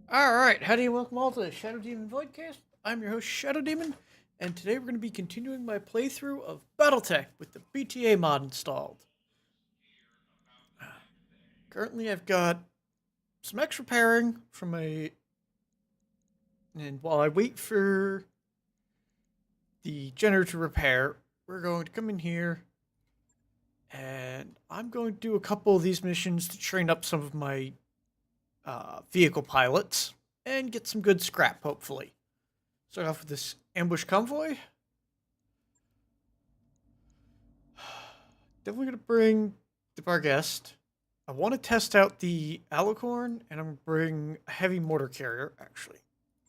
Alright, howdy and welcome all to the Shadow Demon Voidcast. I'm your host, Shadow Demon, and today we're going to be continuing my playthrough of Battletech with the BTA mod installed. Currently, I've got some extra pairing from a. And while I wait for the generator to repair, we're going to come in here and I'm going to do a couple of these missions to train up some of my vehicle pilots and get some good scrap, hopefully. Start off with this ambush convoy. Definitely gonna bring the Barghest. I want to test out the Alicorn, and I'm gonna bring a heavy mortar carrier. Actually,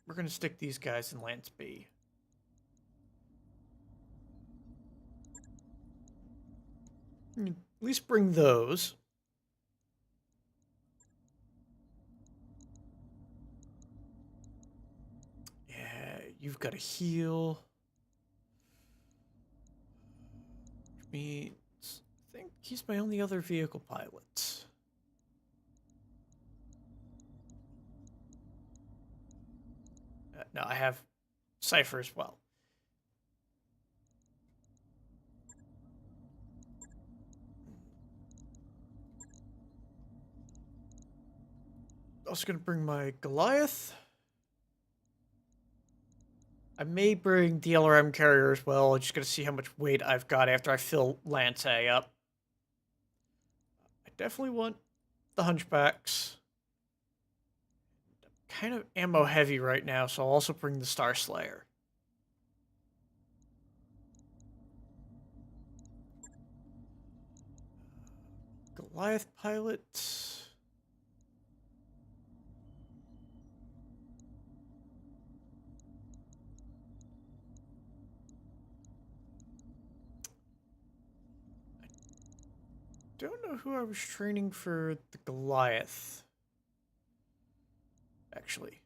we're gonna stick these guys in Lance B. At least bring those. Yeah, you've got a heal. Which means I think he's my only other vehicle pilot. No, I have Cypher as well. Also gonna bring my Goliath. I may bring the LRM carrier as well. I'm just gonna see how much weight I've got after I fill Lance A up. I definitely want the Hunchbacks. I'm kind of ammo heavy right now, so I'll also bring the Star Slayer. Goliath pilot. Don't know who I was training for the Goliath. Actually,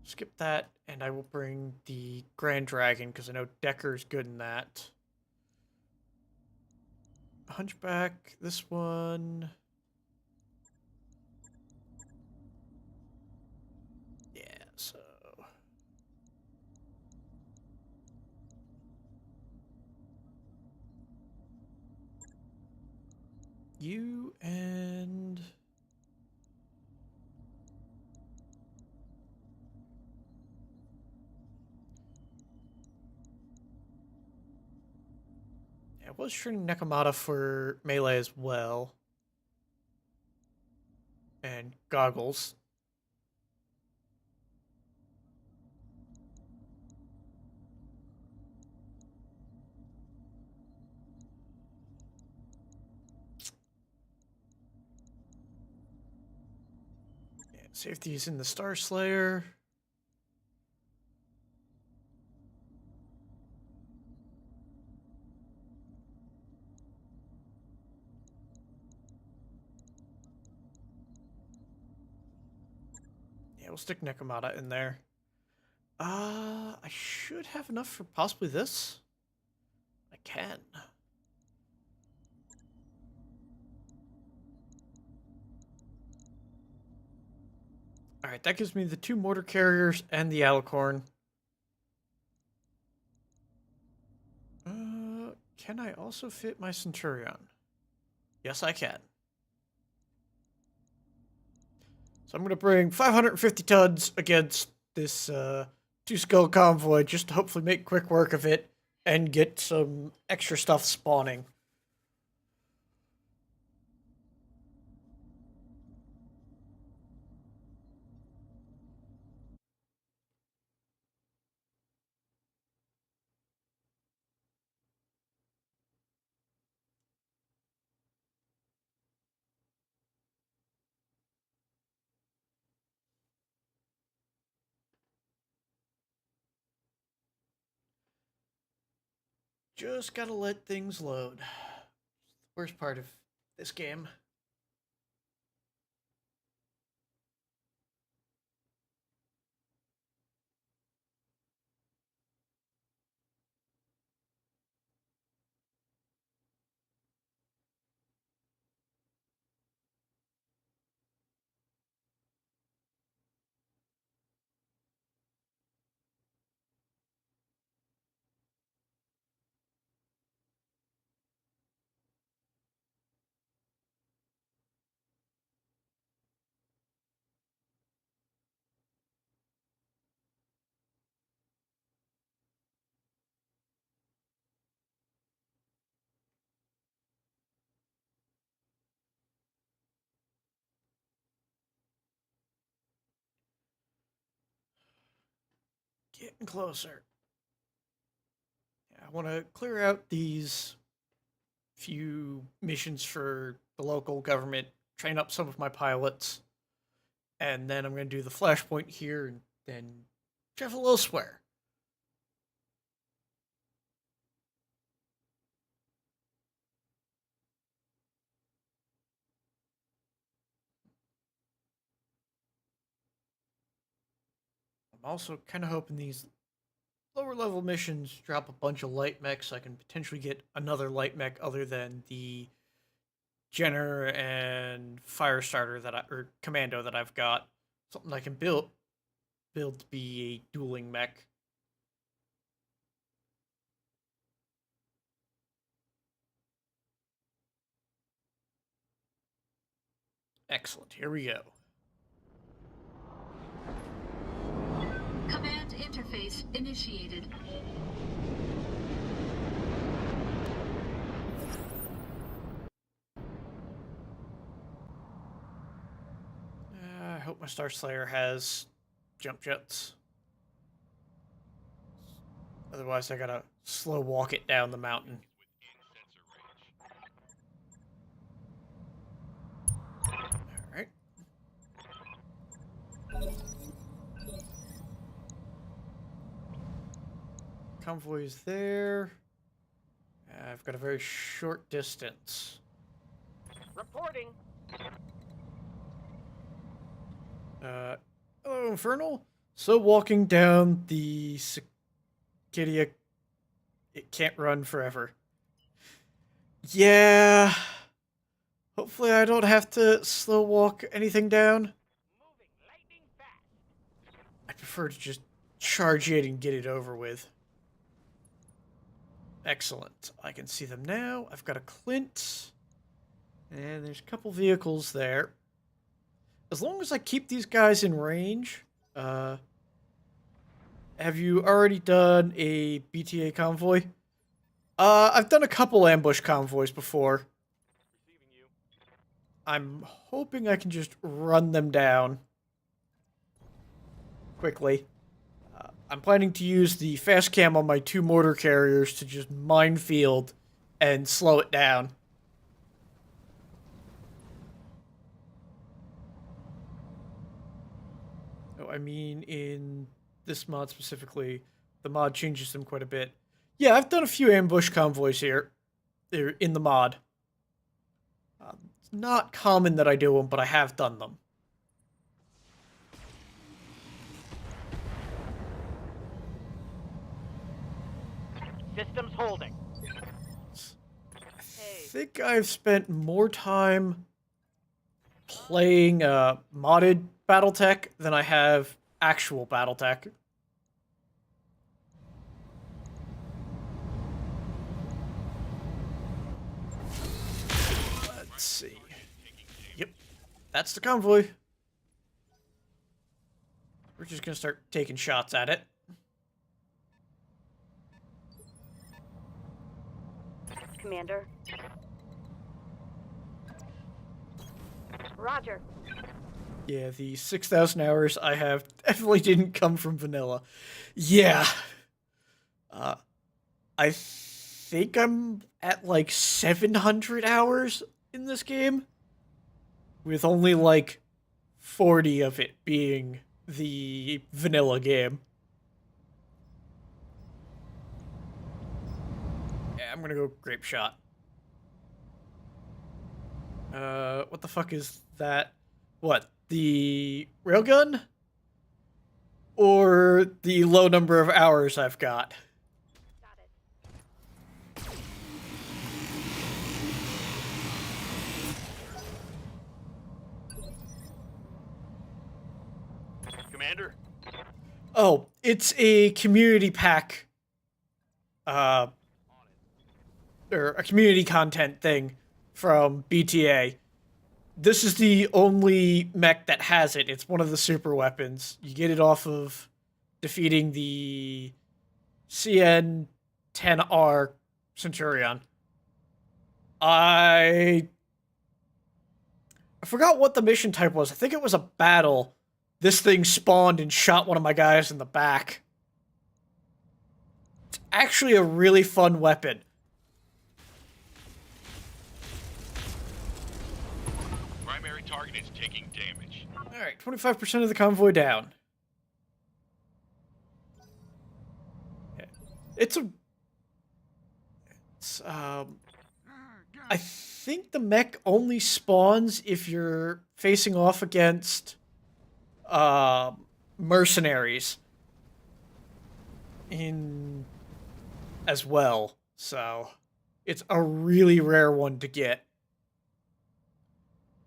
skip that, and I will bring the Grand Dragon because I know Decker's good in that. Hunchback, this one. Yeah, so. You and. Yeah, I was training Nekomata for melee as well. And goggles. Yeah, safety's in the Star Slayer. Yeah, we'll stick Nekomata in there. I should have enough for possibly this. I can. Alright, that gives me the two mortar carriers and the Alicorn. Can I also fit my Centurion? Yes, I can. So I'm going to bring 550 tons against this two skull convoy just to hopefully make quick work of it and get some extra stuff spawning. Just gotta let things load. Worst part of this game. Getting closer. Yeah, I want to clear out these few missions for the local government, train up some of my pilots, and then I'm going to do the flashpoint here and then travel elsewhere. I'm also kind of hoping these lower level missions drop a bunch of light mechs so I can potentially get another light mech other than the Jenner and Firestarter or Commando that I've got. Something I can build to be a dueling mech. Excellent. Here we go. Command interface initiated. I hope my Star Slayer has jump jets. Otherwise, I gotta slow walk it down the mountain. Alright. Convoy is there. I've got a very short distance. Reporting. Hello, Infernal. So walking down the Cicadia, it can't run forever. Yeah. Hopefully I don't have to slow walk anything down. Moving lightning fast. I prefer to just charge it and get it over with. Excellent. I can see them now. I've got a Clint. And there's a couple vehicles there. As long as I keep these guys in range, have you already done a BTA convoy? I've done a couple ambush convoys before. Receiving you. I'm hoping I can just run them down quickly. I'm planning to use the fast cam on my 2 mortar carriers to just minefield and slow it down. Oh, I mean, in this mod specifically, the mod changes them quite a bit. Yeah, I've done a few ambush convoys here. They're in the mod. It's not common that I do them, but I have done them. Systems holding. I think I've spent more time playing modded BattleTech than I have actual BattleTech. Let's see. Yep, that's the convoy. We're just gonna start taking shots at it. Commander. Roger. Yeah, the 6,000 hours I have definitely didn't come from vanilla. Yeah. I think I'm at like 700 hours in this game, with only like 40 of it being the vanilla game. Yeah, I'm gonna go grape shot. What the fuck is that? What, the railgun? Or the low number of hours I've got? Got it. Commander. Oh, it's a community pack, or a community content thing from BTA. This is the only mech that has it. It's one of the super weapons. You get it off of defeating the CN-10R Centurion. I forgot what the mission type was. I think it was a battle. This thing spawned and shot one of my guys in the back. actually a really fun weapon. Primary target is taking damage. Alright, 25% of the convoy down. Yeah. It's, I think the mech only spawns if you're facing off against, mercenaries. As well, so it's a really rare one to get.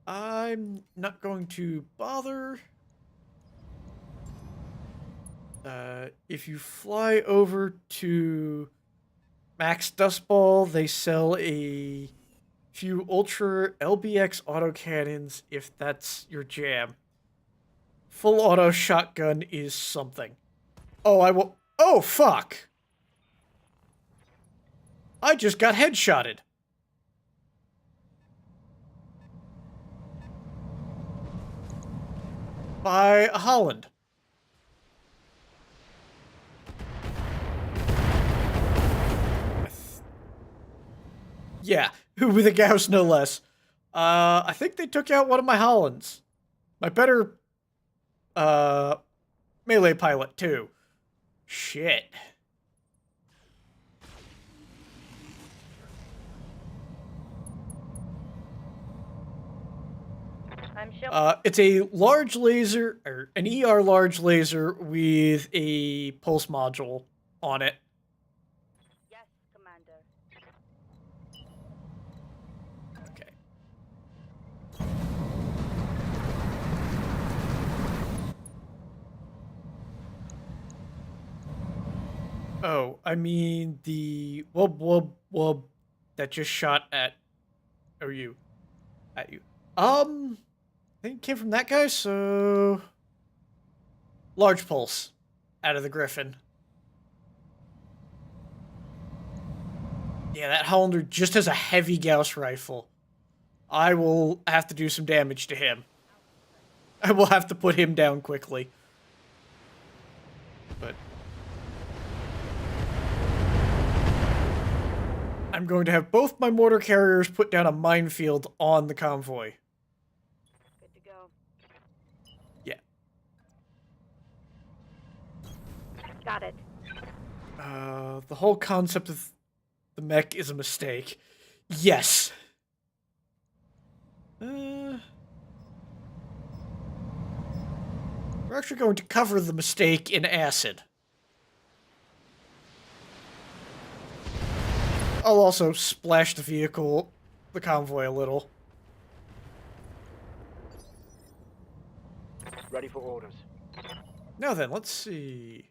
I'm not going to bother. If you fly over to Max Dustball, they sell a few Ultra LBX autocannons if that's your jam. Full auto shotgun is something. Oh, I will. Oh, fuck! I just got headshotted. By a Holland. Yeah, with a Gauss no less. I think they took out one of my Hollands. My better, melee pilot, too. Shit. I'm sure. It's a large laser, or an ER large laser with a pulse module on it. Yes, Commander. Okay. Oh, I mean the wub wub wub that just shot at, or you, at you. I think it came from that guy, so large pulse out of the Griffin. Yeah, that Hollander just has a heavy Gauss rifle. I will have to do some damage to him. I will have to put him down quickly. But I'm going to have both my mortar carriers put down a minefield on the convoy. Good to go. Yeah. Got it. The whole concept of the mech is a mistake. Yes. We're actually going to cover the mistake in acid. I'll also splash the vehicle, the convoy, a little. Ready for orders. Now then, let's see.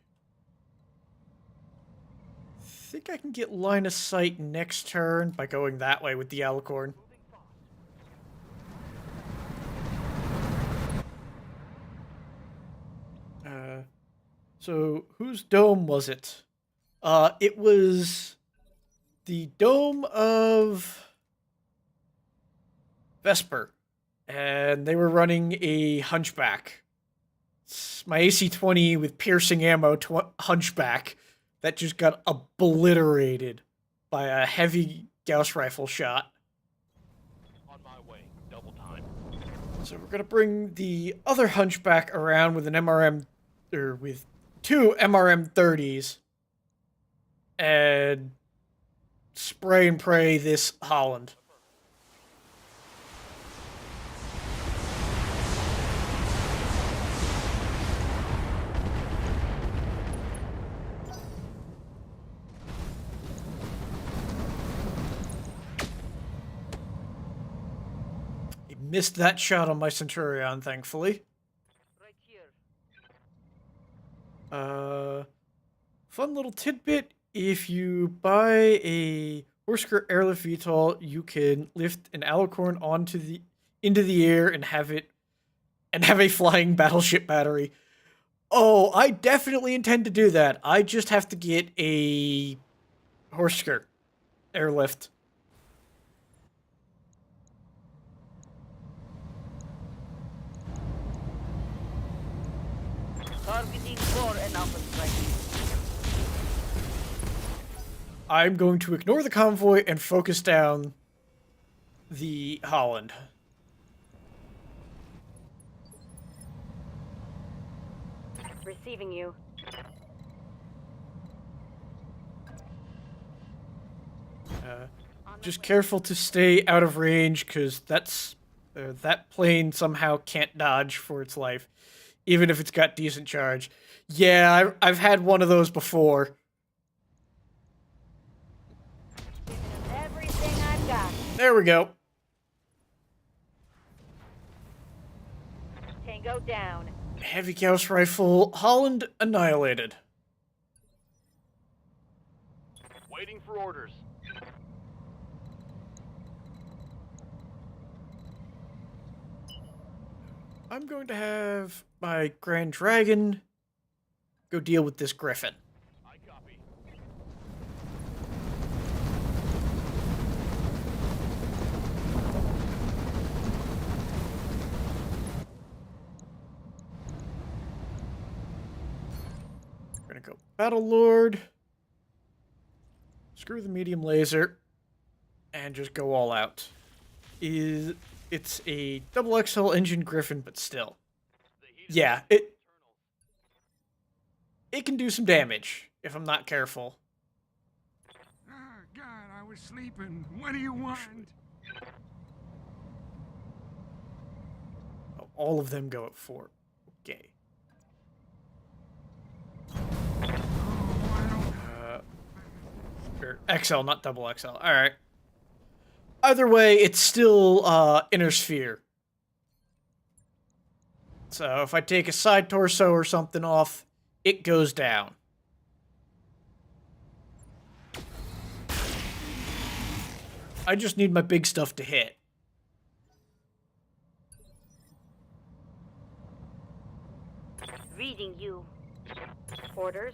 I think I can get line of sight next turn by going that way with the Alicorn. So whose dome was it? It was the dome of Vesper, and they were running a Hunchback. It's my AC-20 with piercing ammo Hunchback that just got obliterated by a heavy Gauss rifle shot. On my way. Double time. So we're gonna bring the other Hunchback around with an MRM, or with two MRM-30s, and spray and pray this Holland. He missed that shot on my Centurion, thankfully. Right here. Fun little tidbit. If you buy a Horsker airlift VTOL, you can lift an Alicorn into the air and have a flying battleship battery. Oh, I definitely intend to do that. I just have to get a Horsker airlift. Targeting 4 and Alpha Strike. I'm going to ignore the convoy and focus down the Holland. Receiving you. Just careful to stay out of range, because that plane somehow can't dodge for its life, even if it's got decent charge. Yeah, I've had one of those before. Everything I've got. There we go. Tango down. Heavy Gauss rifle, Holland annihilated. Waiting for orders. I'm going to have my Grand Dragon go deal with this Griffin. I copy. We're gonna go Battle Lord, screw the medium laser, and just go all out. It's a double XL engine Griffin, but still. Yeah, it can do some damage if I'm not careful. Ah, God, I was sleeping. What do you want? Oh, all of them go at 4. Okay. Or XL, not double XL. Alright. Either way, it's still inner sphere. So if I take a side torso or something off, it goes down. I just need my big stuff to hit. Reading you. Orders.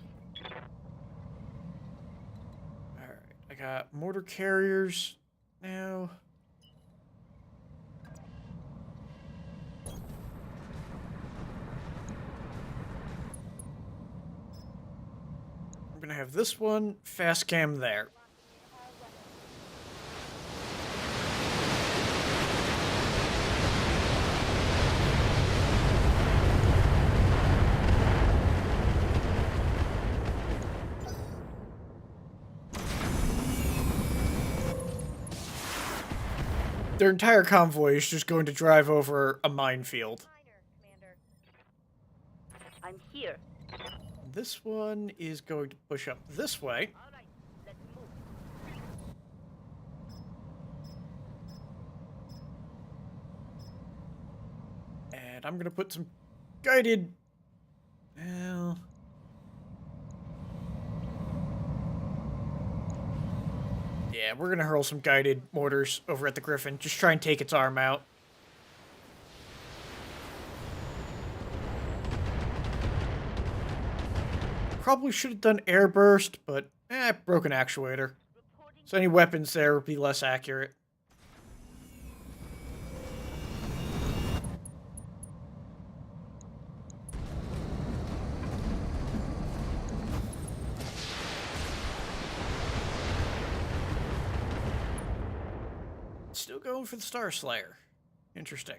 Alright, I got mortar carriers now. I'm gonna have this one, fast cam there. Their entire convoy is just going to drive over a minefield. Commander. I'm here. This one is going to push up this way. All right, let's move. And I'm going to put some guided... Well... Yeah, we're going to hurl some guided mortars over at the Griffin. Just try and take its arm out. Probably should have done air burst, but broken actuator. So any weapons there would be less accurate. Still going for the Star Slayer. Interesting.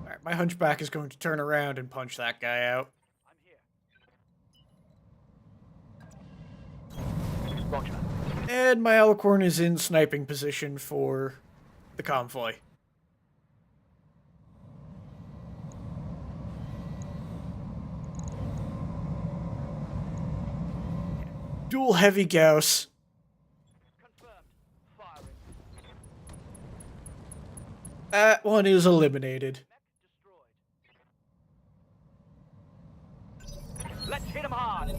Alright, my hunchback is going to turn around and punch that guy out. I'm here. Roger. And my Alicorn is in sniping position for the convoy. Dual heavy Gauss. Confirmed. Firing. That one is eliminated. Mech destroyed. Let's hit him hard.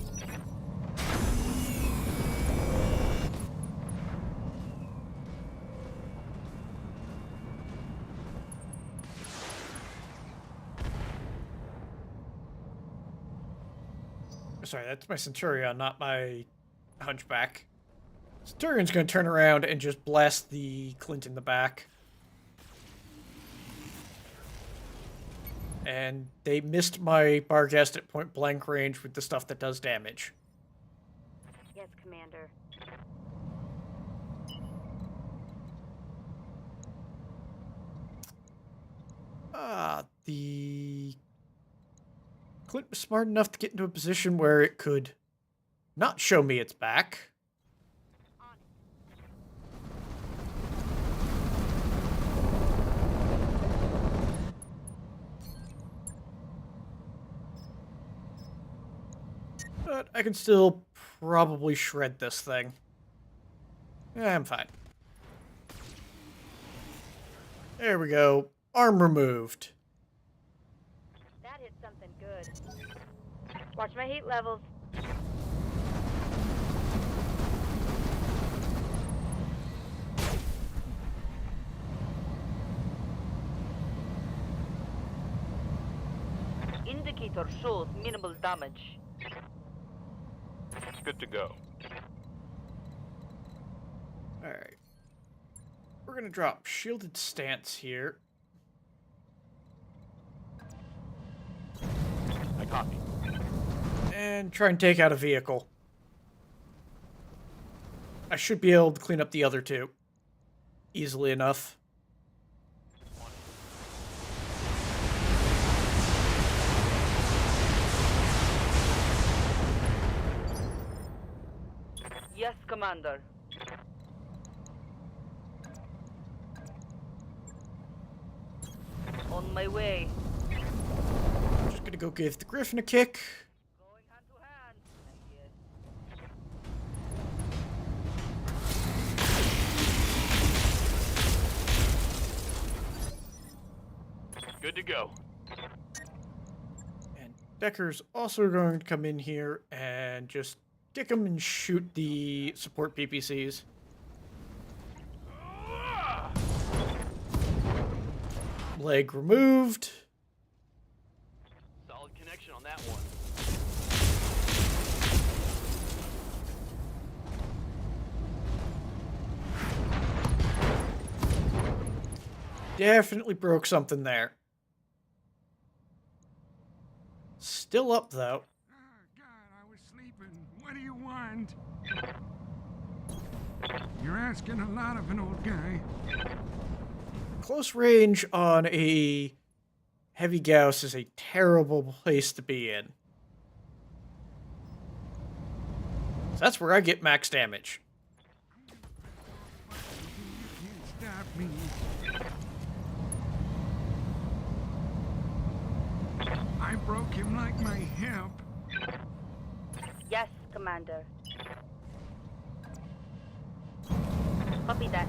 Sorry, that's my Centurion, not my hunchback. Centurion's going to turn around and just blast the Clint in the back. And they missed my Barghest at point blank range with the stuff that does damage. Yes, Commander. The Clint was smart enough to get into a position where it could not show me its back. But I can still probably shred this thing. Yeah, I'm fine. There we go. Arm removed. That hit something good. Watch my heat levels. Indicator shows minimal damage. Good to go. Alright. We're gonna drop shielded stance here. I copy. And try and take out a vehicle. I should be able to clean up the other two easily enough. Yes, Commander. On my way. Just gonna go give the Griffin a kick. Going hand to hand. Yes. Good to go. And Decker's also going to come in here and just kick them and shoot the support PPCs. Leg removed. Solid connection on that one. Definitely broke something there. Still up, though. Oh, God, I was sleeping. What do you want? You're asking a lot of an old guy. Close range on a heavy Gauss is a terrible place to be in. So that's where I get max damage. You can't stop me. I broke him like my hip. Yes, Commander. Copy that.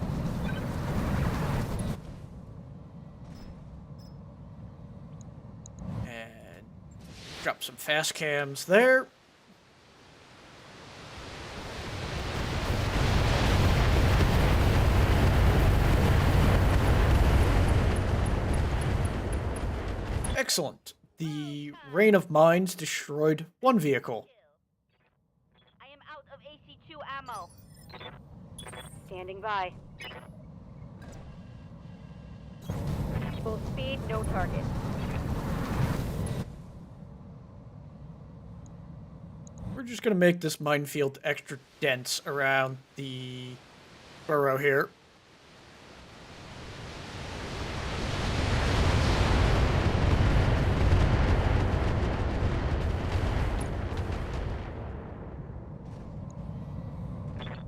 And drop some fast cams there. Excellent. The rain of mines destroyed one vehicle. I am out of AC-2 ammo. Standing by. Full speed, no target. We're just going to make this minefield extra dense around the burrow here.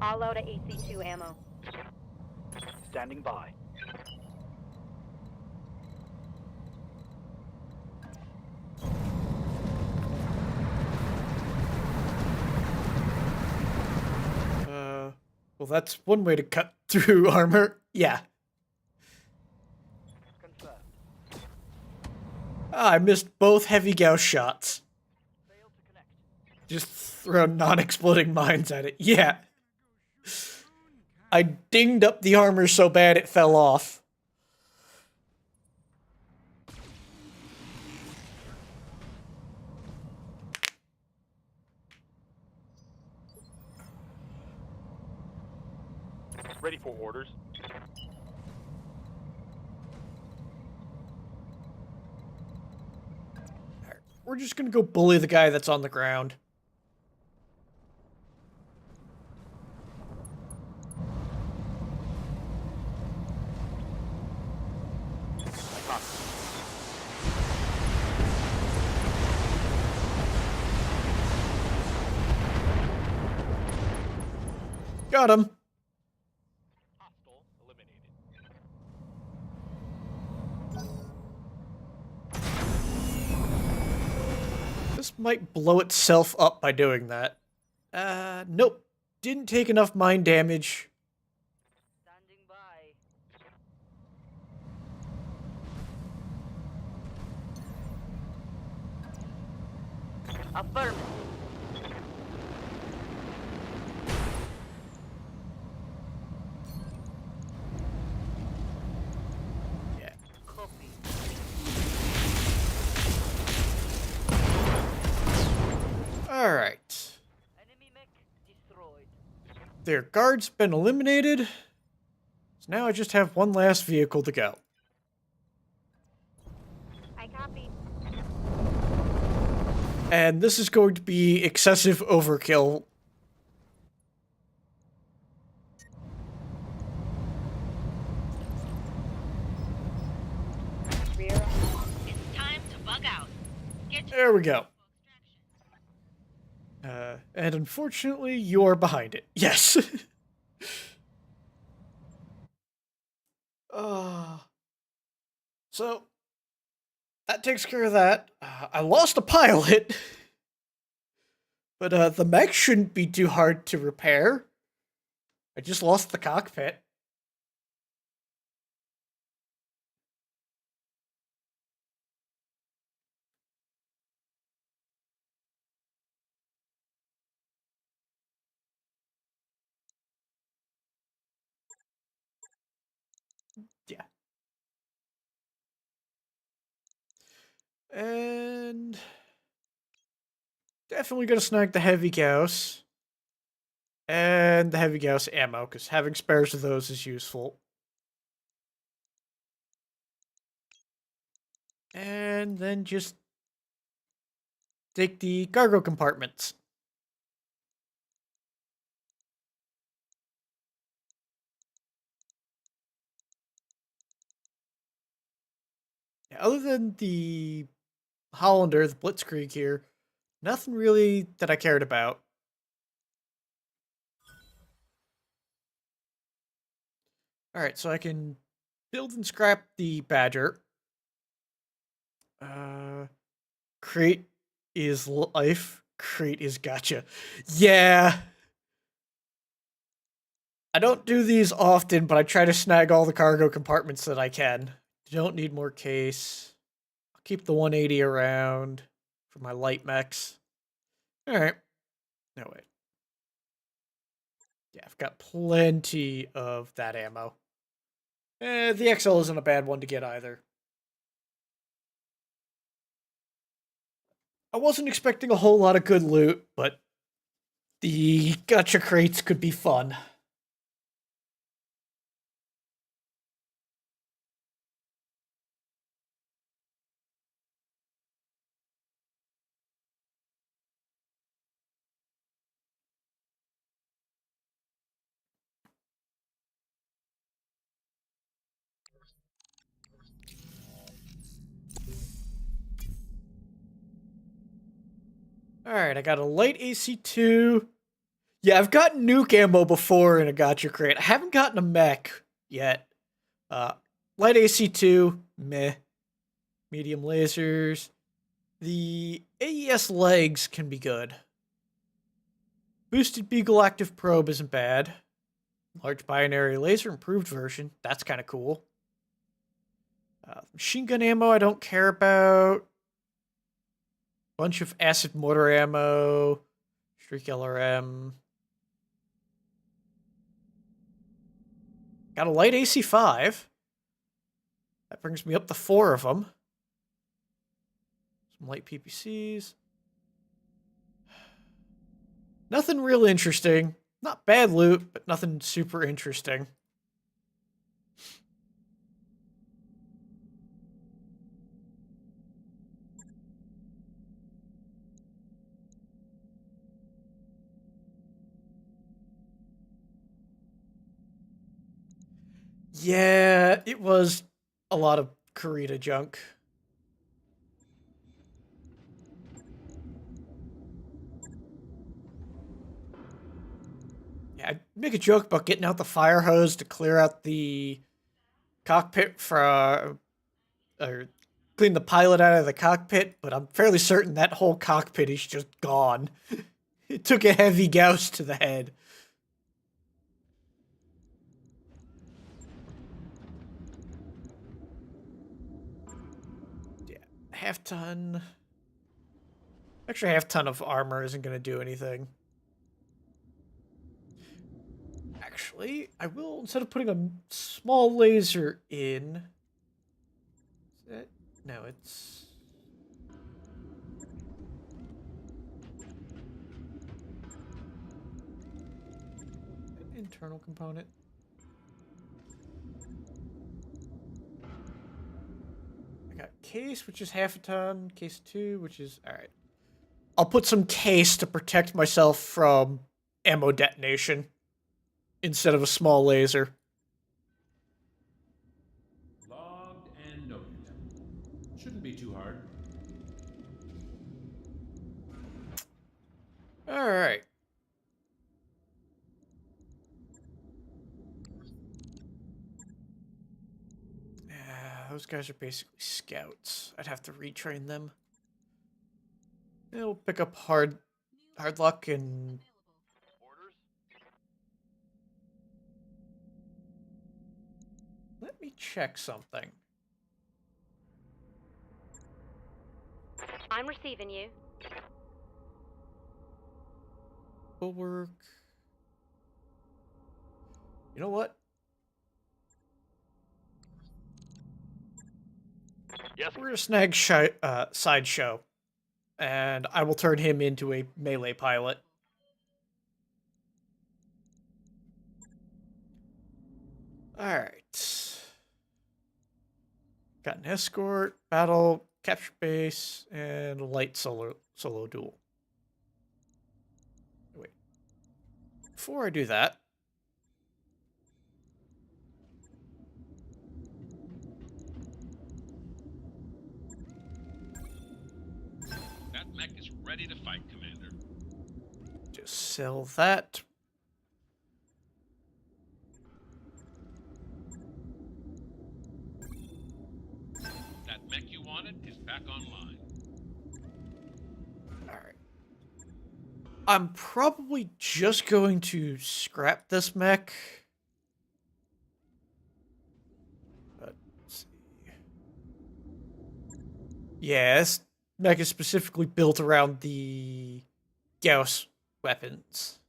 All out of AC-2 ammo. Standing by. Well, that's one way to cut through armor. Yeah. Confirmed. Ah, I missed both heavy Gauss shots. Failed to connect. Just throw non-exploding mines at it. Yeah. I dinged up the armor so bad it fell off. Ready for orders. We're just gonna go bully the guy that's on the ground. Copy. Got him. Hostile eliminated. This might blow itself up by doing that. Nope. Didn't take enough mine damage. Standing by. Affirmative. Yeah. Copy. Alright. Enemy mech destroyed. Their guard's been eliminated. So now I just have one last vehicle to go. I copy. And this is going to be excessive overkill. Rear. It's time to bug out. Get There we go. And unfortunately, you're behind it. Yes. So, that takes care of that. I lost a pilot. But the mech shouldn't be too hard to repair. I just lost the cockpit. Yeah. And definitely gonna snag the heavy Gauss. And the heavy Gauss ammo, because having spares of those is useful. And then just take the cargo compartments. Yeah, other than the Hollander, the Blitzkrieg here, nothing really that I cared about. Alright, so I can build and scrap the Badger. Crate is life. Crate is gotcha. Yeah. I don't do these often, but I try to snag all the cargo compartments that I can. Don't need more case. I'll keep the 180 around for my light mechs. Alright. No, wait. Yeah, I've got plenty of that ammo. The XL isn't a bad one to get either. I wasn't expecting a whole lot of good loot, but the gotcha crates could be fun. Alright, I got a light AC2. Yeah, I've gotten nuke ammo before in a gotcha crate. I haven't gotten a mech yet. Light AC2, meh. Medium lasers. The AES legs can be good. Boosted Beagle active probe isn't bad. Large binary laser improved version. That's kind of cool. Machine gun ammo I don't care about. Bunch of acid mortar ammo. Streak LRM. Got a light AC5. That brings me up to 4 of them. Some light PPCs. Nothing real interesting. Not bad loot, but nothing super interesting. Yeah, it was a lot of Karita junk. Yeah, I'd make a joke about getting out the fire hose to clear out the cockpit for, or clean the pilot out of the cockpit, but I'm fairly certain that whole cockpit is just gone. It took a heavy gauge to the head. Yeah, half ton. Extra half ton of armor isn't going to do anything. Actually, I will, instead of putting a small laser in... No, it's... internal component. I got case, which is half a ton. Case 2, which is... Alright. I'll put some case to protect myself from ammo detonation instead of a small laser. Logged and noted. Shouldn't be too hard. Alright. Those guys are basically scouts. I'd have to retrain them. They'll pick up hard luck and... Orders? Let me check something. I'm receiving you. Bulwark. You know what? Yes. We're gonna snag Sideshow, and I will turn him into a melee pilot. Alright. Got an escort, battle, capture base, and a light solo duel. Wait. Before I do that, That mech is ready to fight, Commander. just sell that. That mech you wanted is back online. Alright. I'm probably just going to scrap this mech. Let's see. Yeah, this mech is specifically built around the Gauss weapons.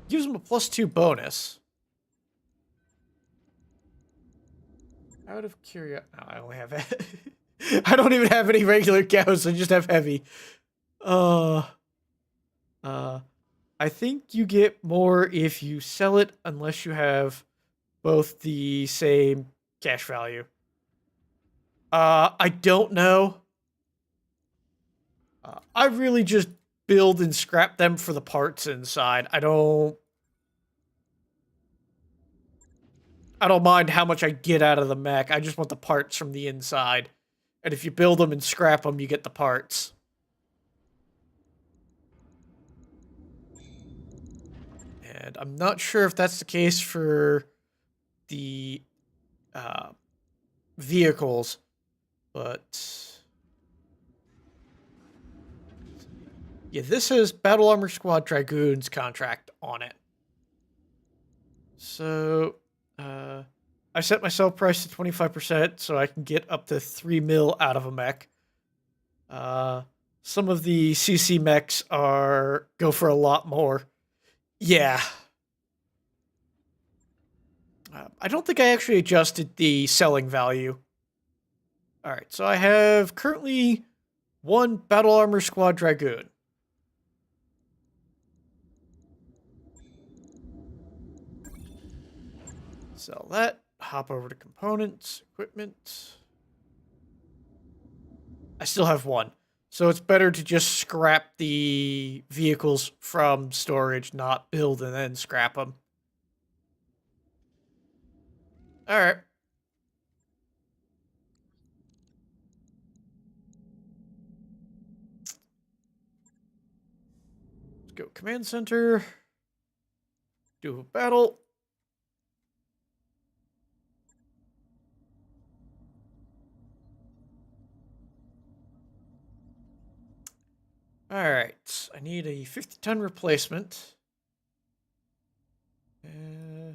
Gives them a +2 bonus. Out of curiosity, no, I only have. I don't even have any regular Gauss. I just have heavy. I think you get more if you sell it, unless you have both the same cash value. I don't know. I really just build and scrap them for the parts inside. I don't mind how much I get out of the mech. I just want the parts from the inside. And if you build them and scrap them, you get the parts. And I'm not sure if that's the case for the vehicles, but... yeah, this has Battle Armor Squad Dragoons contract on it. So, I set my sell price to 25% so I can get up to 3 mil out of a mech. Some of the CC mechs go for a lot more. Yeah. I don't think I actually adjusted the selling value. Alright, so I have currently 1 Battle Armor Squad Dragoon. Sell that. Hop over to components, equipment. I still have one. So it's better to just scrap the vehicles from storage, not build and then scrap them. Alright. Let's go command center. Do a battle. Alright. I need a 50-ton replacement. We're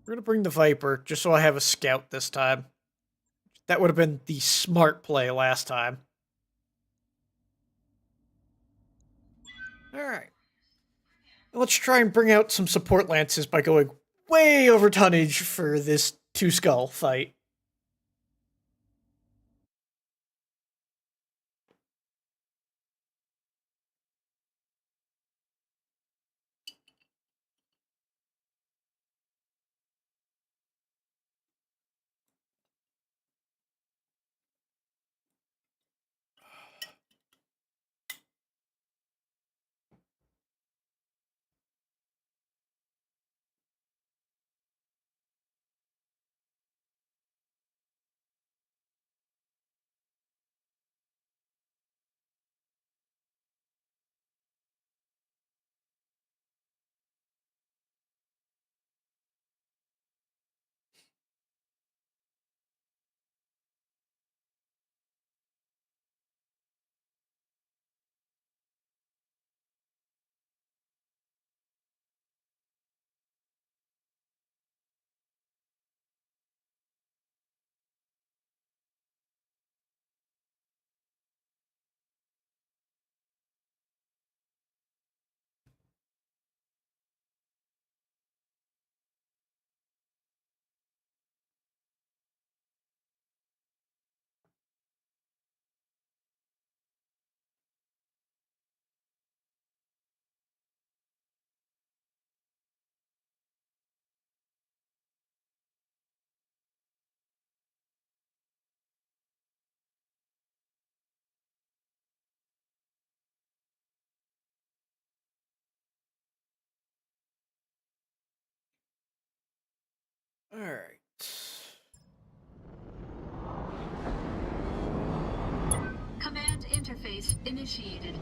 going to bring the Viper, just so I have a scout this time. That would have been the smart play last time. Alright. Let's try and bring out some support lances by going way over tonnage for this two-skull fight. Alright. Command interface initiated.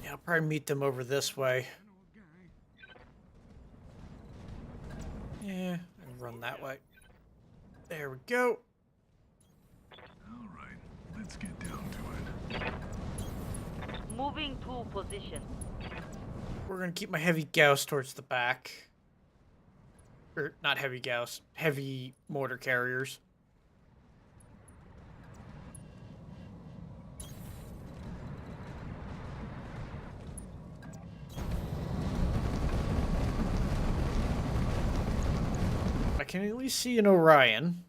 Yeah, I'll probably meet them over this way. Yeah, I'll run that way. There we go. All right, let's get down to it. Moving to position. We're going to keep my heavy Gauss towards the back. Or, not heavy Gauss, heavy mortar carriers. I can at least see an Orion.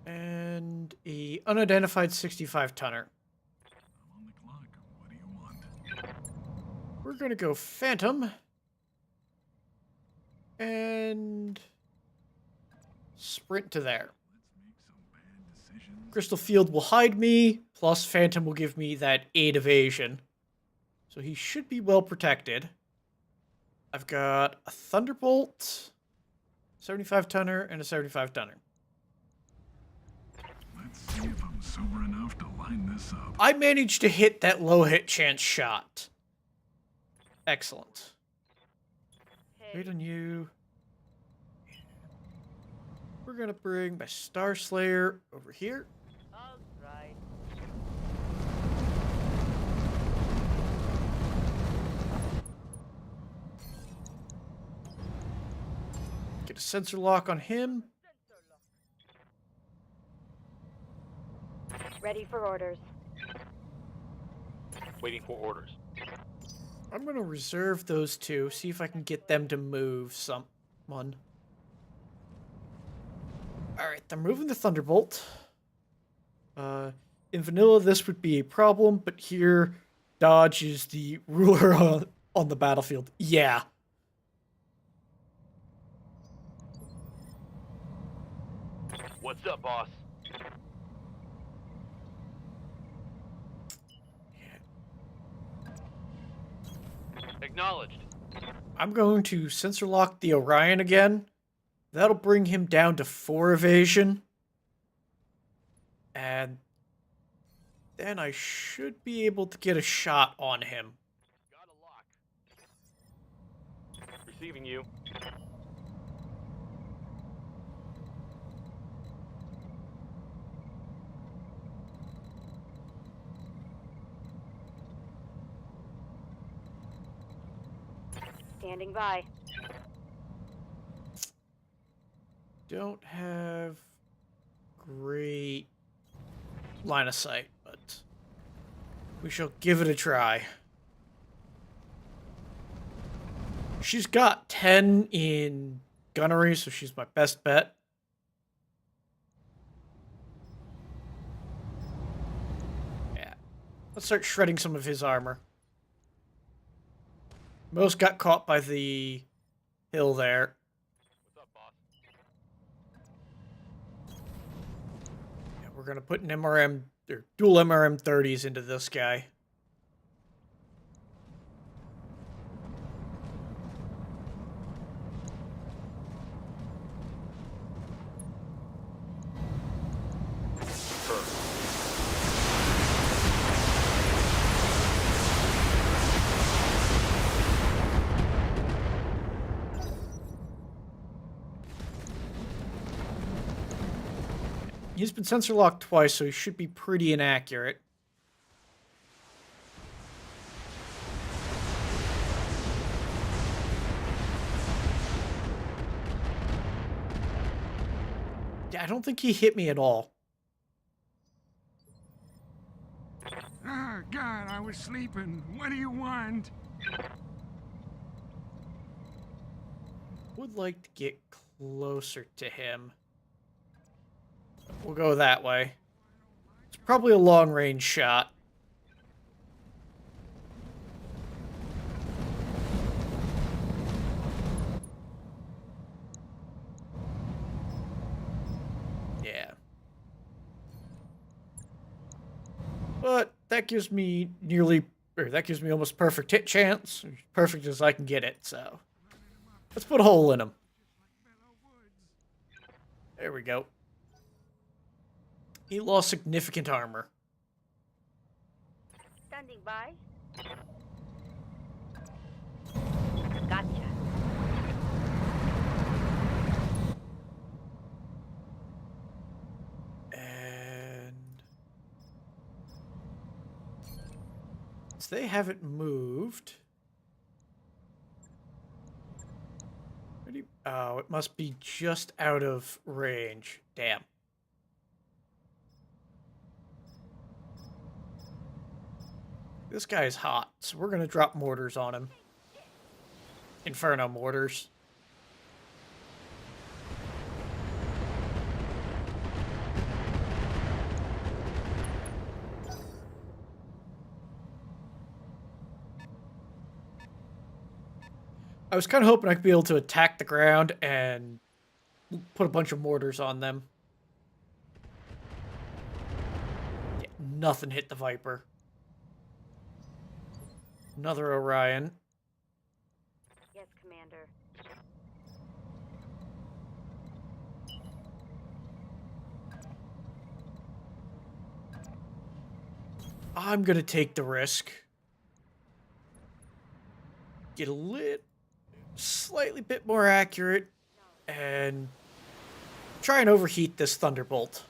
And a unidentified 65-tonner. I'm on the clock. What do you want? We're going to go Phantom. And sprint to there. Let's make some bad decisions. Crystal Field will hide me, plus Phantom will give me that 8 evasion. So he should be well protected. I've got a Thunderbolt, 75-tonner, and a 75-tonner. Let's see if I'm sober enough to line this up. I managed to hit that low hit chance shot. Excellent. Wait on you. We're gonna bring my Star Slayer over here. All right. Get a sensor lock on him. Ready for orders. Waiting for orders. I'm gonna reserve those two, see if I can get them to move someone. Alright, they're moving the Thunderbolt. In vanilla, this would be a problem, but here, Dodge is the ruler on the battlefield. Yeah. What's up, boss? Acknowledged. I'm going to sensor lock the Orion again. That'll bring him down to 4 evasion. And then I should be able to get a shot on him. Got a lock. Receiving you. Standing by. Don't have great line of sight, but we shall give it a try. She's got 10 in gunnery, so she's my best bet. Yeah. Let's start shredding some of his armor. Most got caught by the hill there. What's up, boss? Yeah, we're gonna put an MRM or dual MRM 30s into this guy. He's been sensor locked twice, so he should be pretty inaccurate. Yeah, I don't think he hit me at all. Oh, God, I was sleeping. What do you want? Would like to get closer to him. We'll go that way. It's probably a long-range shot. Yeah. But that gives me that gives me almost perfect hit chance. As perfect as I can get it, so. Let's put a hole in him. There we go. He lost significant armor. Standing by. Gotcha. And since they haven't moved. Oh, it must be just out of range. Damn. This guy's hot, so we're gonna drop mortars on him. Inferno mortars. I was kind of hoping I could be able to attack the ground and put a bunch of mortars on them. Yeah, nothing hit the Viper. Another Orion. Yes, Commander. I'm gonna take the risk. Get a slightly bit more accurate and try and overheat this Thunderbolt.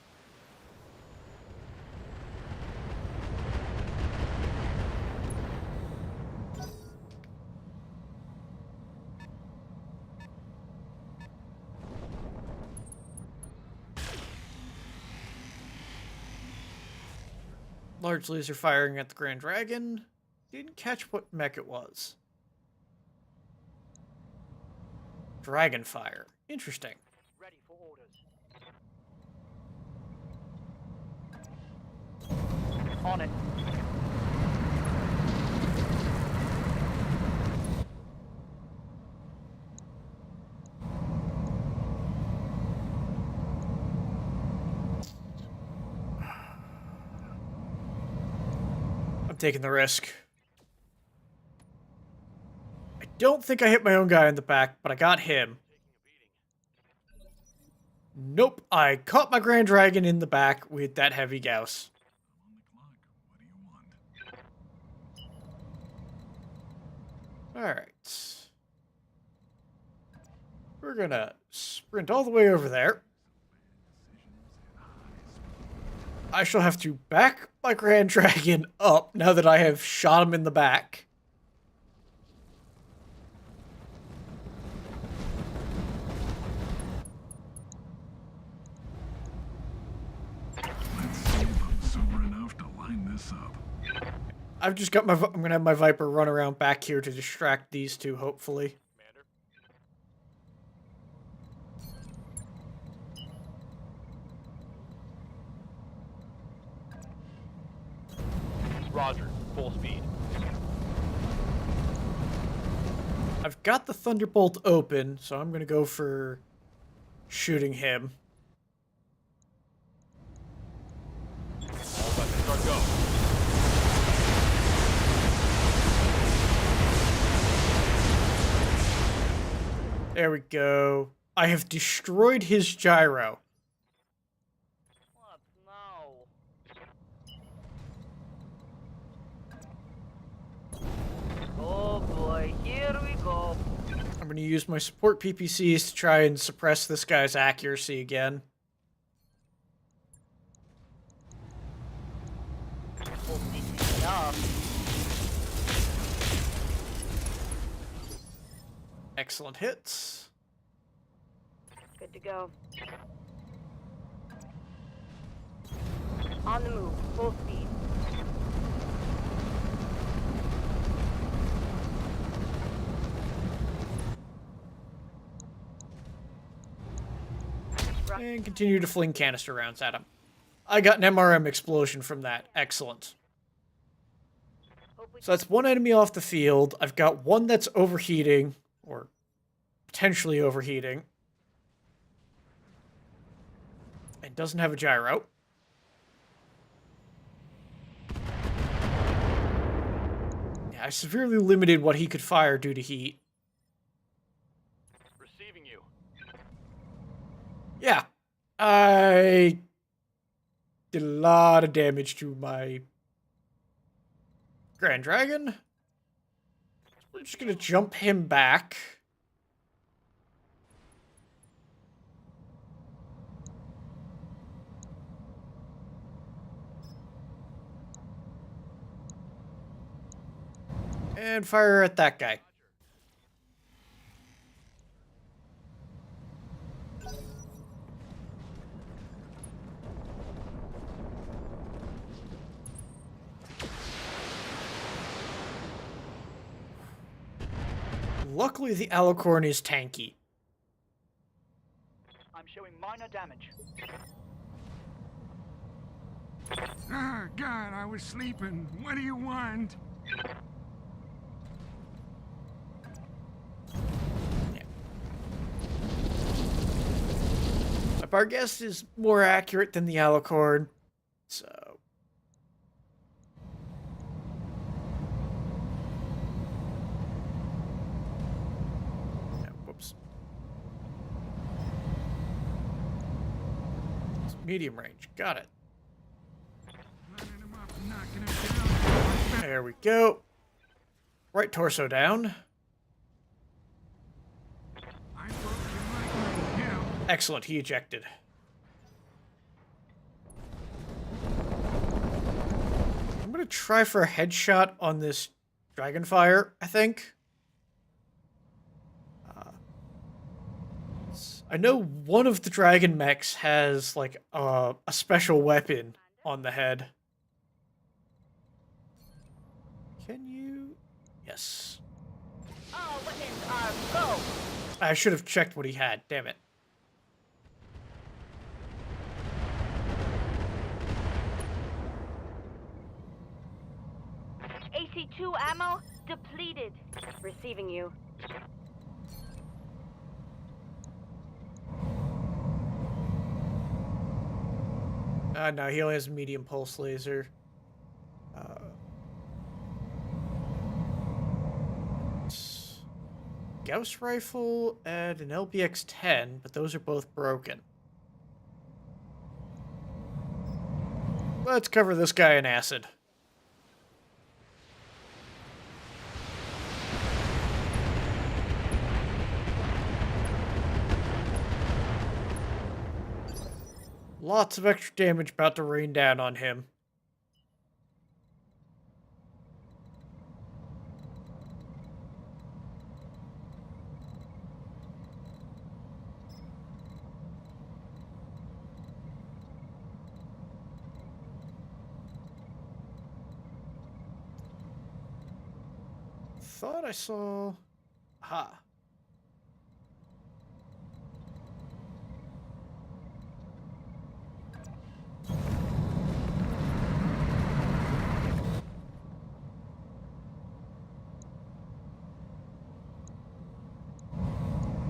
Large laser firing at the Grand Dragon. Didn't catch what mech it was. Dragonfire. Interesting. Ready for orders. On it. I'm taking the risk. I don't think I hit my own guy in the back, but I got him. Nope, I caught my Grand Dragon in the back with that heavy Gauss. Alright. We're gonna sprint all the way over there. I shall have to back my Grand Dragon up now that I have shot him in the back. Let's see if I'm sober enough to line this up. I've just got my... I'm gonna have my Viper run around back here to distract these two, hopefully. Commander. Roger. Full speed. I've got the Thunderbolt open, so I'm gonna go for shooting him. All weapons are go. There we go. I have destroyed his gyro. What now? Oh boy, here we go. I'm going to use my support PPCs to try and suppress this guy's accuracy again. Hoping enough. Excellent hits. Good to go. On the move, full speed. And continue to fling canister rounds at him. I got an MRM explosion from that. Excellent. So that's one enemy off the field. I've got one that's overheating, or potentially overheating. And doesn't have a gyro. Yeah, I severely limited what he could fire due to heat. Receiving you. Yeah, I did a lot of damage to my Grand Dragon. We're just gonna jump him back. And fire at that guy. Luckily, the Alicorn is tanky. I'm showing minor damage. Ah, God, I was sleeping. What do you want? My Barghest is more accurate than the Alicorn, so... Whoops. It's medium range. Got it. Lining him up, knocking him down. There we go. Right torso down. I broke your micro. Excellent, he ejected. I'm gonna try for a headshot on this Dragonfire, I think. I know one of the Dragon mechs has, like, a special weapon on the head. Can you... Yes. All weapons are go. I should have checked what he had. Damn it. AC2 ammo depleted. Receiving you. No, he only has a medium pulse laser. Gauss rifle and an LBX-10, but those are both broken. Let's cover this guy in acid. Lots of extra damage about to rain down on him. Thought I saw... Ha.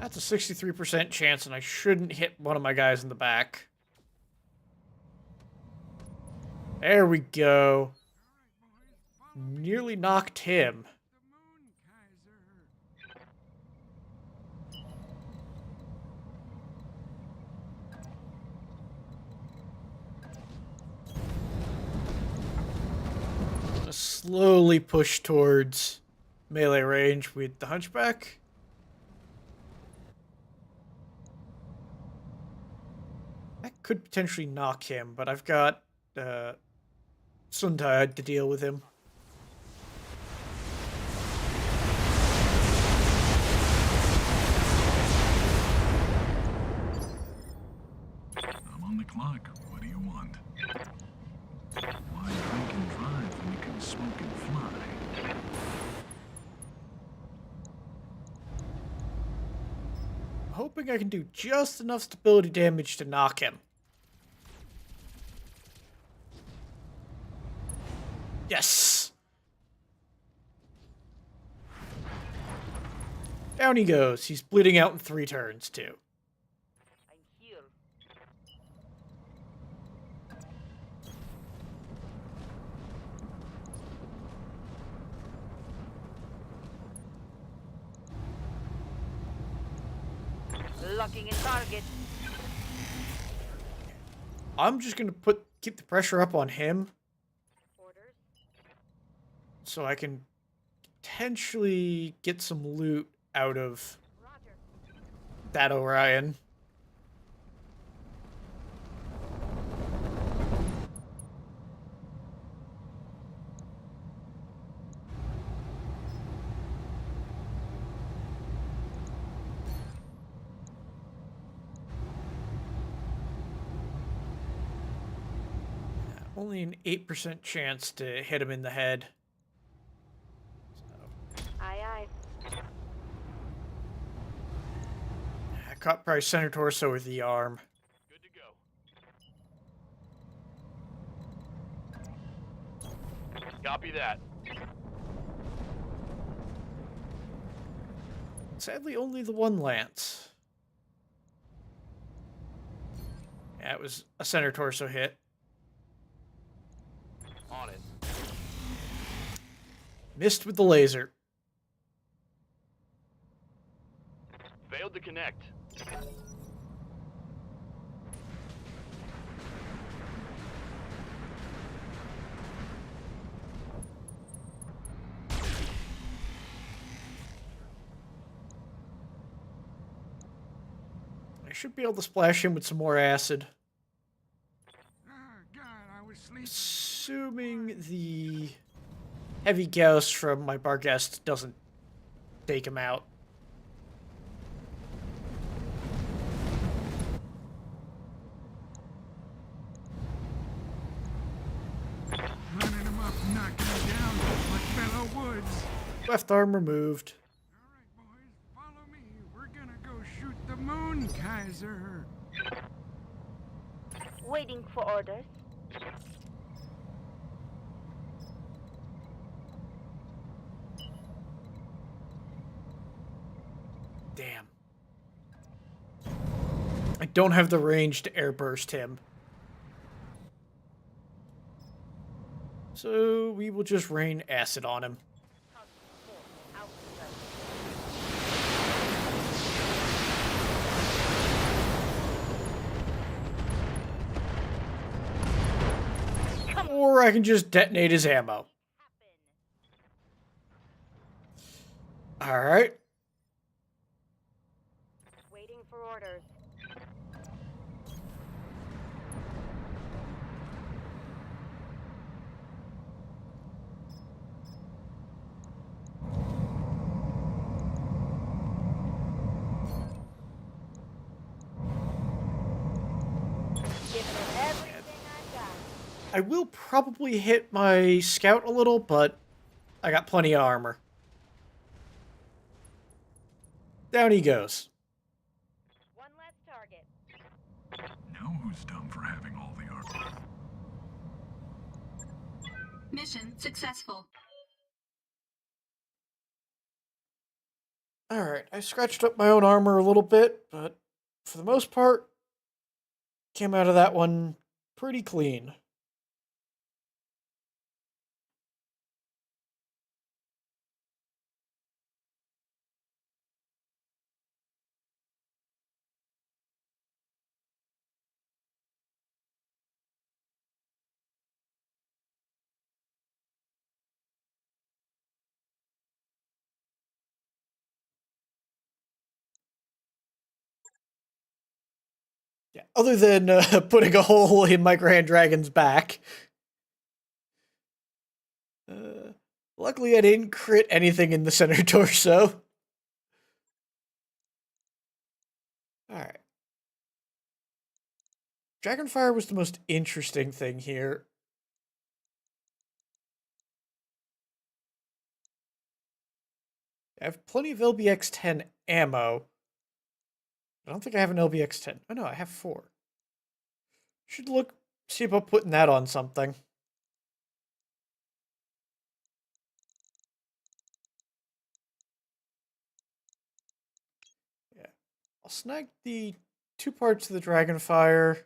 That's a 63% chance, and I shouldn't hit one of my guys in the back. There we go. Nearly knocked him. The moon, Kaiser. Slowly push towards melee range with the Hunchback. That could potentially knock him, but I've got Suntide to deal with him. I'm on the clock. What do you want? Why drink and drive when you can smoke and fly? Hoping I can do just enough stability damage to knock him. Yes! Down he goes. He's bleeding out in 3 turns, too. I'm here. Locking in target. I'm just gonna keep the pressure up on him Orders. so I can potentially get some loot out of Roger. that Orion. Only an 8% chance to hit him in the head. Aye, aye. I caught probably center torso with the arm. Good to go. Copy that. Sadly, only the one lance. Yeah, it was a center torso hit. On it. Missed with the laser. Failed to connect. I should be able to splash him with some more acid. Ah, God, I was sleeping. Assuming the heavy Gauss from my Barghest doesn't take him out. Running him up, knocking him down like fellow Woods. Left arm removed. Alright, boys, follow me. We're gonna go shoot the moon, Kaiser. Waiting for orders. Damn. I don't have the range to airburst him. So we will just rain acid on him. Or I can just detonate his ammo. Alright. Waiting for orders. Giving it everything I've got. I will probably hit my scout a little, but I got plenty of armor. Down he goes. One less target. Now who's dumb for having all the armor? Mission successful. Alright, I scratched up my own armor a little bit, but for the most part, came out of that one pretty clean. Yeah, other than putting a hole in my Grand Dragon's back. Luckily, I didn't crit anything in the center torso. Alright. Dragonfire was the most interesting thing here. I have plenty of LBX-10 ammo. I don't think I have an LBX-10. Oh no, I have 4. Should see about putting that on something. Yeah. I'll snag the 2 parts of the Dragonfire.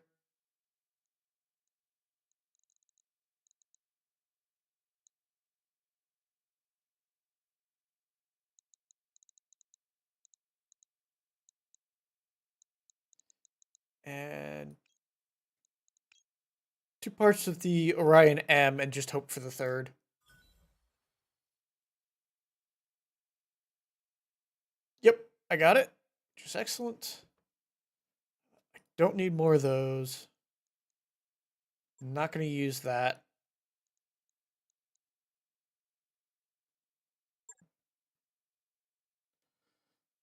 And 2 parts of the Orion M and just hope for the 3rd. Yep, I got it, which is excellent. I don't need more of those. I'm not going to use that.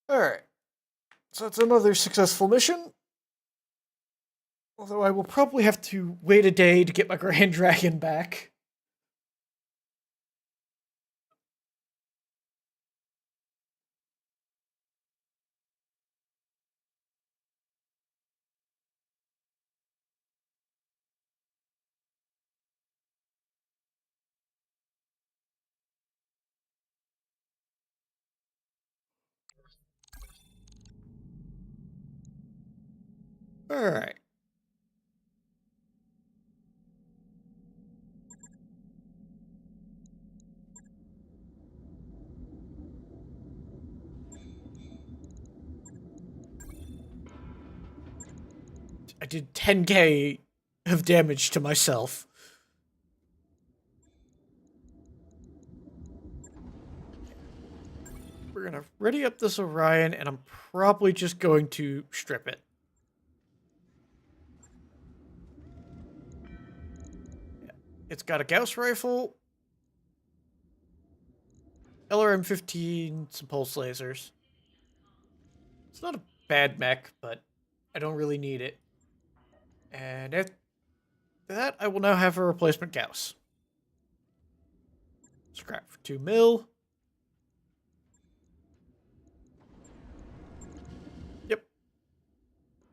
Alright, so that's another successful mission. Although I will probably have to wait a day to get my Grand Dragon back. Alright. I did 10k of damage to myself. We're gonna ready up this Orion, and I'm probably just going to strip it. It's got a Gauss rifle, LRM-15, some pulse lasers. It's not a bad mech, but I don't really need it. And after that, I will now have a replacement Gauss. Scrap for 2 mil.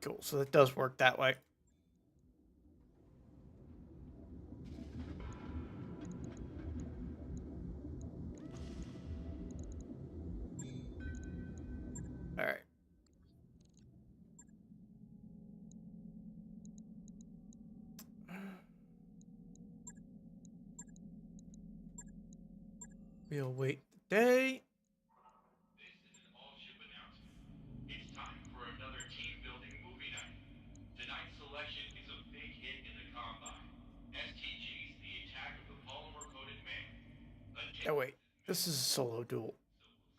Cool, so that does work that way. Alright. We'll wait the day. This is an all-ship announcement. It's time for another team-building movie night. Tonight's selection is a big hit in the Combine. STG's The Attack of the Polymer-Coated Man. Oh wait, this is a solo duel.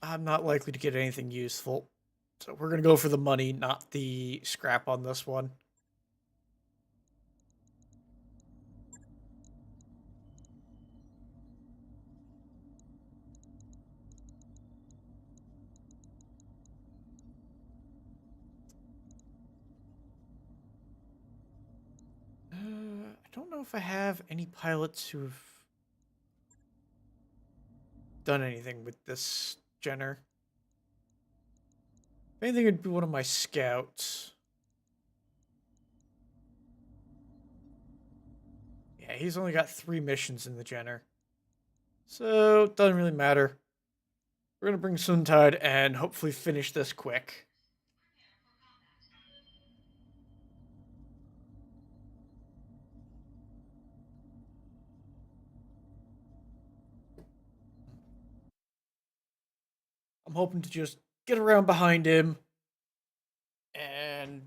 I'm not likely to get anything useful. So we're gonna go for the money, not the scrap on this one. I don't know if I have any pilots who've done anything with this Jenner. If anything, it'd be one of my scouts. Yeah, he's only got 3 missions in the Jenner. So, it doesn't really matter. We're gonna bring Suntide and hopefully finish this quick. I'm hoping to just get around behind him and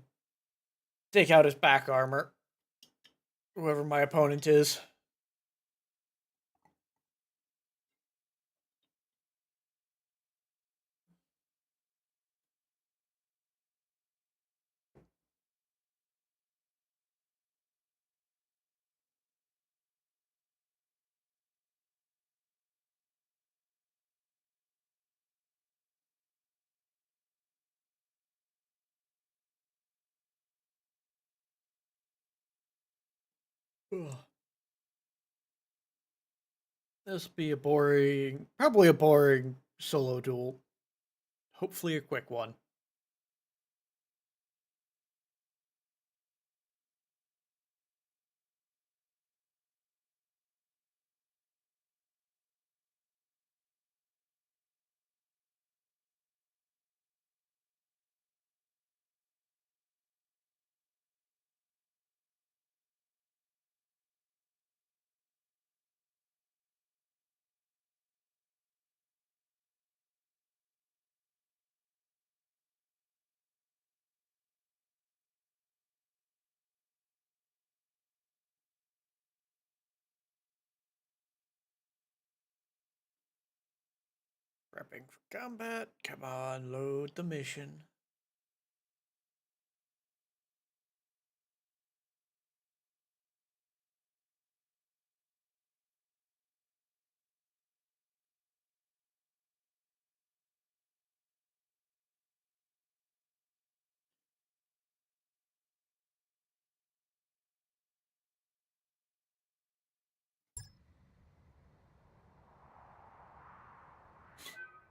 take out his back armor. Whoever my opponent is. Ugh. This will be a boring, probably a boring solo duel. Hopefully a quick one. Prepping for combat. Come on, load the mission.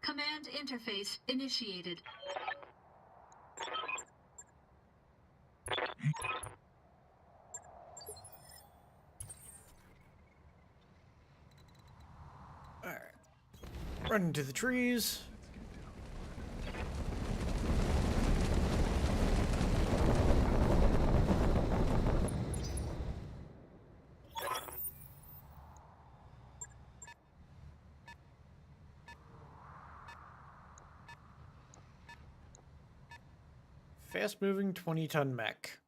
Command interface initiated. Alright. Run into the trees. Fast moving 20-ton mech.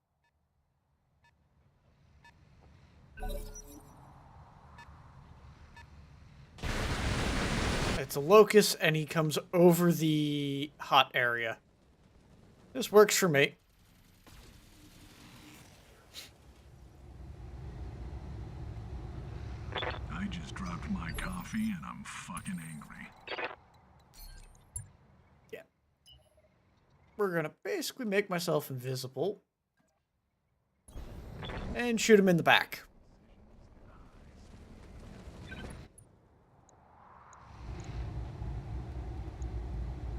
It's a locust and he comes over the hot area. This works for me. I just dropped my coffee and I'm fucking angry. Yeah. We're gonna basically make myself invisible. And shoot him in the back.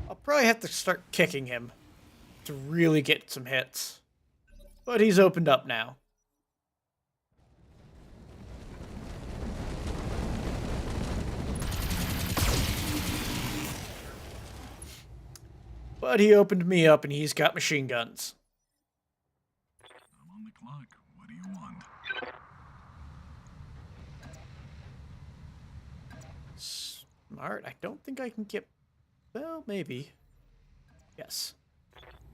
I'll probably have to start kicking him to really get some hits. But he's opened up now. But he opened me up and he's got machine guns. I'm on the clock. What do you want? Smart. I don't think I can get... Well, maybe. Yes.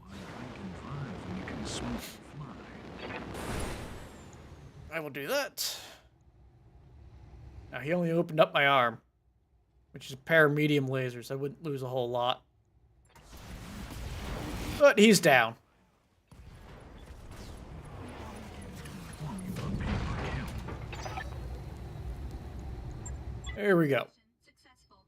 Why drink and drive when you can smoke and fly? I will do that. Now, he only opened up my arm, which is a pair of medium lasers. I wouldn't lose a whole lot. But he's down. There we go. Successful.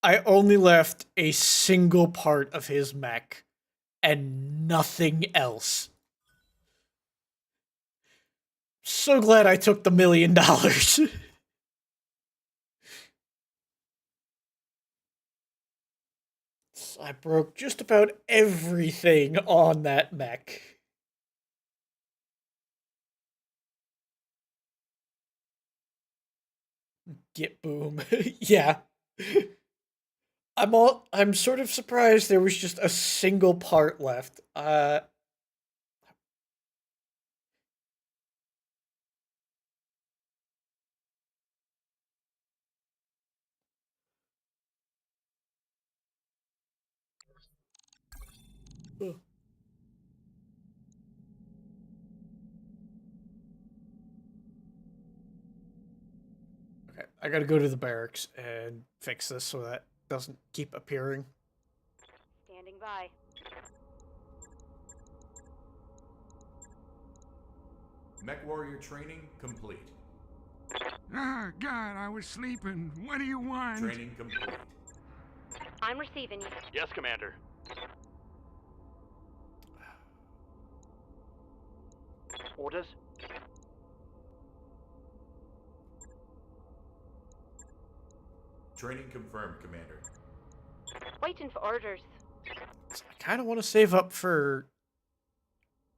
I only left a single part of his mech and nothing else. So glad I took the $1 million. I broke just about everything on that mech. Get boom. Yeah. I'm sort of surprised there was just a single part left. Okay, I gotta go to the barracks and fix this so that doesn't keep appearing. Standing by. Mech Warrior training complete. Ah, God, I was sleeping. What do you want? Training complete. I'm receiving you. Yes, Commander. Orders? Training confirmed, Commander. Waiting for orders. So I kind of want to save up for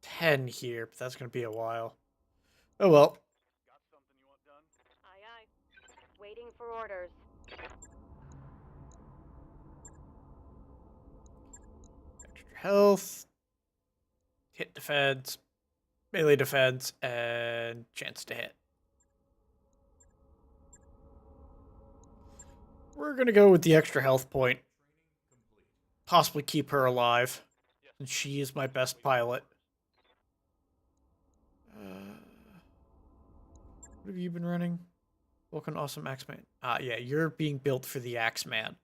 10 here, but that's going to be a while. Oh well. Got something you want done? Aye, aye. Waiting for orders. Extra health, hit defense, melee defense, and chance to hit. We're going to go with the extra health point. Possibly keep her alive. And she is my best pilot. What have you been running? Welcome, awesome Axeman. Ah, yeah, you're being built for the Axeman.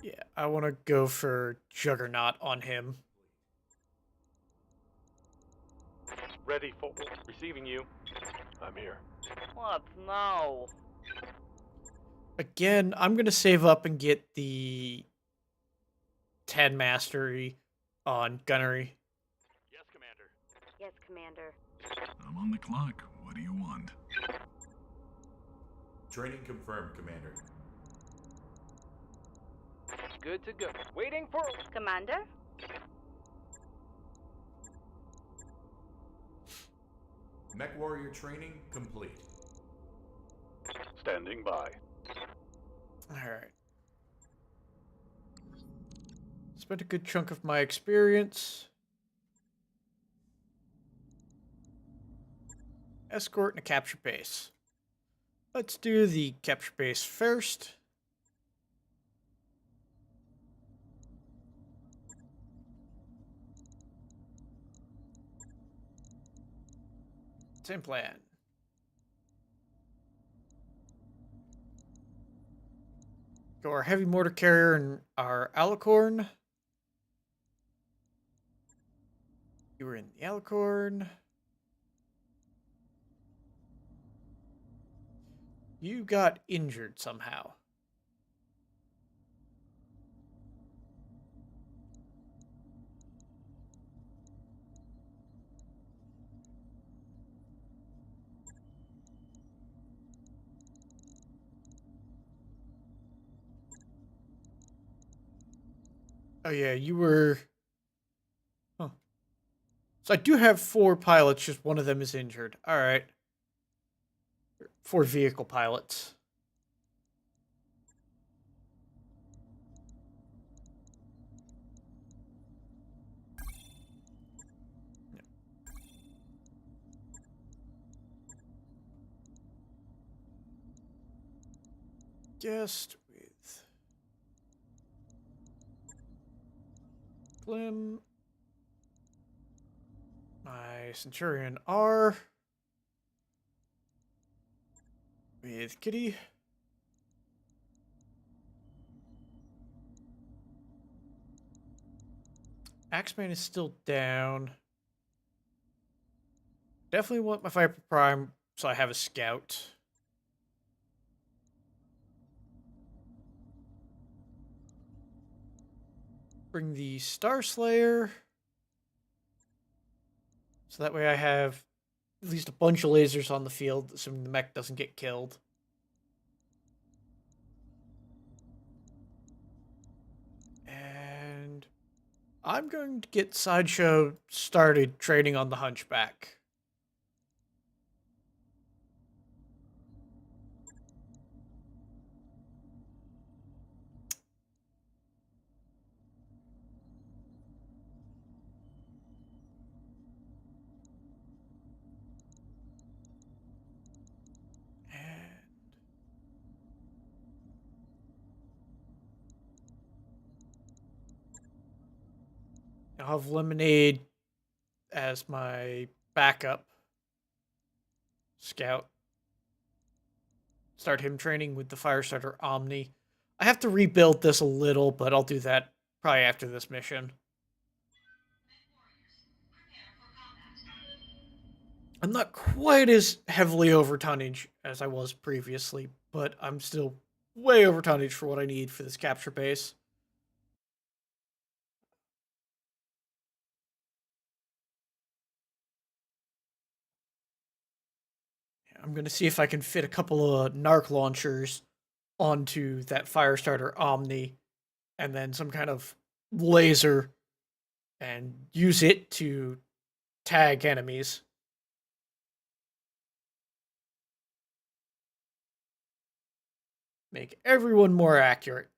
Yeah, I want to go for Juggernaut on him. Ready for receiving you. I'm here. What now? Again, I'm going to save up and get the 10 mastery on gunnery. Yes, Commander. Yes, Commander. I'm on the clock. What do you want? Training confirmed, Commander. Good to go. Waiting for... Commander? Mech Warrior training complete. Standing by. Alright. Spent a good chunk of my experience. Escort and a capture base. Let's do the capture base first. Same plan. Go our heavy mortar carrier and our alicorn. You were in the alicorn. You got injured somehow. Oh yeah, you were... Huh. So I do have 4 pilots, just one of them is injured. Alright. 4 vehicle pilots. Just with Glim, my Centurion R, with Kitty, Axeman is still down. Definitely want my Viper Prime so I have a scout. Bring the Star Slayer. So that way I have at least a bunch of lasers on the field, assuming the mech doesn't get killed. And I'm going to get Sideshow started training on the Hunchback. I'll have Lemonade as my backup scout. Start him training with the Firestarter Omni. I have to rebuild this a little, but I'll do that probably after this mission. I'm not quite as heavily over tonnage as I was previously, but I'm still way over tonnage for what I need for this capture base. I'm going to see if I can fit a couple of Narc launchers onto that Firestarter Omni and then some kind of laser and use it to tag enemies. Make everyone more accurate.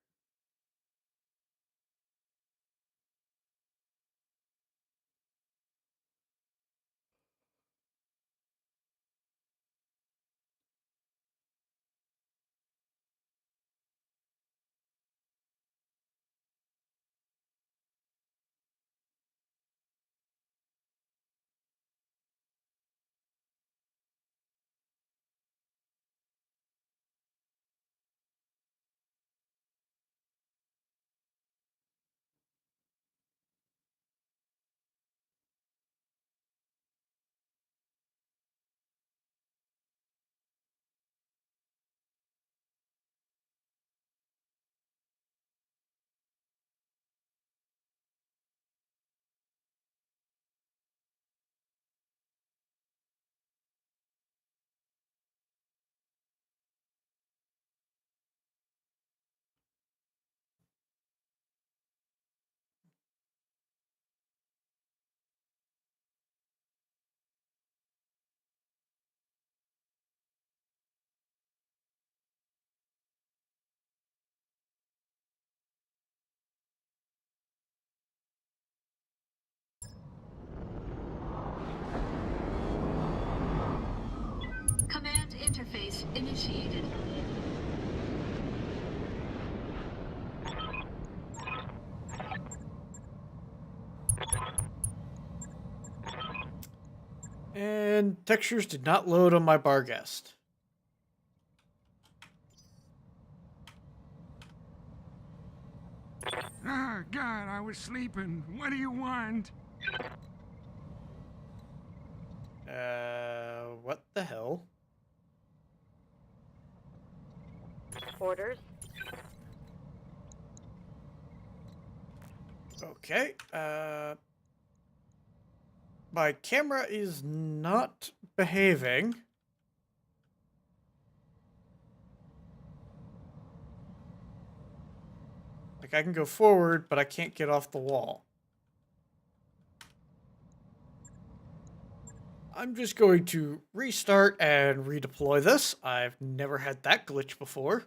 Command interface initiated. And textures did not load on my bar guest. Ah, God, I was sleeping. What do you want? What the hell? Orders. Okay, my camera is not behaving. Like, I can go forward, but I can't get off the wall. I'm just going to restart and redeploy this. I've never had that glitch before.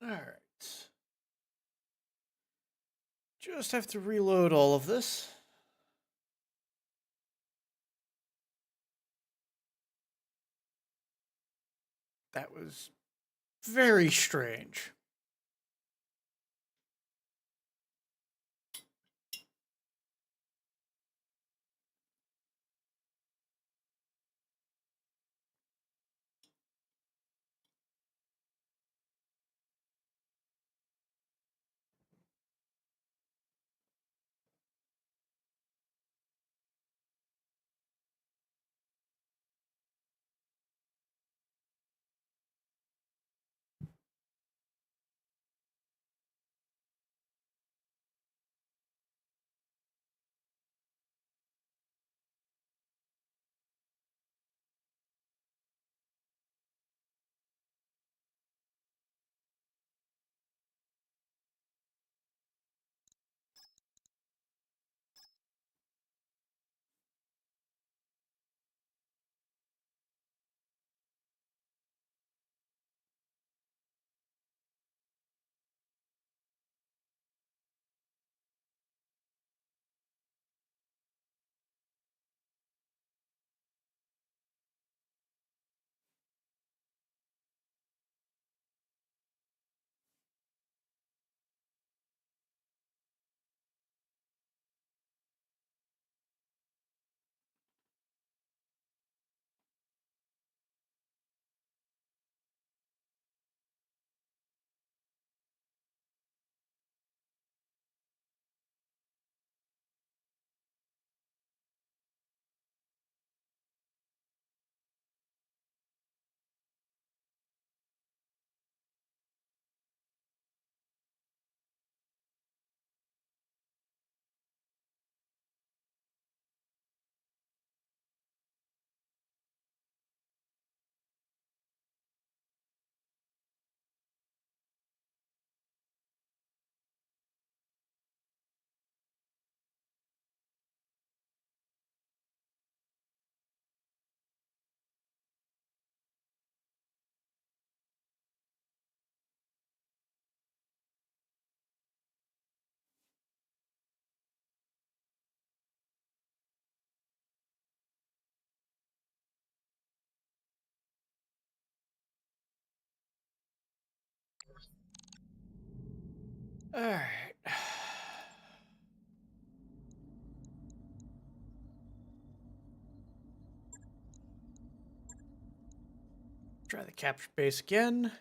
Alright. Just have to reload all of this. That was very strange. Alright. Try the capture base again. Men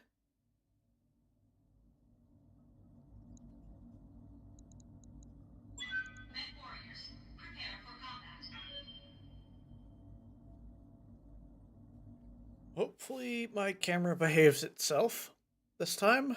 warriors, prepare for combat. Hopefully my camera behaves itself this time.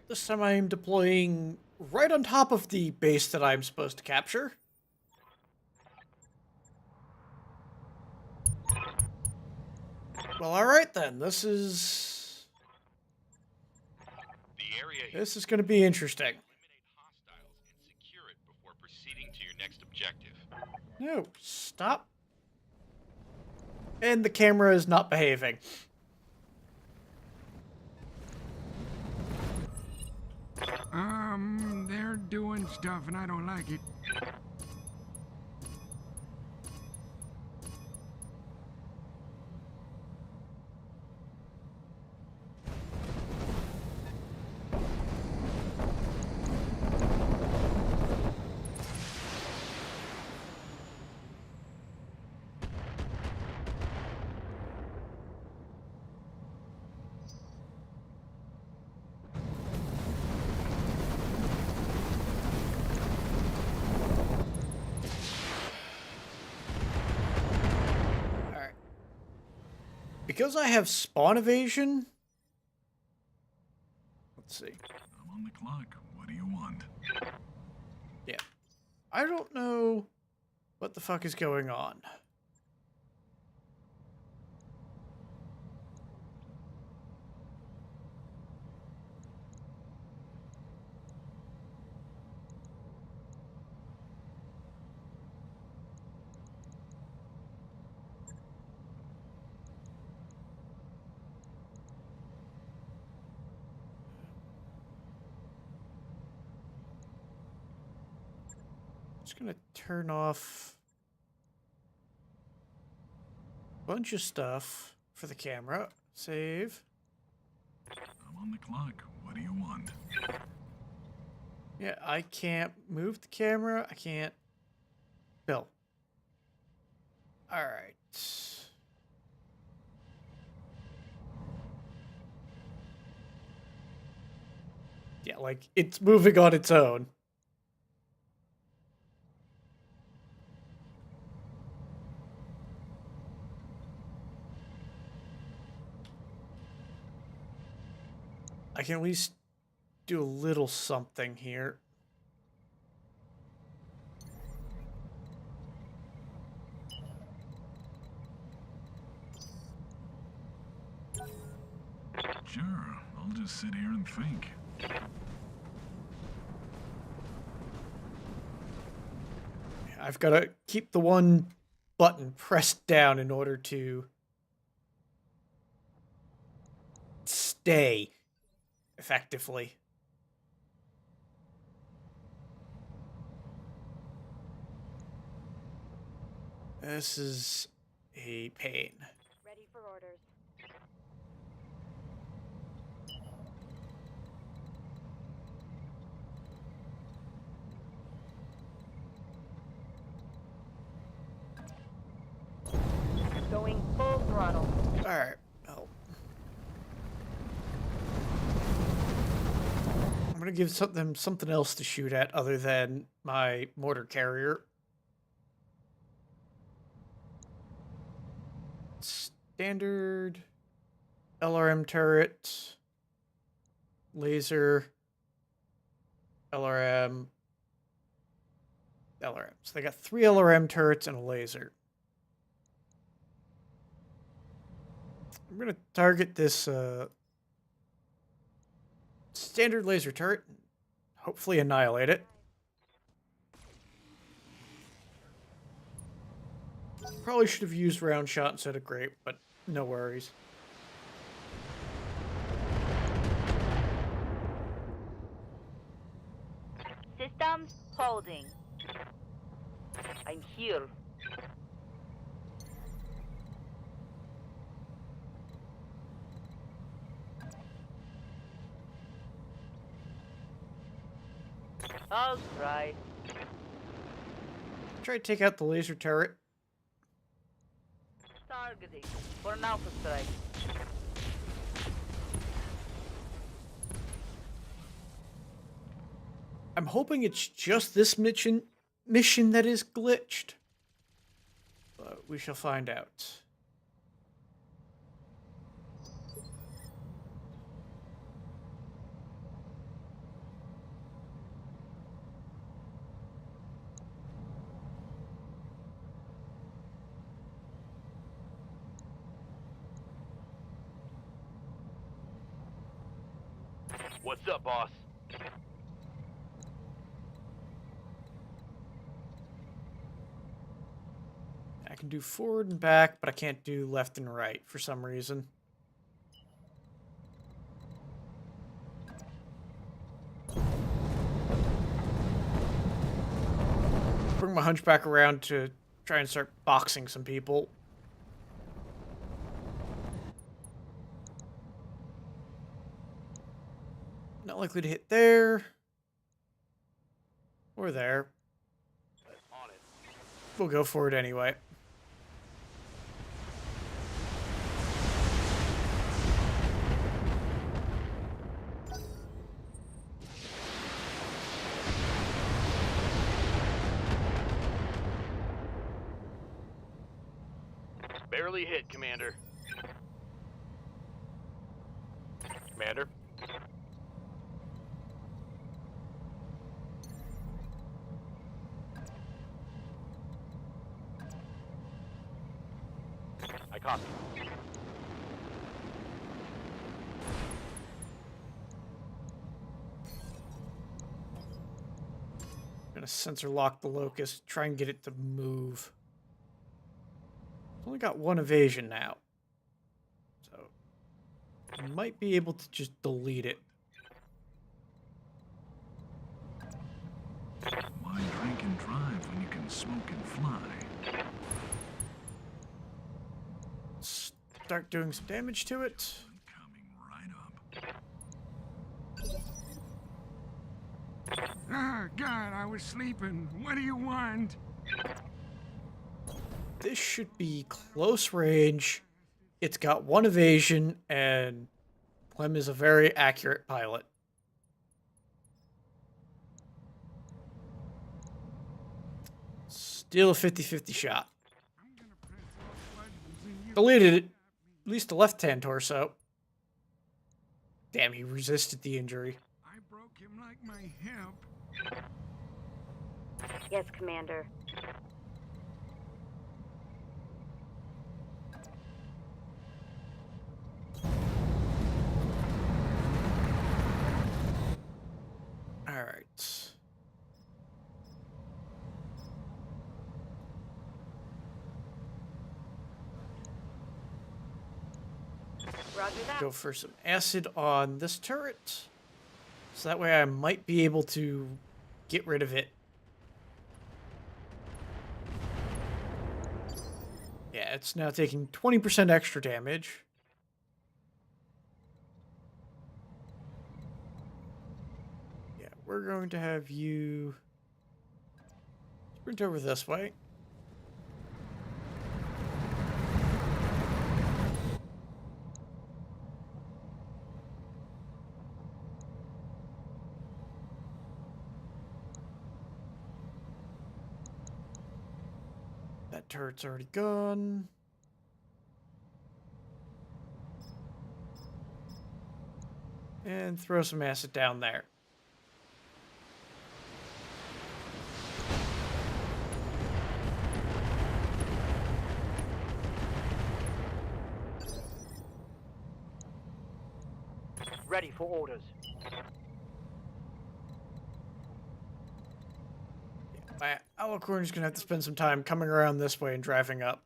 This time I am deploying right on top of the base that I'm supposed to capture. Well, alright then. This is going to be interesting. Eliminate hostiles and secure it before proceeding to your next objective. No, stop. And the camera is not behaving. They're doing stuff and I don't like it. Alright. Because I have spawn evasion... Let's see. I'm on the clock. What do you want? Yeah. I don't know what the fuck is going on. Just gonna turn off a bunch of stuff for the camera. Save. I'm on the clock. What do you want? Yeah, I can't move the camera. I can't. Bill. Alright. Yeah, like, it's moving on its own. I can at least do a little something here. Sure, I'll just sit here and think. I've got to keep the one button pressed down in order to stay effectively. This is a pain. Ready for orders. Going full throttle. Alright, well. I'm gonna give them something else to shoot at other than my mortar carrier. Standard LRM turret, laser, LRM, LRM. So they got 3 LRM turrets and a laser. I'm going to target this standard laser turret, hopefully annihilate it. Probably should have used round shot instead of grape, but no worries. Systems holding. I'm here. I'll try. Try to take out the laser turret. Targeting for an alpha strike. I'm hoping it's just this mission that is glitched. But we shall find out. What's up, boss? I can do forward and back, but I can't do left and right for some reason. Bring my hunchback around to try and start boxing some people. Not likely to hit there. Or there. On it. We'll go for it anyway. Barely hit, Commander. Commander? I copy. I'm gonna sensor lock the locust, try and get it to move. It's only got one evasion now. So I might be able to just delete it. Why drink and drive when you can smoke and fly? Start doing some damage to it. Coming right up. Oh, God, I was sleeping. What do you want? This should be close range. It's got one evasion, and Clem is a very accurate pilot. Still a 50-50 shot. I'm gonna press those buttons and you Deleted it. At least the left-hand torso. Damn, he resisted the injury. I broke him like my hip. Yes, Commander. Alright. Roger that. Go for some acid on this turret. So that way I might be able to get rid of it. Yeah, it's now taking 20% extra damage. Yeah, we're going to have you sprint over this way. That turret's already gone. And throw some acid down there. Ready for orders. My Alicorn is going to have to spend some time coming around this way and driving up.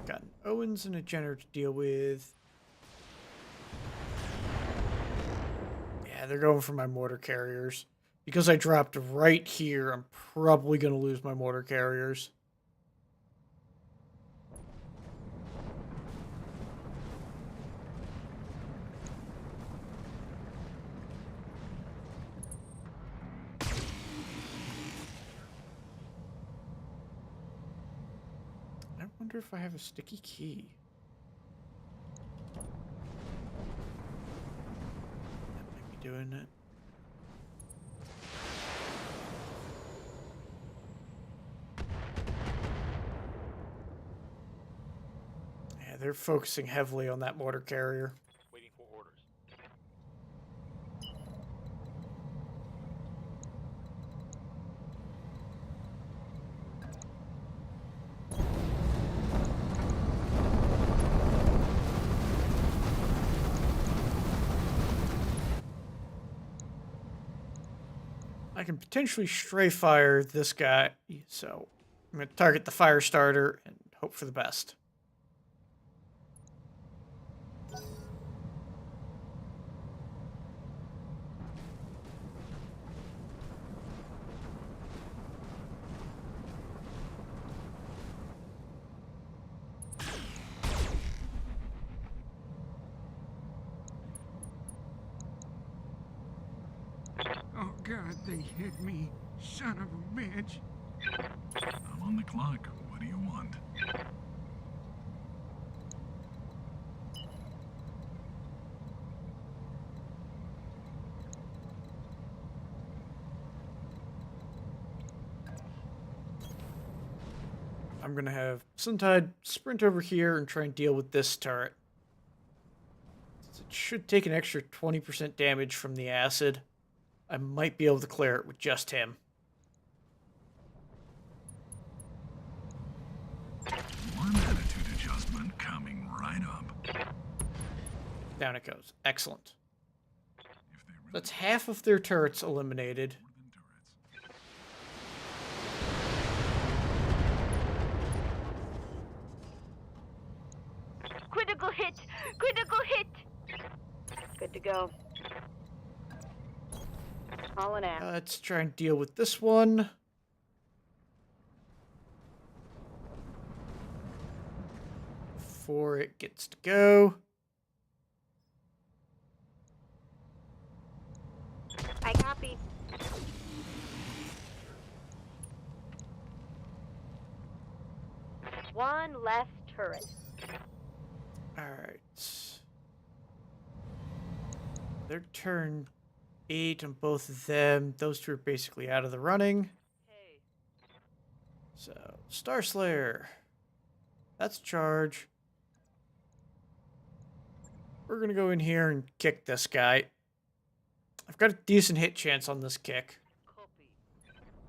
Got an Owens and a Jenner to deal with. Yeah, they're going for my mortar carriers. Because I dropped right here, I'm probably going to lose my mortar carriers. I wonder if I have a sticky key. That might be doing it. Yeah, they're focusing heavily on that mortar carrier. Waiting for orders. I can potentially stray fire this guy, so I'm going to target the fire starter and hope for the best. Oh god, they hit me. Son of a bitch. I'm on the clock. What do you want? I'm going to have Suntide sprint over here and try and deal with this turret. It should take an extra 20% damage from the acid. I might be able to clear it with just him. One attitude adjustment coming right up. Down it goes. Excellent. If they really That's half of their turrets eliminated. more than turrets. Critical hit! Critical hit! Good to go. All in act. Let's try and deal with this one. Before it gets to go. I copy. One less turret. Alright. Their turn 8 on both of them. Those two are basically out of the running. Hey, So, Star Slayer. That's charge. We're going to go in here and kick this guy. I've got a decent hit chance on this kick. copy.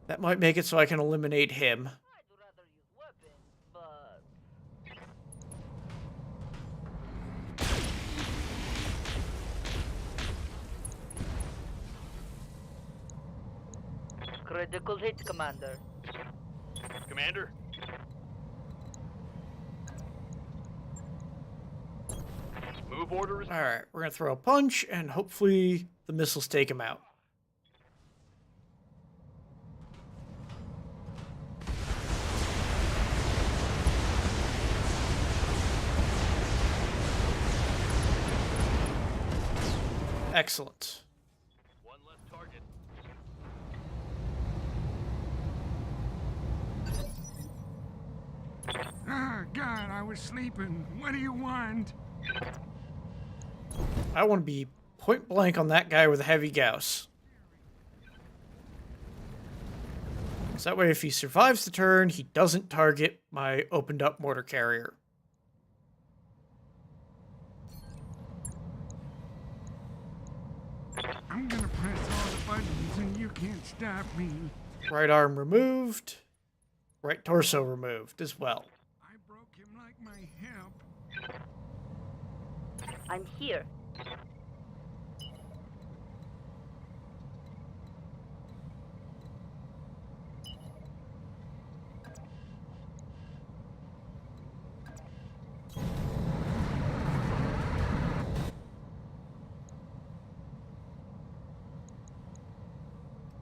That might make it so I can eliminate him. I'd rather use weapons, but critical hit, Commander. Commander? Move order is... Alright, we're going to throw a punch, and hopefully the missiles take him out. Excellent. One less target. Ah, god, I was sleeping. What do you want? I want to be point blank on that guy with a heavy Gauss. So that way, if he survives the turn, he doesn't target my opened up mortar carrier. I'm gonna press all the buttons and you can't stop me. Right arm removed. Right torso removed as well. I broke him like my hip. I'm here.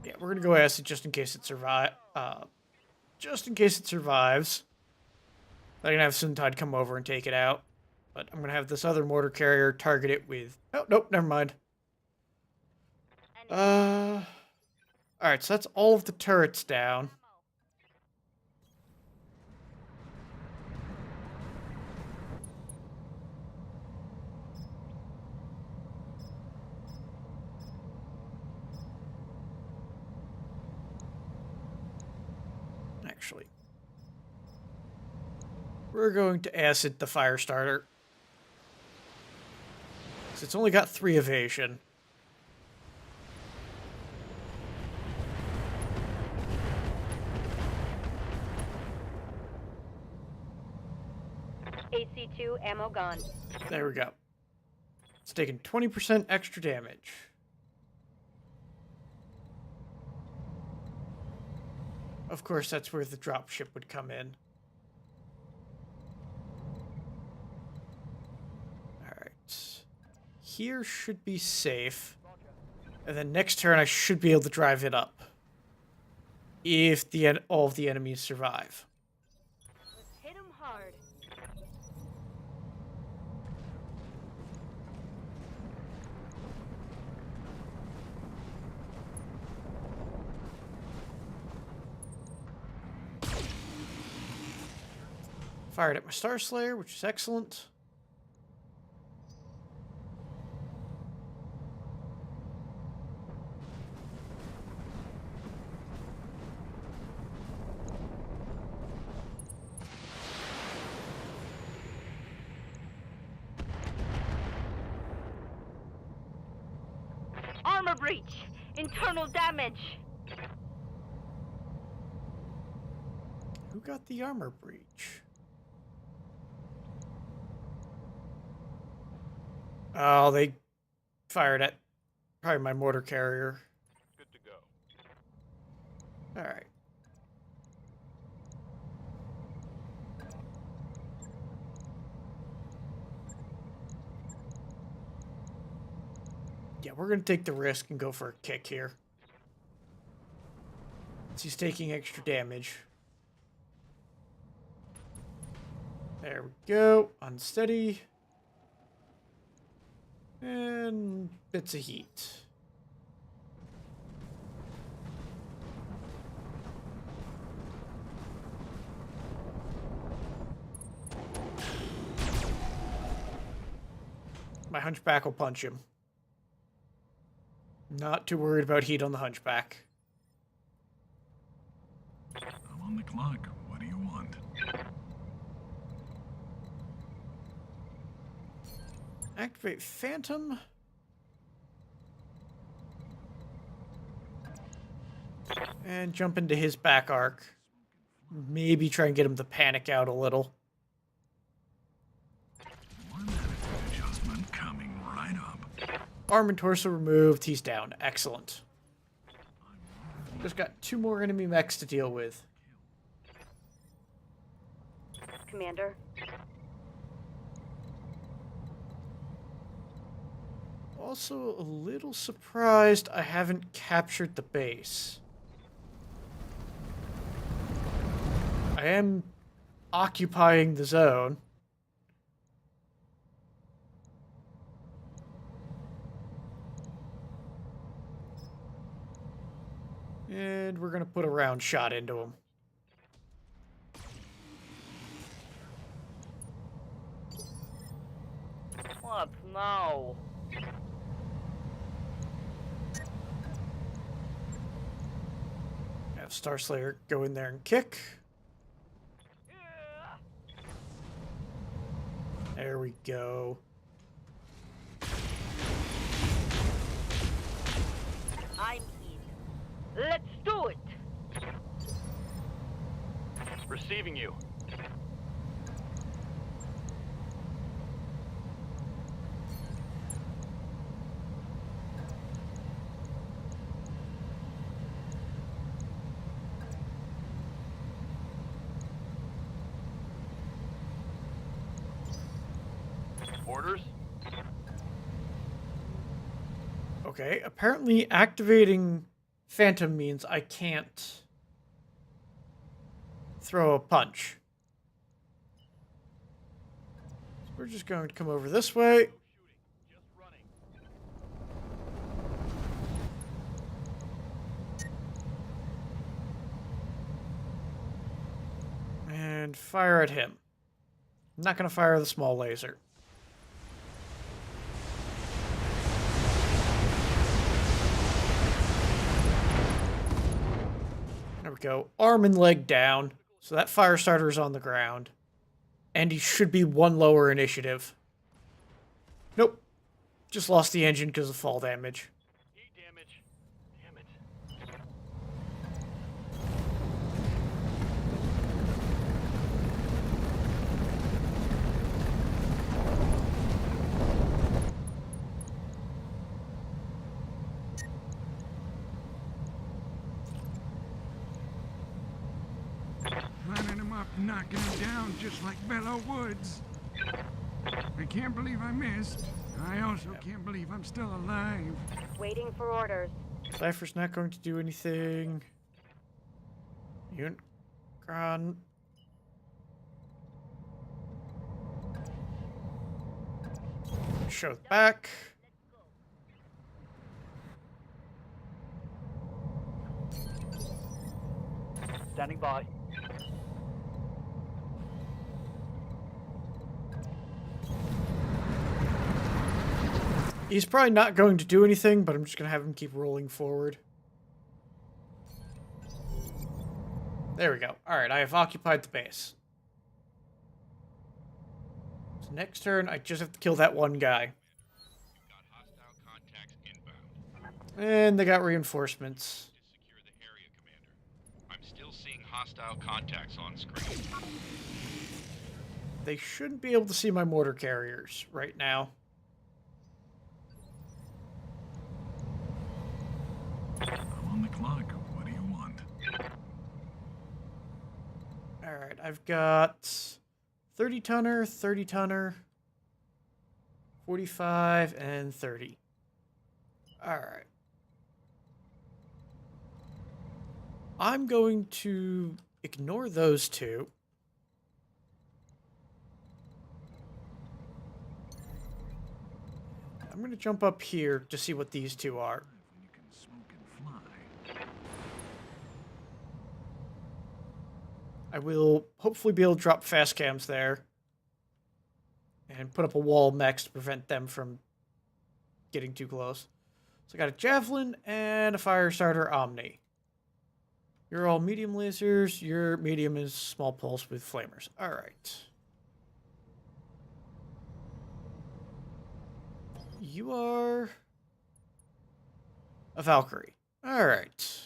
Yeah, we're gonna go acid just in case it just in case it survives. I'm gonna have Suntide come over and take it out. But I'm gonna have this other mortar carrier target it with... Oh, nope, never mind. Alright, so that's all of the turrets down. Actually, we're going to acid the fire starter. 'Cause it's only got 3 evasion. AC2 ammo gone. There we go. It's taking 20% extra damage. Of course, that's where the dropship would come in. Alright. Here should be safe. And then next turn, I should be able to drive it up. If all of the enemies survive. Let's hit 'em hard. Fired at my Star Slayer, which is excellent. Armor breach! Internal damage! Who got the armor breach? Oh, they fired at probably my mortar carrier. Good to go. Alright. Yeah, we're going to take the risk and go for a kick here. He's taking extra damage. There we go. Unsteady. And bits of heat. My hunchback will punch him. Not too worried about heat on the hunchback. I'm on the clock. What do you want? Activate Phantom. And jump into his back arc. Maybe try and get him to panic out a little. One attitude adjustment coming right up. Arm and torso removed. He's down. Excellent. Just got 2 more enemy mechs to deal with. Commander. Also, a little surprised I haven't captured the base. I am occupying the zone. And we're gonna put a round shot into him. What now? Have Star Slayer go in there and kick. There we go. I'm in. Let's do it! Receiving you. Orders? Okay, apparently activating Phantom means I can't throw a punch. So we're just going to come over this way. Just running. And fire at him. I'm not going to fire the small laser. There we go. Arm and leg down. So that fire starter is on the ground. And he should be 1 lower initiative. Nope. Just lost the engine because of fall damage. Heat damage. Damn it. knocking him down just like Bello Woods. I can't believe I missed. I also can't believe I'm still alive. Waiting for orders. Cypher's not going to do anything. Unicron. Show back. Standing by. He's probably not going to do anything, but I'm just going to have him keep rolling forward. There we go. Alright, I have occupied the base. So next turn, I just have to kill that one guy. Got hostile contacts inbound. And they got reinforcements. Secure the area, Commander. I'm still seeing hostile contacts on screen. They shouldn't be able to see my mortar carriers right now. I'm on the clock. What do you want? Alright, I've got 30-tonner, 30-tonner, 45, and 30. Alright. I'm going to ignore those two. I'm going to jump up here to see what these two are. When you can smoke and fly. I will hopefully be able to drop fast cams there. And put up a wall next to prevent them from getting too close. So I got a Javelin and a Firestarter Omni. You're all medium lasers. Your medium is small pulse with flamers. Alright. You are a Valkyrie. Alright.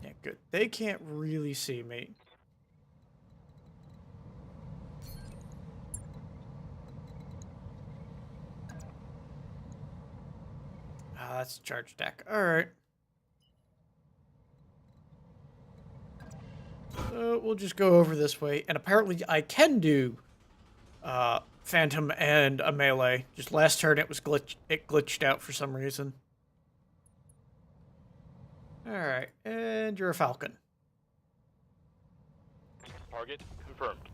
Yeah, good. They can't really see me. Ah, that's a charge deck. Alright. So we'll just go over this way. And apparently I can do Phantom and a melee. Just last turn it glitched out for some reason. Alright, and you're a Falcon. Target confirmed.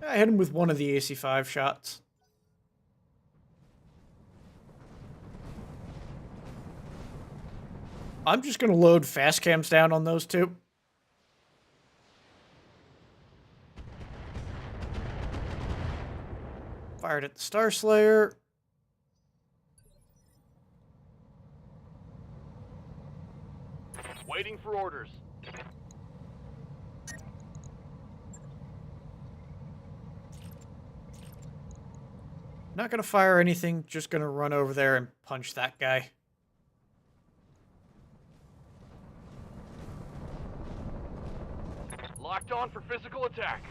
I hit him with one of the AC-5 shots. I'm just going to load fast cams down on those two. Fired at the Star Slayer. Waiting for orders. Not going to fire anything, just going to run over there and punch that guy. Locked on for physical attack.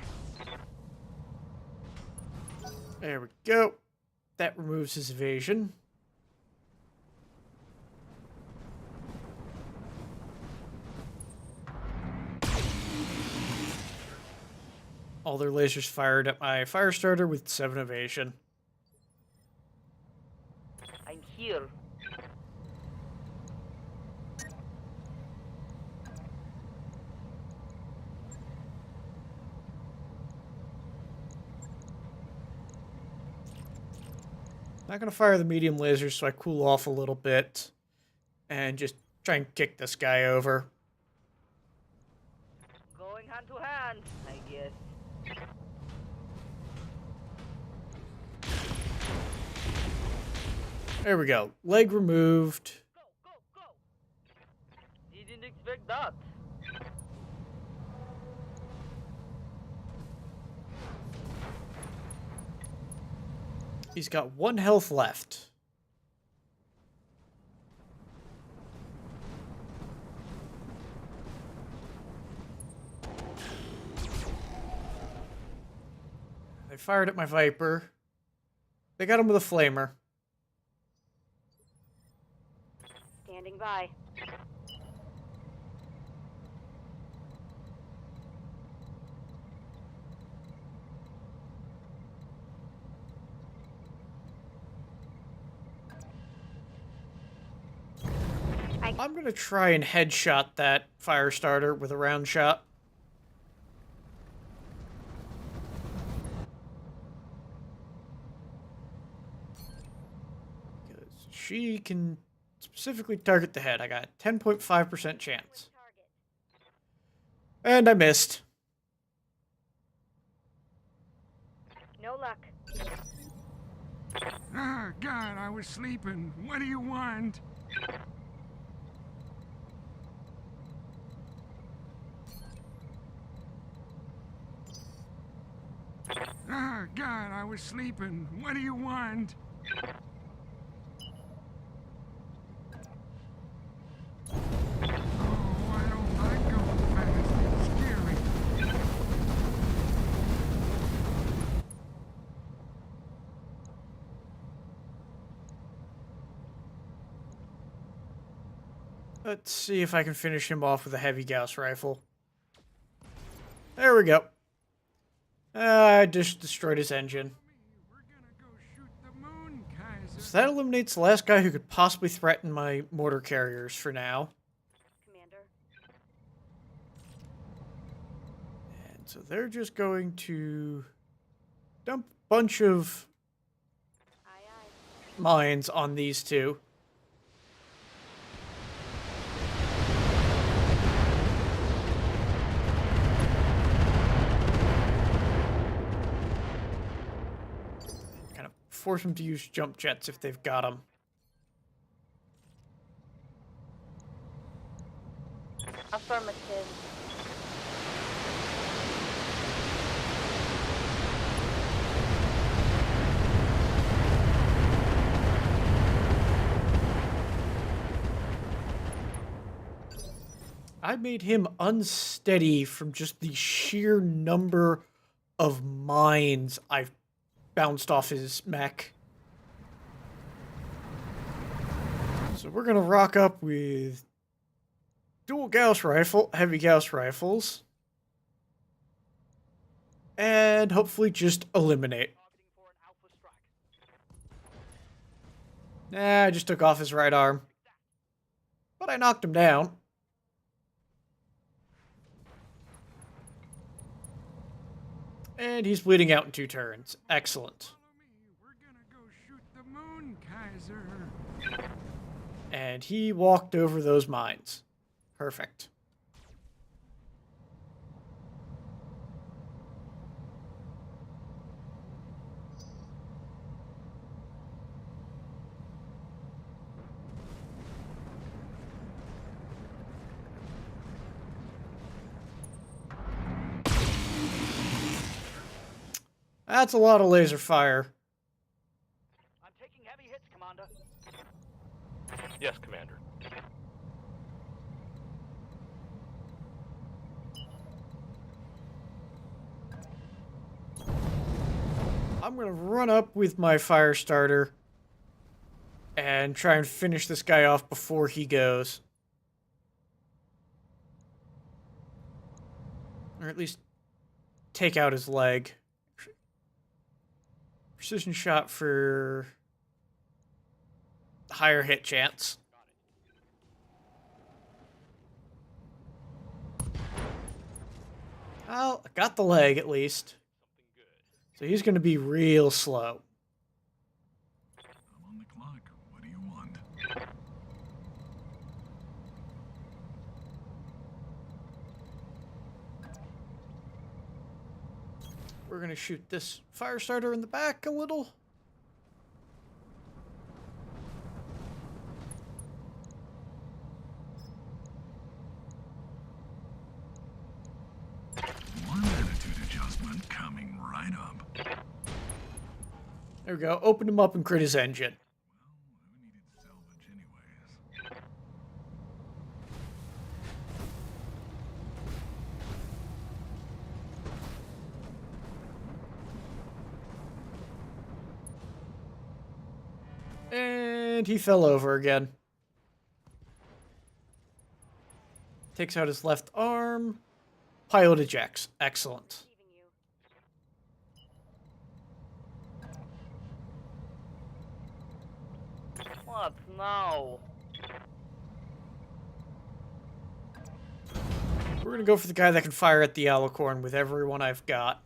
There we go. That removes his evasion. All their lasers fired at my Firestarter with 7 evasion. I'm here. Not going to fire the medium lasers, so I cool off a little bit. And just try and kick this guy over. Going hand to hand, I guess. There we go. Leg removed. Go, go, go! Didn't expect that. He's got 1 health left. They fired at my Viper. They got him with a flamer. Standing by. I'm gonna try and headshot that fire starter with a round shot. Because she can specifically target the head. I got a 10.5% chance. And I missed. No luck. Ah, God, I was sleeping. What do you want? Ah, God, I was sleeping. What do you want? Oh, I don't like going fast. It's scary. Let's see if I can finish him off with a heavy Gauss rifle. There we go. I just destroyed his engine. We're gonna go shoot the moon, Kaiser. So that eliminates the last guy who could possibly threaten my mortar carriers for now. Commander. And so they're just going to dump a bunch of Aye, aye. mines on these two. Kind of force them to use jump jets if they've got them. Affirmative. I made him unsteady from just the sheer number of mines I've bounced off his mech. So we're gonna rock up with dual Gauss rifle, heavy Gauss rifles, and hopefully just eliminate. Nah, I just took off his right arm. But I knocked him down. And he's bleeding out in 2 turns. Excellent. Follow me. We're gonna go shoot the moon, Kaiser. And he walked over those mines. Perfect. That's a lot of laser fire. I'm taking heavy hits, Commander. Yes, Commander. I'm gonna run up with my fire starter and try and finish this guy off before he goes. Or at least take out his leg. Precision shot for higher hit chance. Well, I got the leg at least. So he's going to be real slow. I'm on the clock. What do you want? We're going to shoot this fire starter in the back a little. One attitude adjustment coming right up. There we go. Open him up and crit his engine. Well, who needed salvage anyways? And he fell over again. Takes out his left arm. Pilot ejects. Excellent. What now? We're gonna go for the guy that can fire at the alicorn with everyone I've got.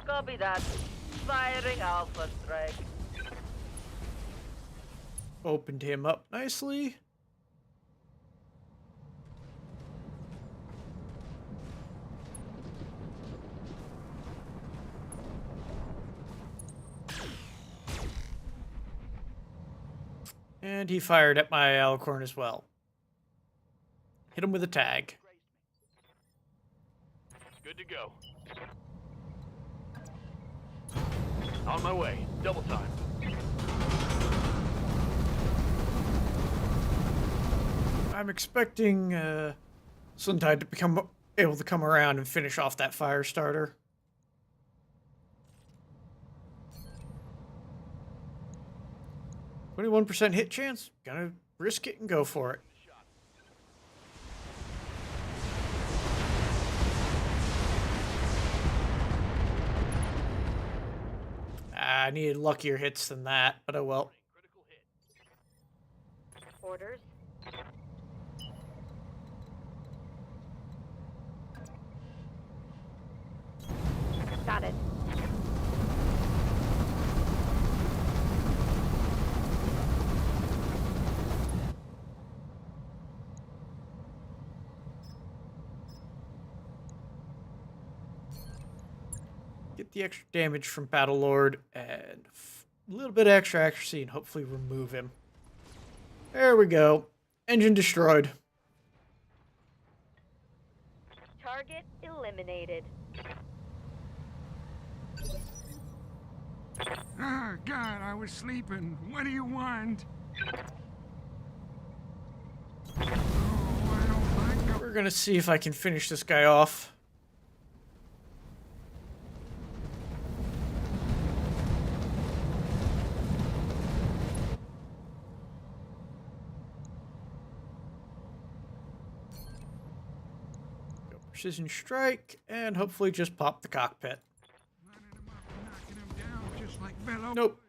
Copy that. Firing Alpha Strike. Opened him up nicely. And he fired at my alicorn as well. Hit him with a tag. Good to go. On my way. Double time. I'm expecting Suntide to become able to come around and finish off that fire starter. %21 hit chance. Gonna risk it and go for it. I needed luckier hits than that, but oh well. Orders. Got it. Get the extra damage from Battlelord and a little bit of extra accuracy and hopefully remove him. There we go. Engine destroyed. Target eliminated. Oh, God, I was sleeping. What do you want? Oh, I don't like We're gonna see if I can finish this guy off. Go precision strike and hopefully just pop the cockpit. lining him up and knocking him down just like Bello Nope. Woods.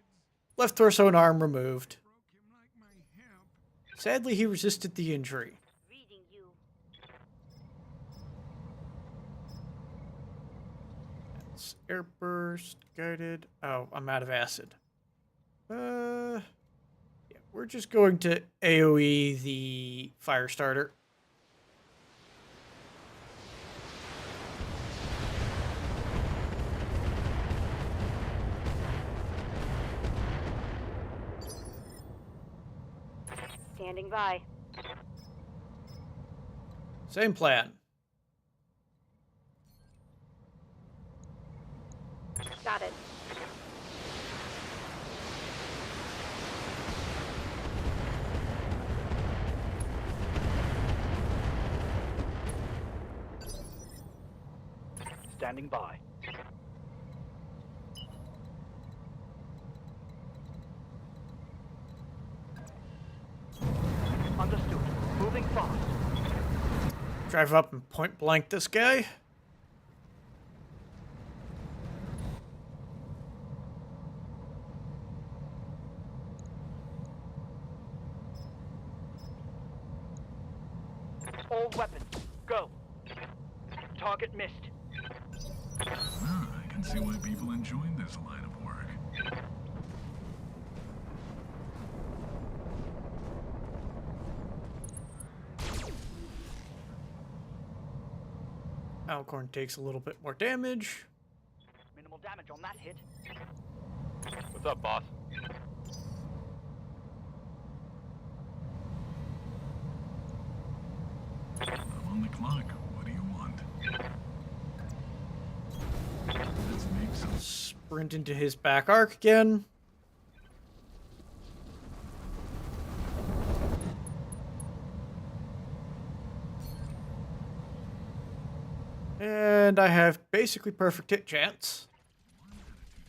Left torso and arm removed. Broke him like my hip. Sadly, he resisted the injury. Reading you. It's airburst, guided. Oh, I'm out of acid. Yeah, we're just going to AoE the fire starter. Standing by. Same plan. Got it. Standing by. Understood. Moving fast. Drive up and point blank this guy. All weapons, go. Target missed. Ah, I can see why people enjoy this line of work. Alicorn takes a little bit more damage. Minimal damage on that hit. What's up, boss? I'm on the clock. What do you want? Let's make some Sprint into his back arc again. And I have basically perfect hit chance.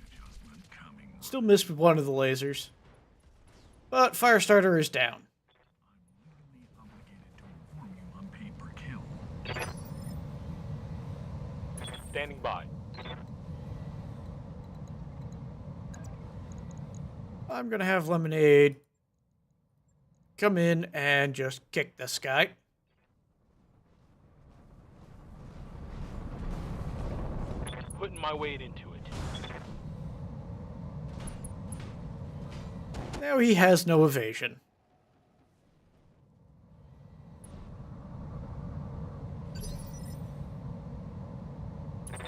Adjustment coming. Still missed with one of the lasers. But Firestarter is down. I'm legally obligated to inform you I'm paid per kill. Standing by. I'm gonna have Lemonade come in and just kick this guy. Putting my weight into it. Now he has no evasion.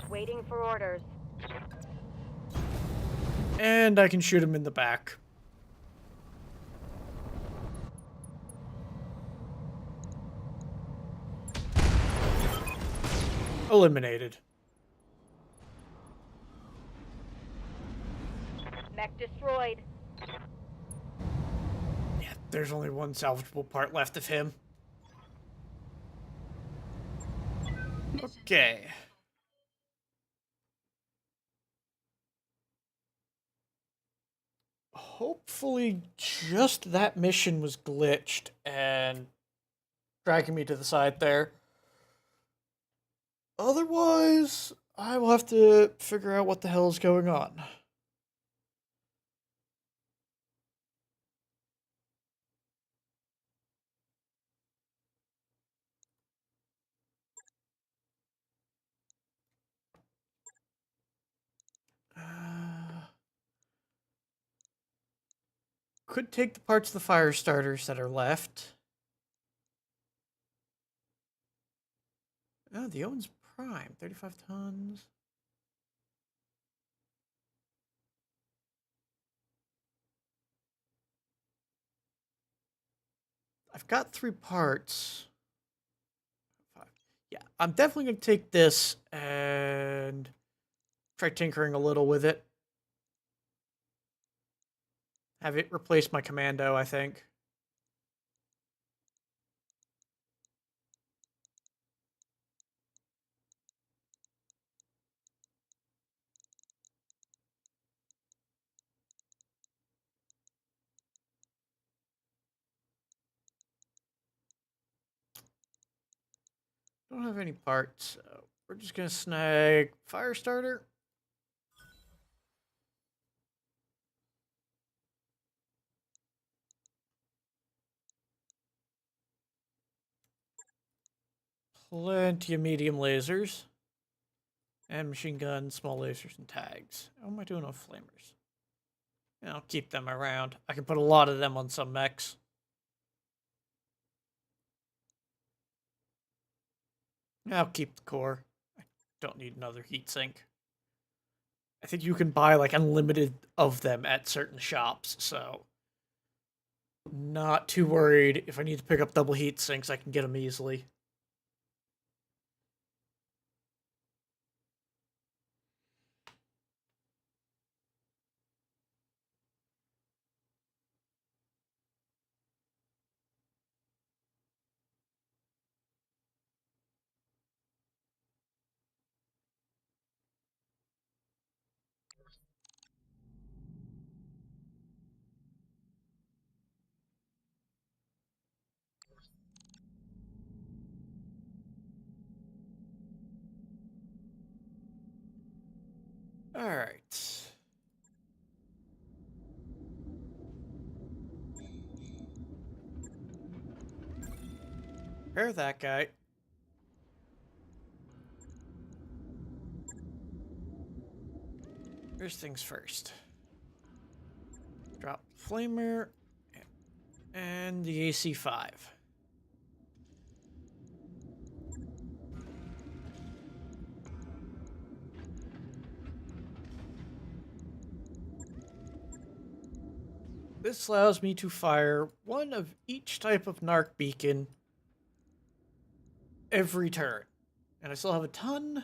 Waiting for orders. And I can shoot him in the back. Eliminated. Mech destroyed. Yeah, there's only one salvageable part left of him. Okay. Hopefully just that mission was glitched and dragging me to the side there. Otherwise, I will have to figure out what the hell is going on. Could take the parts of the fire starters that are left. Oh, the Owen's Prime, 35 tons. I've got 3 parts. 5. Yeah, I'm definitely going to take this and try tinkering a little with it. Have it replace my commando, I think. Don't have any parts, so we're just going to snag Firestarter. Plenty of medium lasers. And machine guns, small lasers, and tags. How am I doing on flamers? Yeah, I'll keep them around. I can put a lot of them on some mechs. I'll keep the core. I don't need another heatsink. I think you can buy like unlimited of them at certain shops, so not too worried. If I need to pick up double heatsinks, I can get them easily. Alright. Repair that guy. First things first. Drop the flamer and the AC-5. This allows me to fire one of each type of narc beacon every turn. And I still have a ton.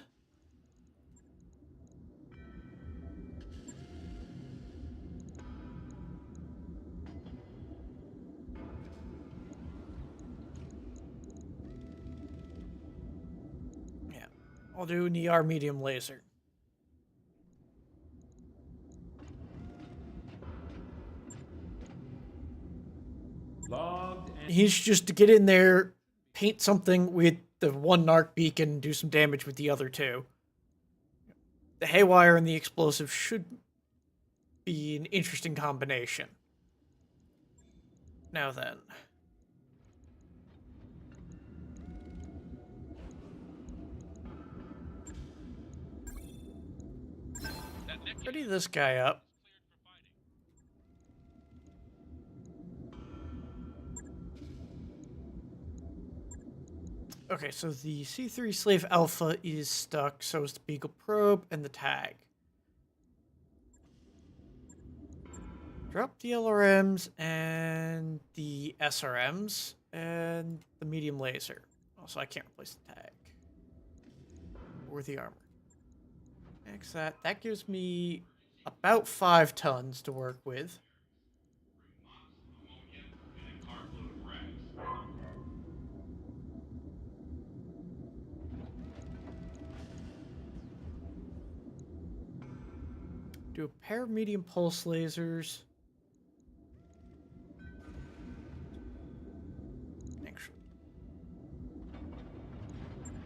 Yeah. I'll do an ER medium laser. Logged and He's just to get in there, paint something with the one narc beacon, do some damage with the other two. The haywire and the explosive should be an interesting combination. Now then. Ready this guy up. Okay, so the C3 Slave Alpha is stuck, so is the Beagle Probe and the tag. Drop the LRMs and the SRMs and the medium laser. Also, I can't replace the tag. Or the armor. Max that. That gives me about 5 tons to work with. Ammonia and a carload of rags. Do a pair of medium pulse lasers. Actually,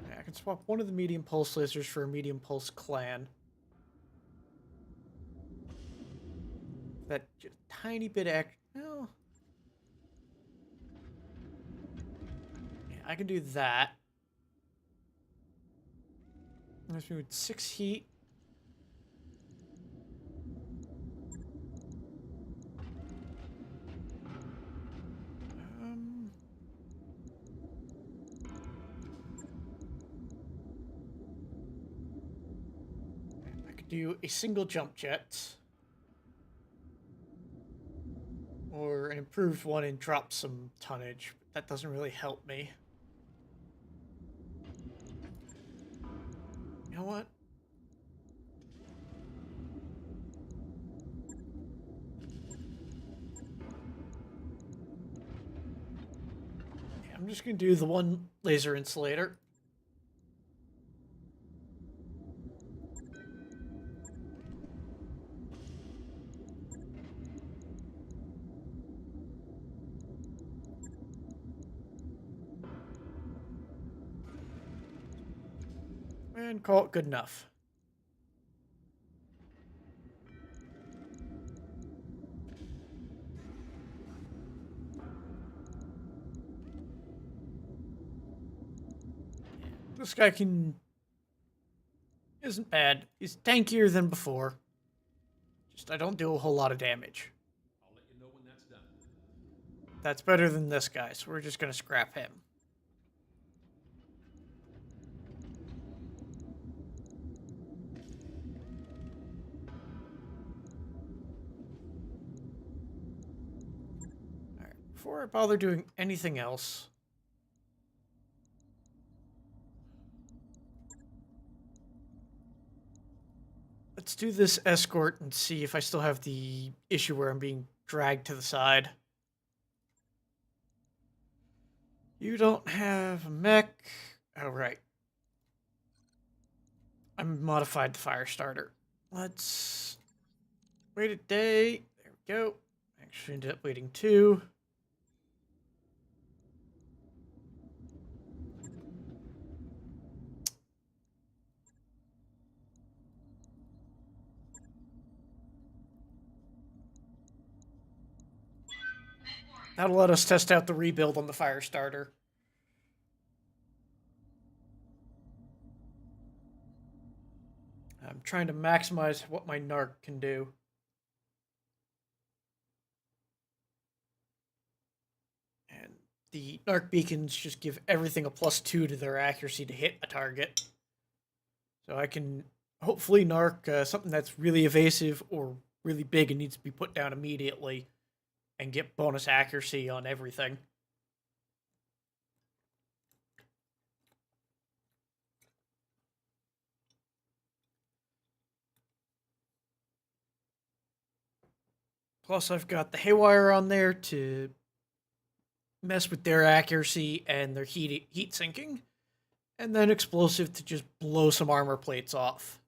yeah, I can swap one of the medium pulse lasers for a medium pulse clan. That just tiny bit of well, yeah, I can do that. Let's move 6 heat. I could do a single jump jet. Or an improved one and drop some tonnage. But that doesn't really help me. You know what? Yeah, I'm just going to do the one laser insulator. And call it good enough. This guy isn't bad. He's tankier than before. Just I don't do a whole lot of damage. I'll let you know when that's done. That's better than this guy, so we're just gonna scrap him. Alright, before I bother doing anything else, let's do this escort and see if I still have the issue where I'm being dragged to the side. You don't have a mech. Oh, right. I modified the fire starter. Let's wait a day. There we go. Actually ended up waiting 2. That'll let us test out the rebuild on the fire starter. I'm trying to maximize what my narc can do. And the narc beacons just give everything a +2 to their accuracy to hit a target. So I can hopefully narc something that's really evasive or really big and needs to be put down immediately and get bonus accuracy on everything. Plus, I've got the haywire on there to mess with their accuracy and their heat sinking. And then explosive to just blow some armor plates off.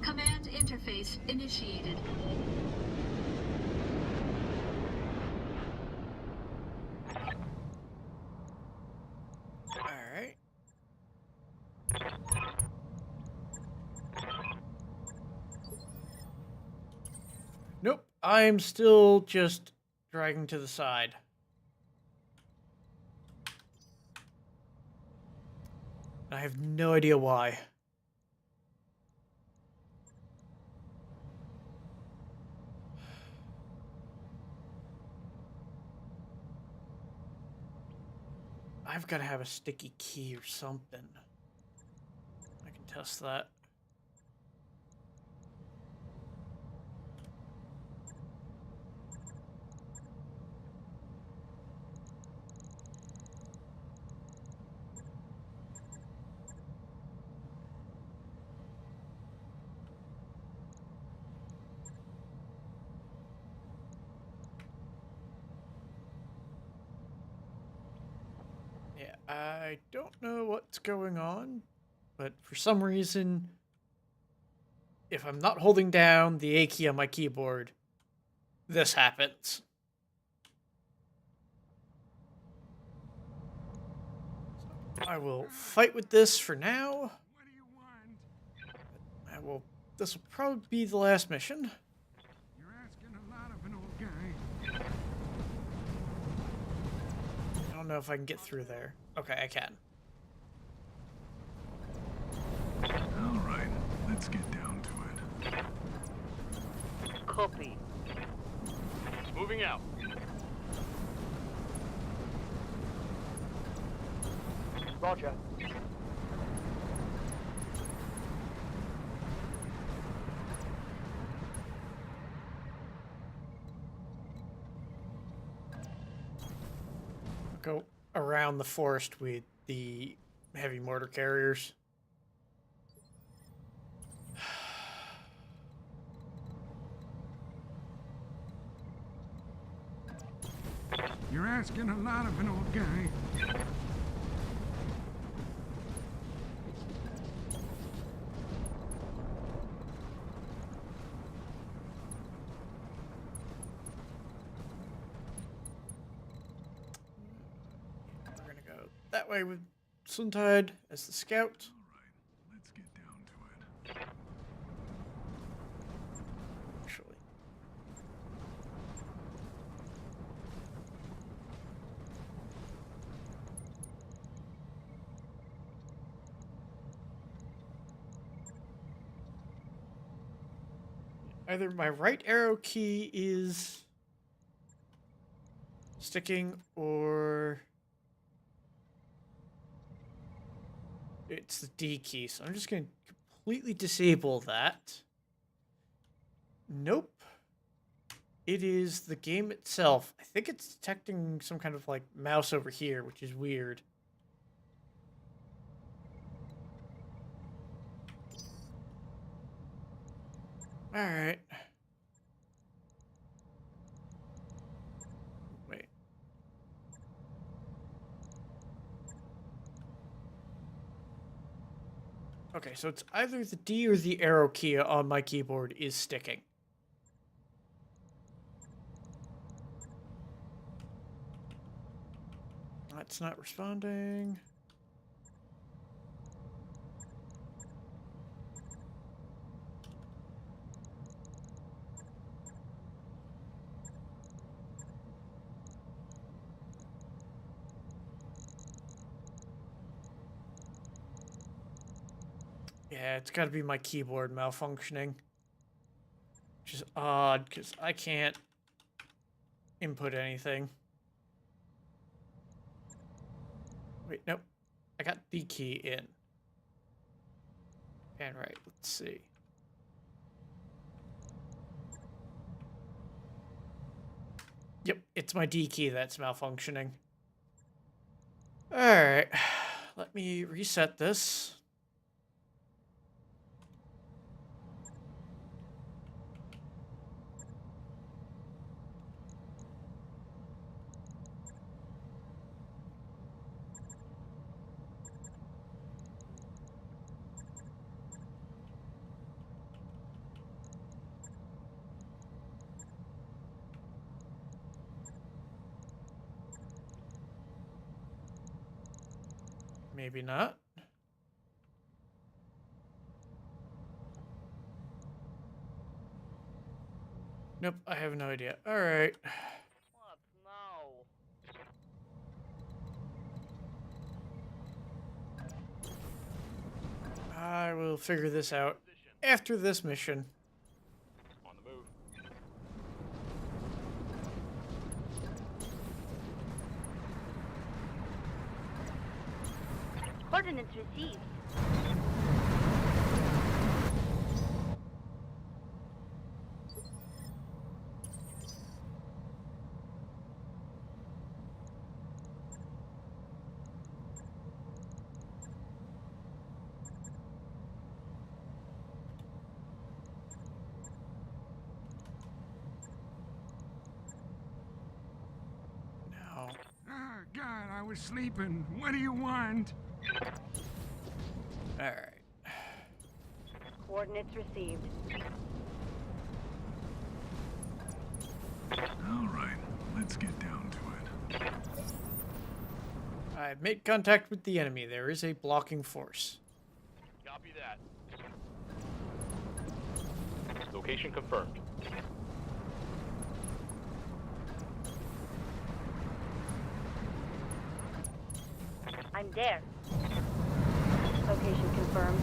Command interface initiated. Alright. Nope, I'm still just dragging to the side. I have no idea why. I've got to have a sticky key or something. I can test that. Yeah, I don't know what's going on, but for some reason, if I'm not holding down the A key on my keyboard, this happens. I will fight with this for now. What do you want? This will probably be the last mission. You're asking a lot of an old guy. I don't know if I can get through there. Okay, I can. All right, let's get down to it. Copy. Moving out. Roger. Go around the forest with the heavy mortar carriers. You're asking a lot of an old guy. We're gonna go that way with Suntide as the scout. All right, let's get down to it. Actually, either my right arrow key is sticking or it's the D key, so I'm just going to completely disable that. Nope. It is the game itself. I think it's detecting some kind of like mouse over here, which is weird. Alright. Wait. Okay, so it's either the D or the arrow key on my keyboard is sticking. That's not responding. Yeah, it's gotta be my keyboard malfunctioning. Which is odd, because I can't input anything. Wait, nope. I got the key in. And right, let's see. Yep, it's my D key that's malfunctioning. Alright, let me reset this. Maybe not. Nope, I have no idea. Alright. What now? I will figure this out after this mission. On the move. Coordinates received. Now, Oh, God, I was sleeping. What do you want? alright. Coordinates received. All right, let's get down to it. I've made contact with the enemy. There is a blocking force. Copy that. Location confirmed. I'm there. Location confirmed.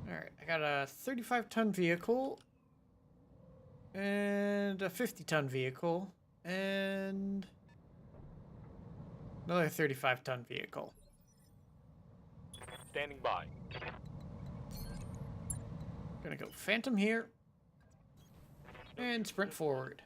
Alright, I got a 35-ton vehicle. And a 50-ton vehicle. And another 35-ton vehicle. Standing by. Gonna go Phantom here. And sprint forward.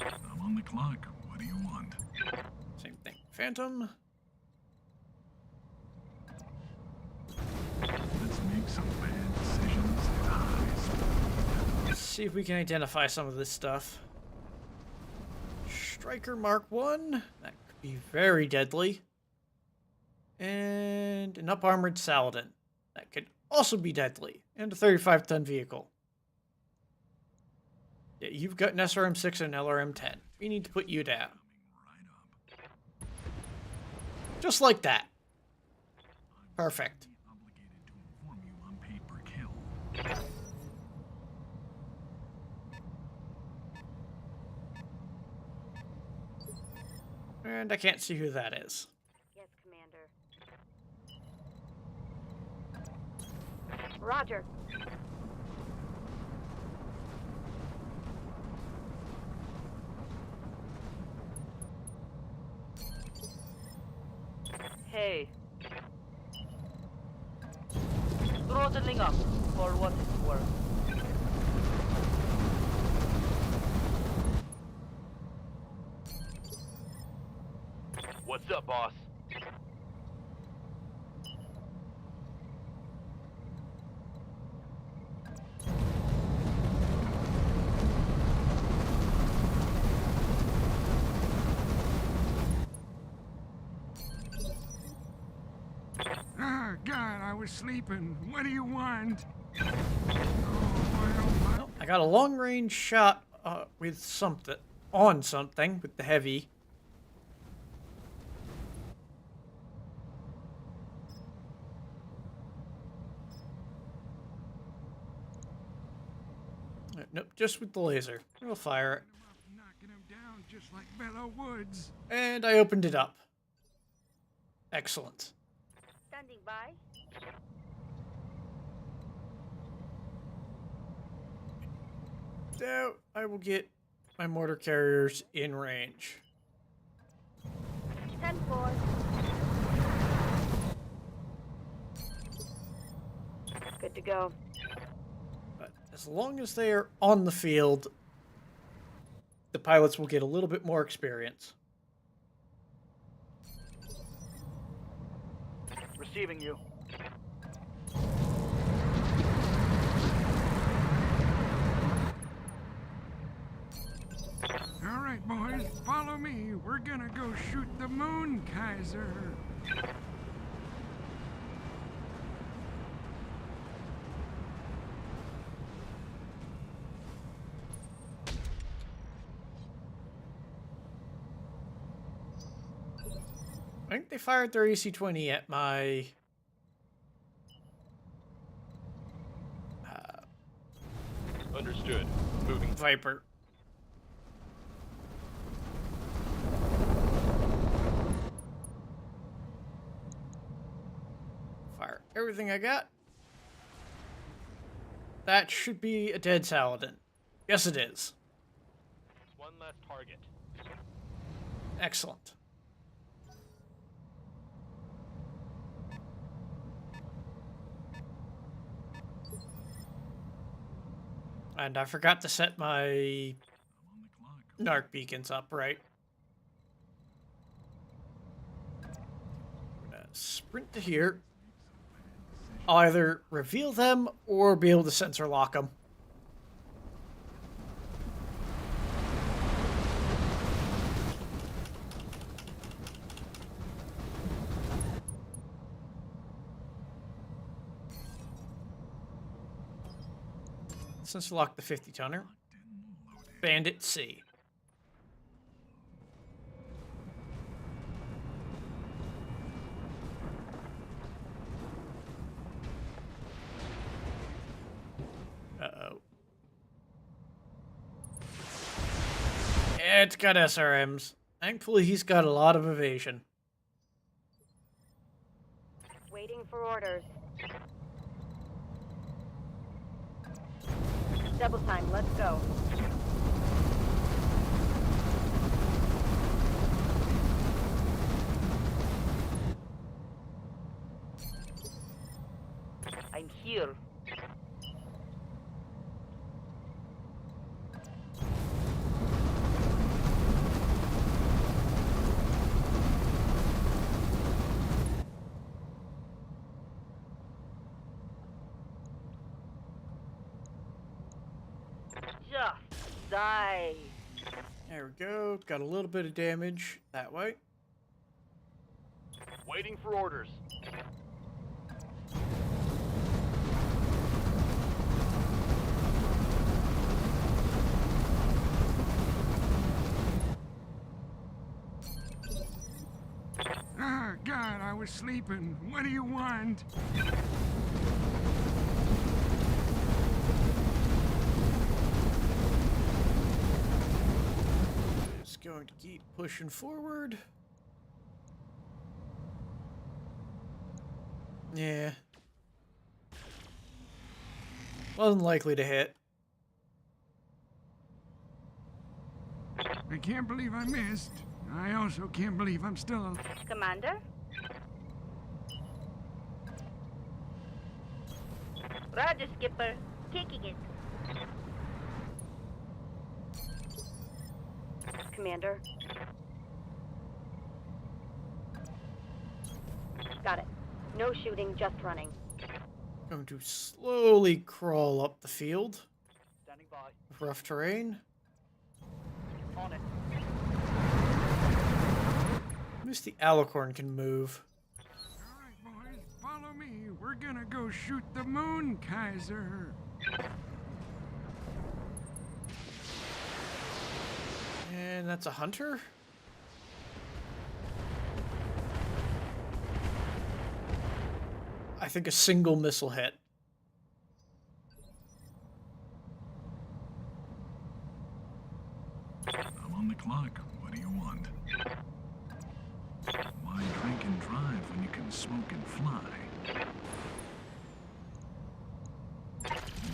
I'm on the clock. What do you want? Same thing. Phantom. Let's make some bad decisions at high speed. Let's see if we can identify some of this stuff. Striker Mark 1. That could be very deadly. And an up-armored Saladin. That could also be deadly. And a 35-ton vehicle. Yeah, you've got an SRM-6 and an LRM-10. We need to put you down. Right up. Just like that. Perfect. Obligated to inform you I'm paid per kill. And I can't see who that is. Yes, Commander. Roger. Hey. Throttling up for what it's worth. What's What's up, boss? Ah, God, I was sleeping. What do you want? Oh, boy, oh, my. Oh, I got a long range shot with something on something with the heavy. Nope, just with the laser. We'll fire it. Knocking him down just like Bello Woods. And I opened it up. Excellent. Standing by. Now I will get my mortar carriers in range. 10-4. Good to go. But as long as they are on the field, the pilots will get a little bit more experience. Receiving you. All right, boys, follow me. We're gonna go shoot the moon, Kaiser. I think they fired their AC-20 at my Understood. Moving. Viper. Fire everything I got. That should be a dead Saladin. Yes, it is. One less target. Excellent. And I forgot to set my I'm on the clock. narc beacons up, right? I'm gonna sprint to here. I'll either reveal them or be able to sensor lock them. Sensor lock the 50-tonner. Bandit C. Uh-oh. Yeah, it's got SRMs. Thankfully, he's got a lot of evasion. Waiting for orders. Double time, let's go. I'm here. Just die. There we go. Got a little bit of damage that way. Waiting for orders. Ah, God, I was sleeping. What do you want? Just going to keep pushing forward. Yeah. Wasn't likely to hit. I can't believe I missed. I also can't believe I'm still alive. Commander? Roger, Skipper. Kicking it. Commander? Got it. No shooting, just running. Going to slowly crawl up the field. Standing by. With rough terrain. On it. At least the alicorn can move. All right, boys, follow me. We're gonna go shoot the moon, Kaiser. And that's a hunter? I think a single missile hit. I'm on the clock. What do you want? Why drink and drive when you can smoke and fly?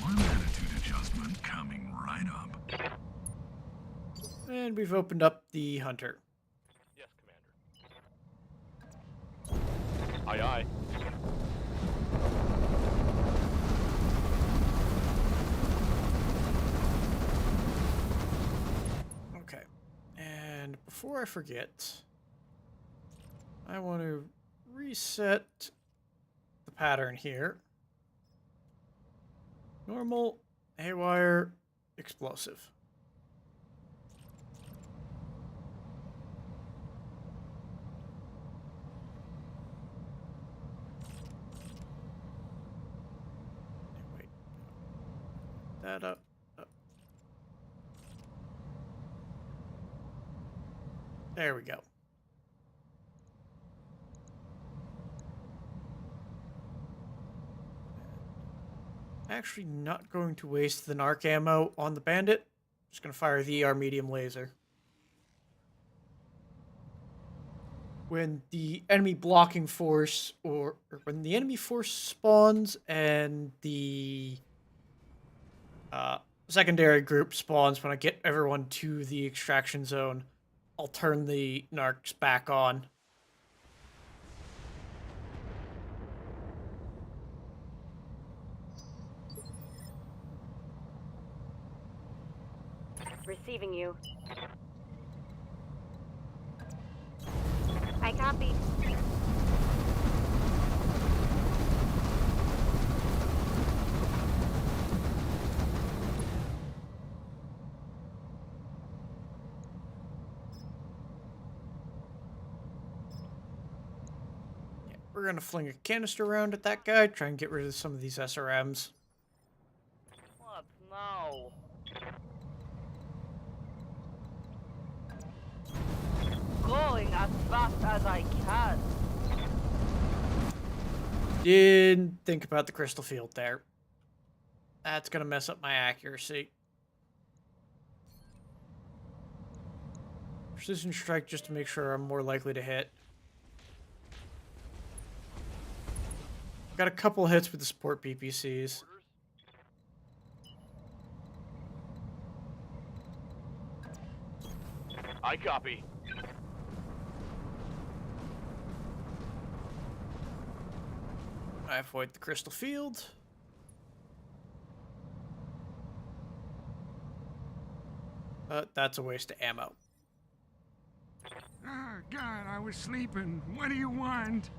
One attitude adjustment coming right up. And we've opened up the hunter. Yes, Commander. Aye, aye. Okay. And before I forget, I want to reset the pattern here. Normal, haywire, explosive. Wait. That up. There we go. Actually not going to waste the narc ammo on the bandit. Just going to fire the ER medium laser. When the enemy blocking force, or when the enemy force spawns and the secondary group spawns, when I get everyone to the extraction zone, I'll turn the narcs back on. Receiving you. I copy. Yeah, we're going to fling a canister round at that guy, try and get rid of some of these SRMs. What now? Going as fast as I can. Didn't think about the crystal field there. That's going to mess up my accuracy. Precision strike just to make sure I'm more likely to hit. Got a couple hits with the support PPCs. I copy. I avoid the crystal field. That's a waste of ammo. Ah, God, I was sleeping. What do you want?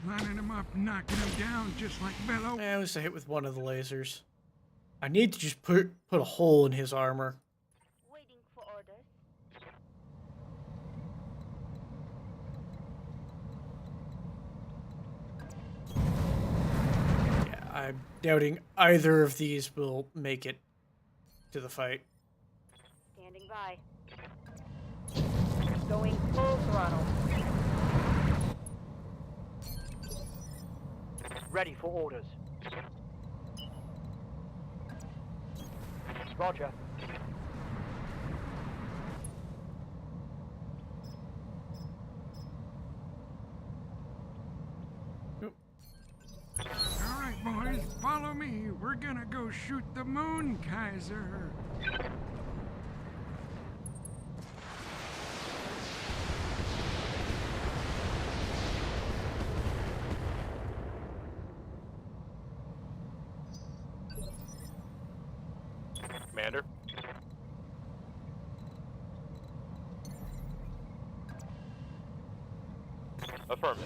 Lining him up, knocking him down just like Bello. I was a hit with one of the lasers. I need to just put a hole in his armor. Waiting for orders. Yeah, I'm doubting either of these will make it to the fight. Standing by. Going full throttle. Ready for orders. Roger. All right, boys, follow me. We're gonna go shoot the moon, Kaiser. Commander. Affirmative.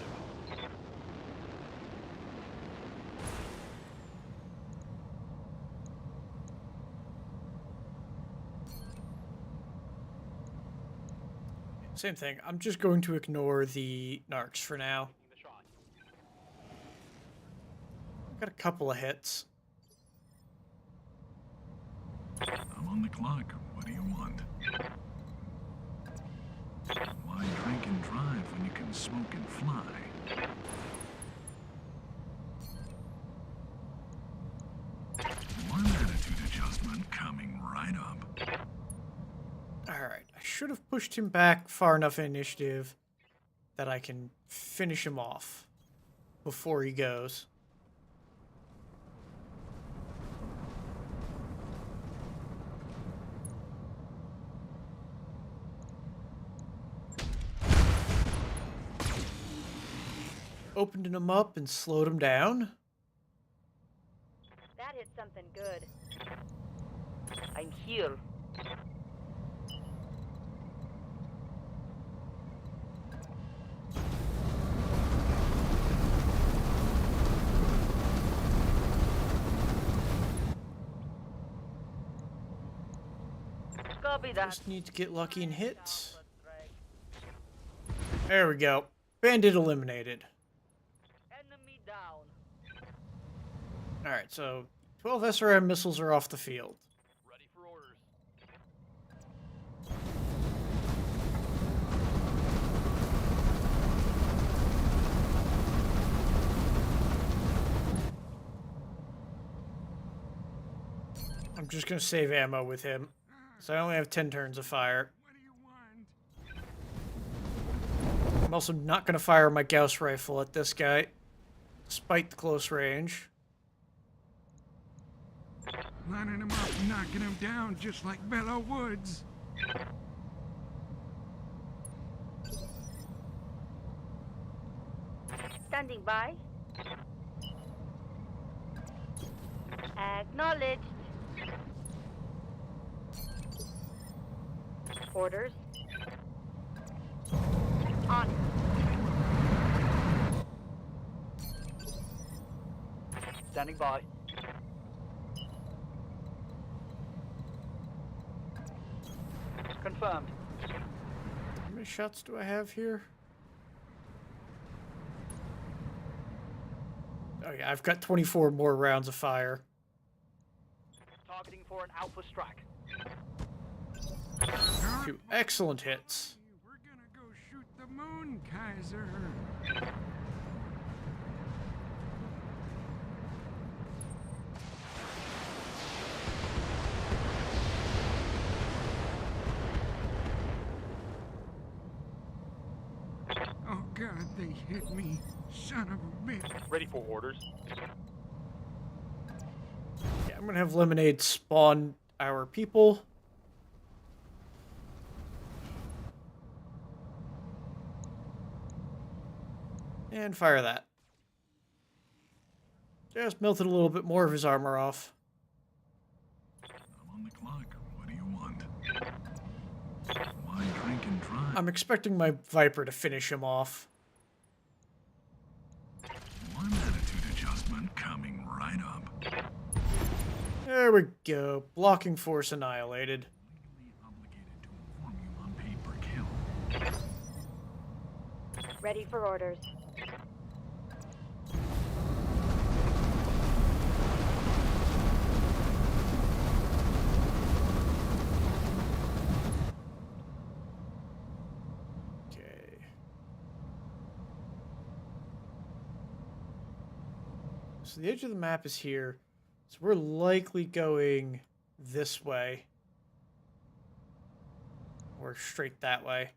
Same thing. I'm just going to ignore the narcs for now. Got a couple of hits. I'm on the clock. What do you want? Why drink and drive when you can smoke and fly? One attitude adjustment coming right up. Alright, I should have pushed him back far enough in initiative that I can finish him off before he goes. Opened him up and slowed him down. That hit something good. I'm here. Copy that. Just need to get lucky and hit. There we go. Bandit eliminated. Enemy down. Alright, so 12 SRM missiles are off the field. Ready for orders. I'm just going to save ammo with him. So I only have 10 turns of fire. What do you want? I'm also not going to fire my Gauss rifle at this guy, despite the close range. Lining him up, knocking him down just like Bello Woods. Standing by. Acknowledged. Orders. On. Standing by. Confirmed. How many shots do I have here? Oh yeah, I've got 24 more rounds of fire. Targeting for an alpha strike. Two excellent hits. We're gonna go shoot the moon, Kaiser. Oh God, they hit me. Son of a bitch. Ready for orders. Yeah, I'm gonna have Lemonade spawn our people. And fire that. Just melted a little bit more of his armor off. I'm on the clock. What do you want? Why drink and drive? I'm expecting my Viper to finish him off. One attitude adjustment coming right up. There we go. Blocking force annihilated. Legally obligated to inform you on paid per kill. Ready for orders. Okay. So the edge of the map is here. So we're likely going this way. Or straight that way.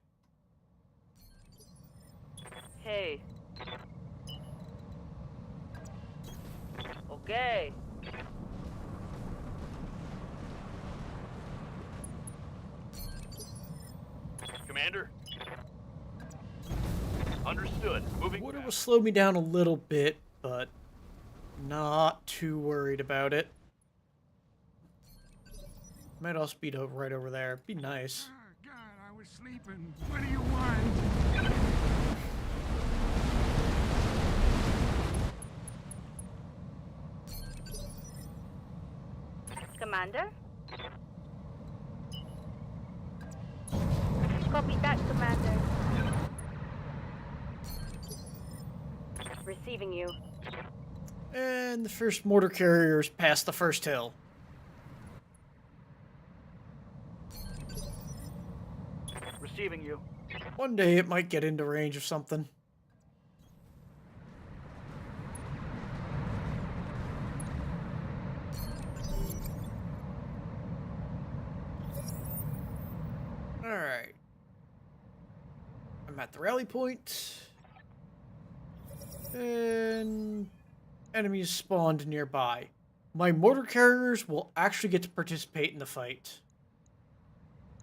Hey. Okay. Commander. Understood. Moving Would fast. slow me down a little bit, but not too worried about it. Might also be right over there. Be nice. Oh, God, I was sleeping. What do you want? Commander? Copy that, Commander. Receiving you. And the first mortar carriers passed the first hill. Receiving you. One day it might get into range of something. Alright. I'm at the rally point. And enemies spawned nearby. My mortar carriers will actually get to participate in the fight.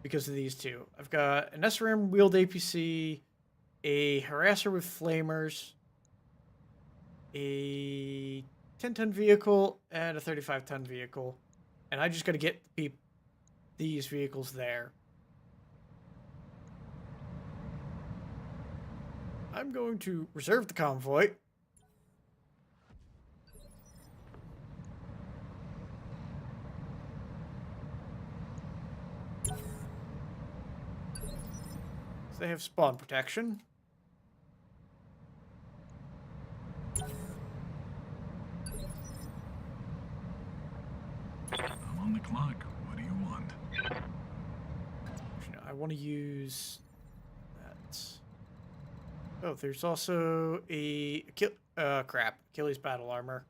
Because of these two. I've got an SRM wheeled APC, a harasser with flamers, a 10-ton vehicle, and a 35-ton vehicle. And I just gotta get these vehicles there. I'm going to reserve the convoy. So they have spawn protection. I'm on the clock. What do you want? I want to use that. Oh, there's also crap. Achilles battle armor.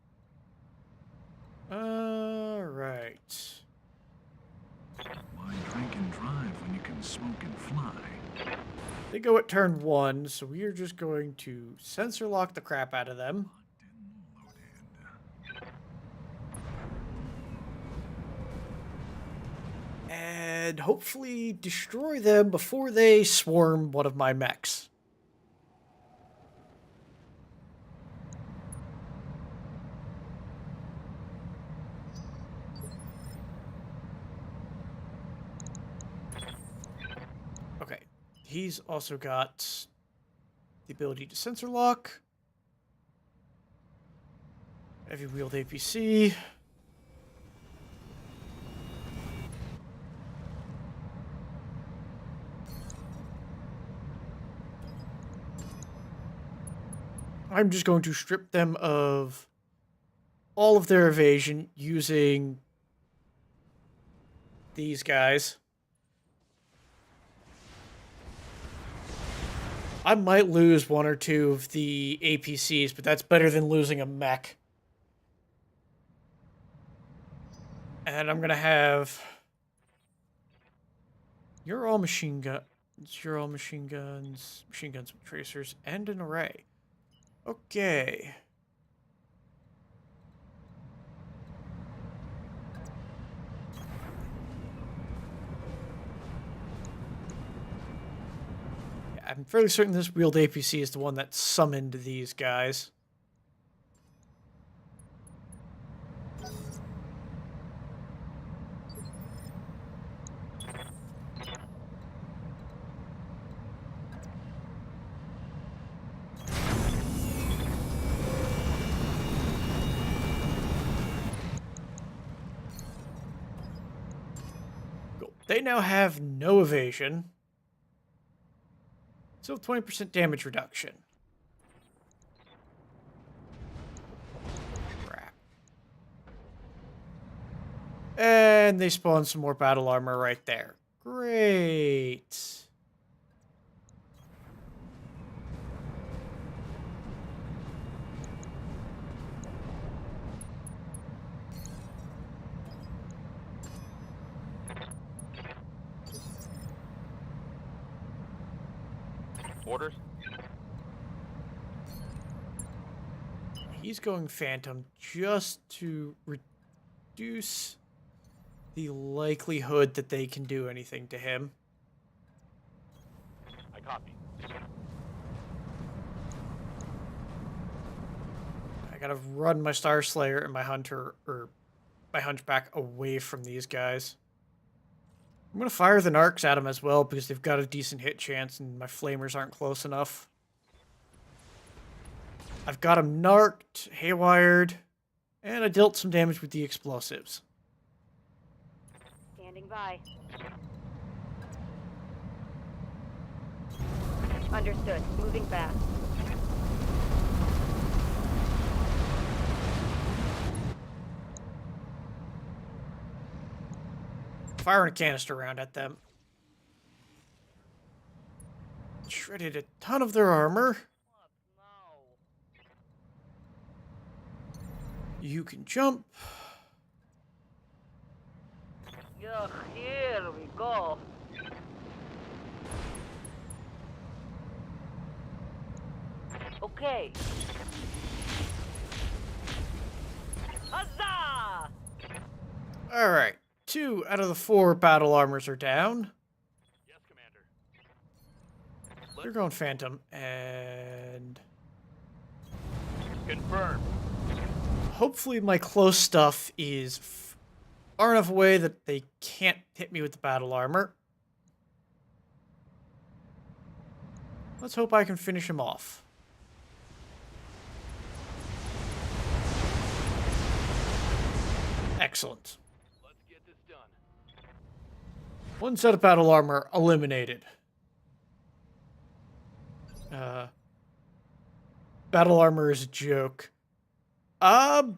Alright. Why drink and drive when you can smoke and fly? They go at turn 1, so we are just going to sensor lock the crap out of them. Locked and loaded. And hopefully destroy them before they swarm one of my mechs. Okay, he's also got the ability to sensor lock. Heavy wheeled APC. I'm just going to strip them of all of their evasion using these guys. I might lose one or two of the APCs, but that's better than losing a mech. And I'm going to have... You're all machine guns. You're all machine guns with tracers, and an array. Okay. Yeah, I'm fairly certain this wheeled APC is the one that summoned these guys. They now have no evasion. So 20% damage reduction. Crap. And they spawn some more battle armor right there. Great. Orders? He's going Phantom just to reduce the likelihood that they can do anything to him. I copy. I gotta run my Star Slayer and my Hunter, or my Hunchback, away from these guys. I'm going to fire the narcs at them as well because they've got a decent hit chance and my flamers aren't close enough. I've got them narked, haywired, and I dealt some damage with the explosives. Standing by. Understood. Moving fast. Firing a canister round at them. Shredded a ton of their armor. You can jump. Yeah, here we go. Okay. Huzzah! Alright. 2 out of the 4 battle armors are down. Yes, Commander. They're going Phantom, and Confirmed. hopefully my close stuff is far enough away that they can't hit me with the battle armor. Let's hope I can finish him off. Excellent. Let's get this done. 1 set of battle armor eliminated. Battle armor is a joke. I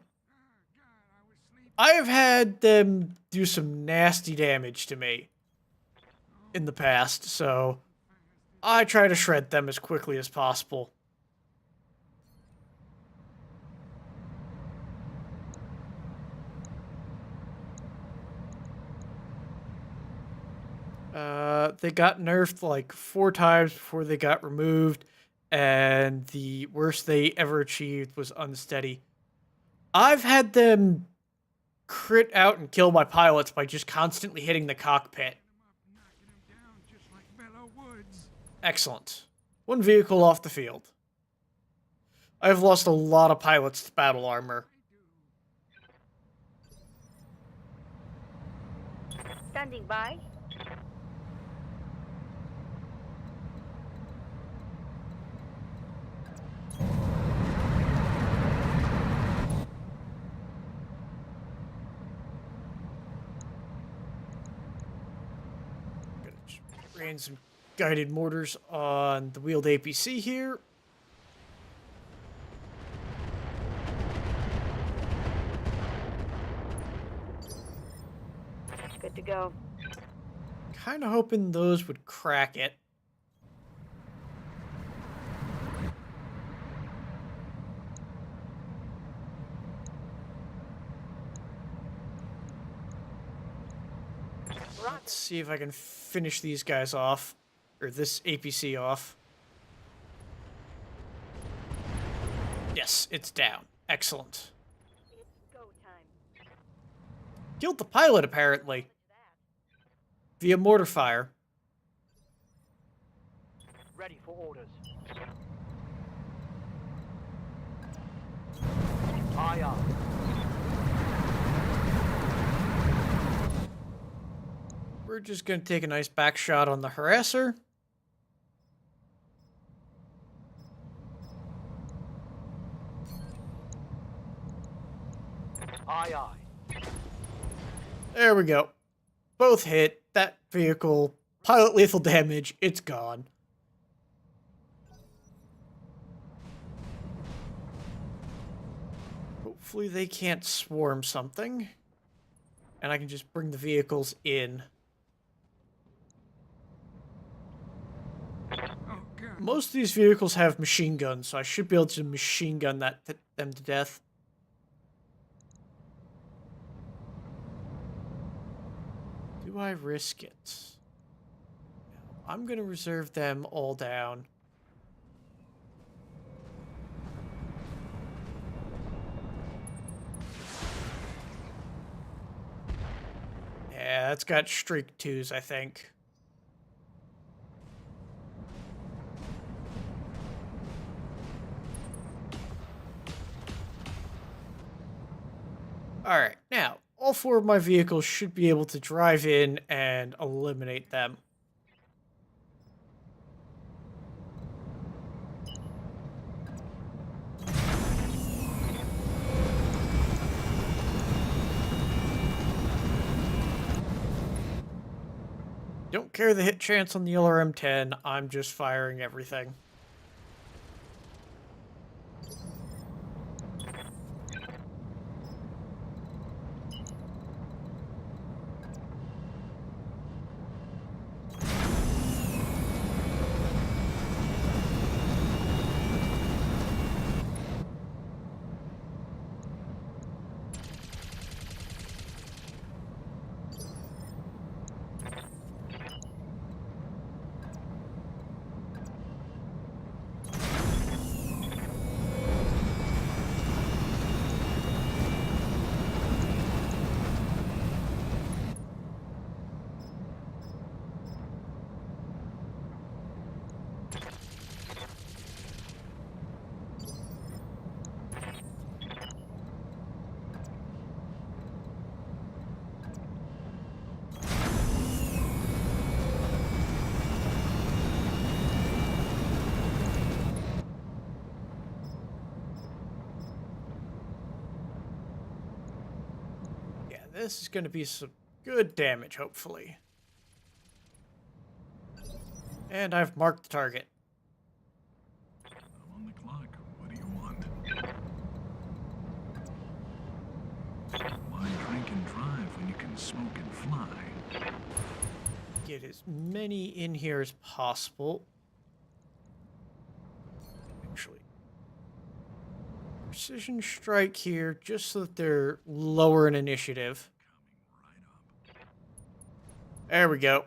have had them do some nasty damage to me in the past, so I try to shred them as quickly as possible. They got nerfed like 4 times before they got removed, and the worst they ever achieved was unsteady. I've had them crit out and kill my pilots by just constantly hitting the cockpit. Knocking him down just like Bello Woods. Excellent. 1 vehicle off the field. I've lost a lot of pilots to battle armor. Standing by. Ran some guided mortars on the wheeled APC here. Good to go. Kind of hoping those would crack it. Let's see if I can finish these guys off, or this APC off. Yes, it's down. Excellent. It's go time. Killed the pilot, apparently, via mortar fire. Ready for orders. Aye, aye. We're just going to take a nice back shot on the harasser. Aye, aye. There we go. Both hit. That vehicle, pilot lethal damage, it's gone. Hopefully they can't swarm something. And I can just bring the vehicles in. Oh, God. Most of these vehicles have machine guns, so I should be able to machine gun them to death. Do I risk it? No, I'm going to reserve them all down. Yeah, that's got streak 2s, I think. Alright, now, all 4 of my vehicles should be able to drive in and eliminate them. Don't care the hit chance on the LRM-10, I'm just firing everything. This is going to be some good damage, hopefully. And I've marked the target. I'm on the clock. What do you want? Why drink and drive when you can smoke and fly? Get as many in here as possible. Actually, precision strike here, just so that they're lower in initiative. There we go.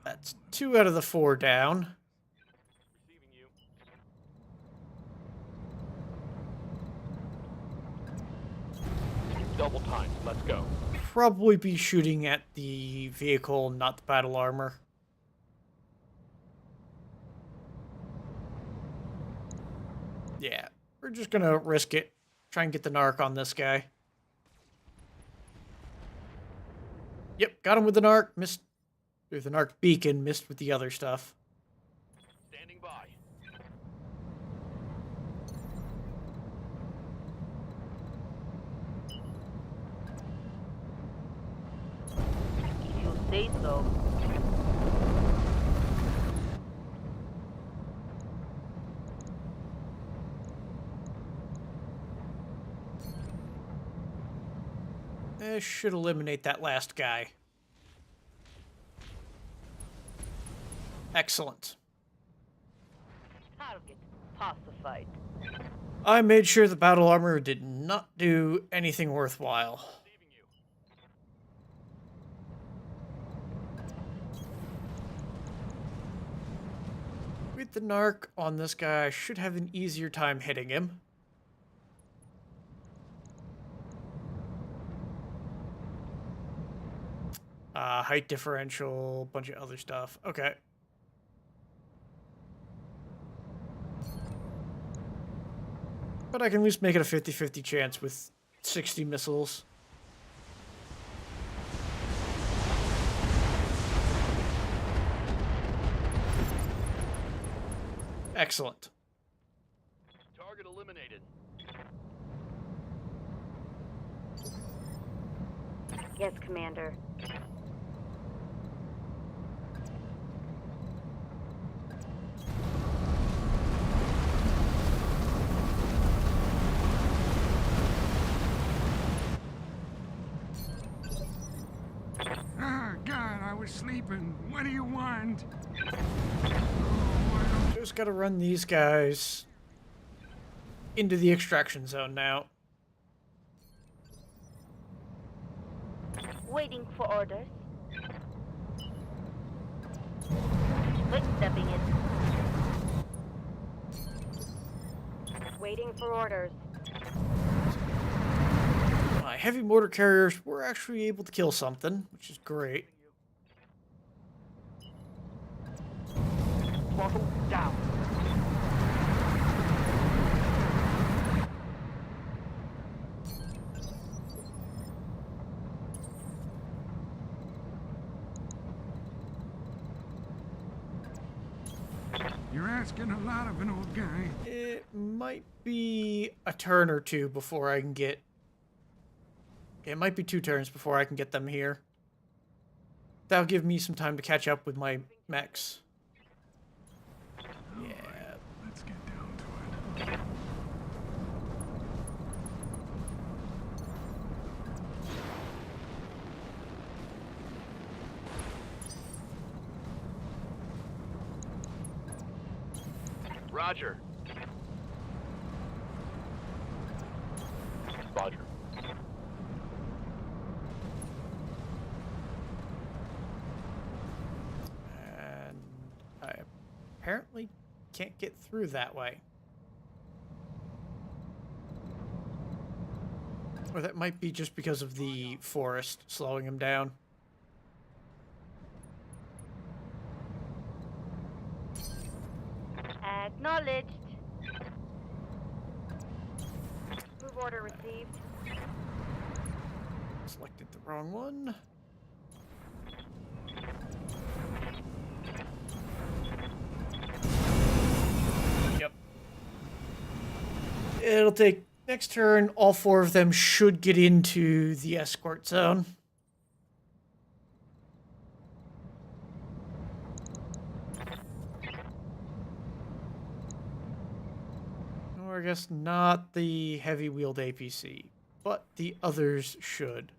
That's 2 out of the 4 down. Receiving you. Double time. Let's go. Probably be shooting at the vehicle, not the battle armor. Yeah, we're just gonna risk it. Try and get the narc on this guy. Yep, got him with the narc. Missed with the narc beacon, missed with the other stuff. Standing by. You say so. This should eliminate that last guy. Excellent. Target pacified. I made sure the battle armor did not do anything worthwhile. Receiving you. With the narc on this guy, I should have an easier time hitting him. Height differential, bunch of other stuff. Okay. But I can at least make it a 50-50 chance with 60 missiles. Excellent. Target eliminated. Yes, Commander. Ah, God, I was sleeping. What do you want? Just gotta run these guys into the extraction zone now. Waiting for orders. Footstepping in. Waiting for orders. My heavy mortar carriers were actually able to kill something, which is great. Throttle down. You're asking a lot of an old guy. It might be a turn or two before I can get... It might be 2 turns before I can get them here. That'll give me some time to catch up with my mechs. Yeah. Let's get down to it. Roger. Roger. And I apparently can't get through that way. Or that might be just because of the forest slowing him down. Acknowledged. Move order received. Selected the wrong one. Yep. It'll take next turn. All 4 of them should get into the escort zone. Or I guess not the heavy-wheeled APC, but the others should.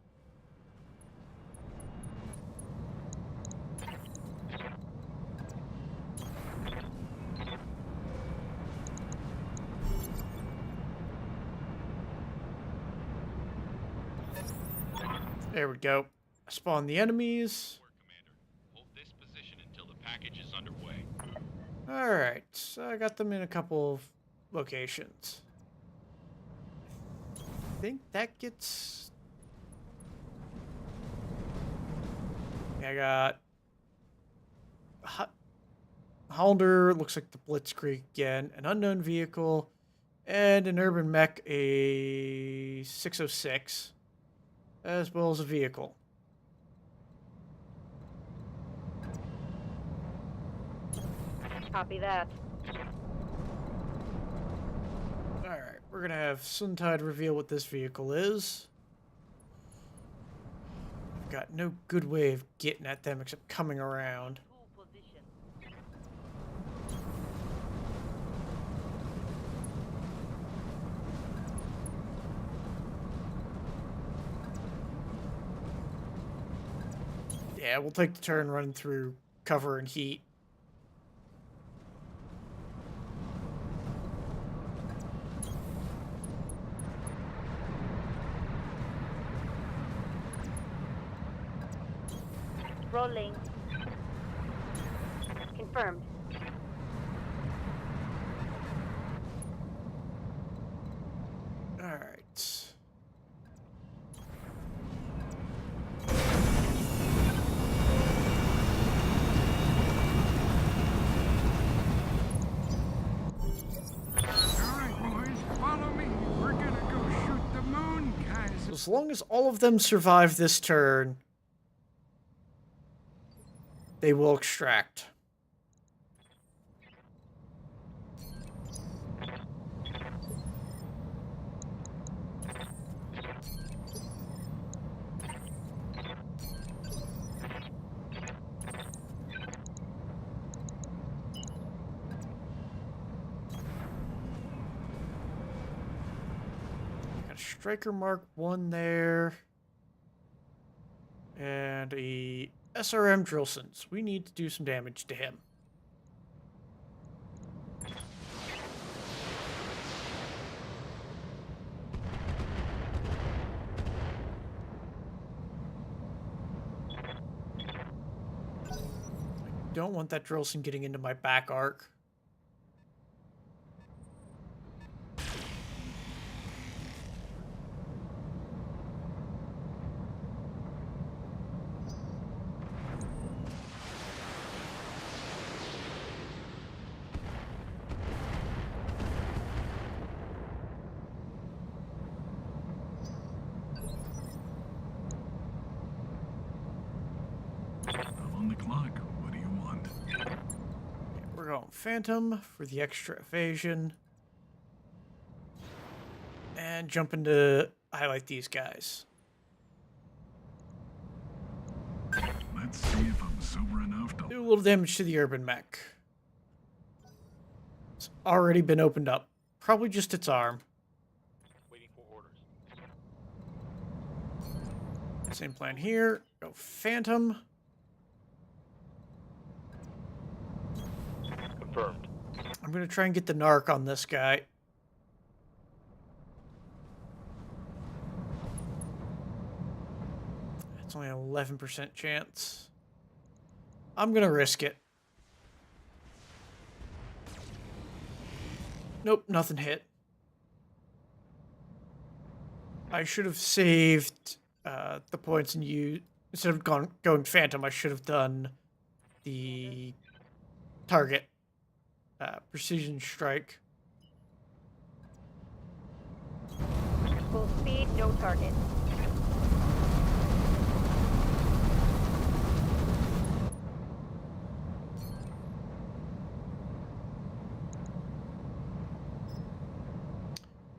There we go. Spawn the enemies. Commander. Hold this position until the package is underway. Alright, so I got them in a couple of locations. I think that gets... I got... Hollander, looks like the Blitzkrieg again, an unknown vehicle, and an urban mech, a 606, as well as a vehicle. Copy that. Alright, we're gonna have Suntide reveal what this vehicle is. I've got no good way of getting at them except coming around. Yeah, we'll take the turn running through cover and heat. Rolling. Confirmed. Alright. Alright, boys, follow me. We're gonna go shoot the moon, guys. As long as all of them survive this turn, they will extract. Got a Striker Mark 1 there. And a SRM Drillsons. We need to do some damage to him. I don't want that Drillson getting into my back arc. I'm on the clock. What do you want? We're going Phantom for the extra evasion. And jump into highlight these guys. Let's see if I'm sober enough to... Do a little damage to the urban mech. It's already been opened up. Probably just its arm. Waiting for orders. Same plan here. Go Phantom. Confirmed. I'm going to try and get the narc on this guy. It's only an 11% chance. I'm going to risk it. Nope, nothing hit. I should have saved the points and instead of going Phantom, I should have done the target precision strike. Full speed, no target.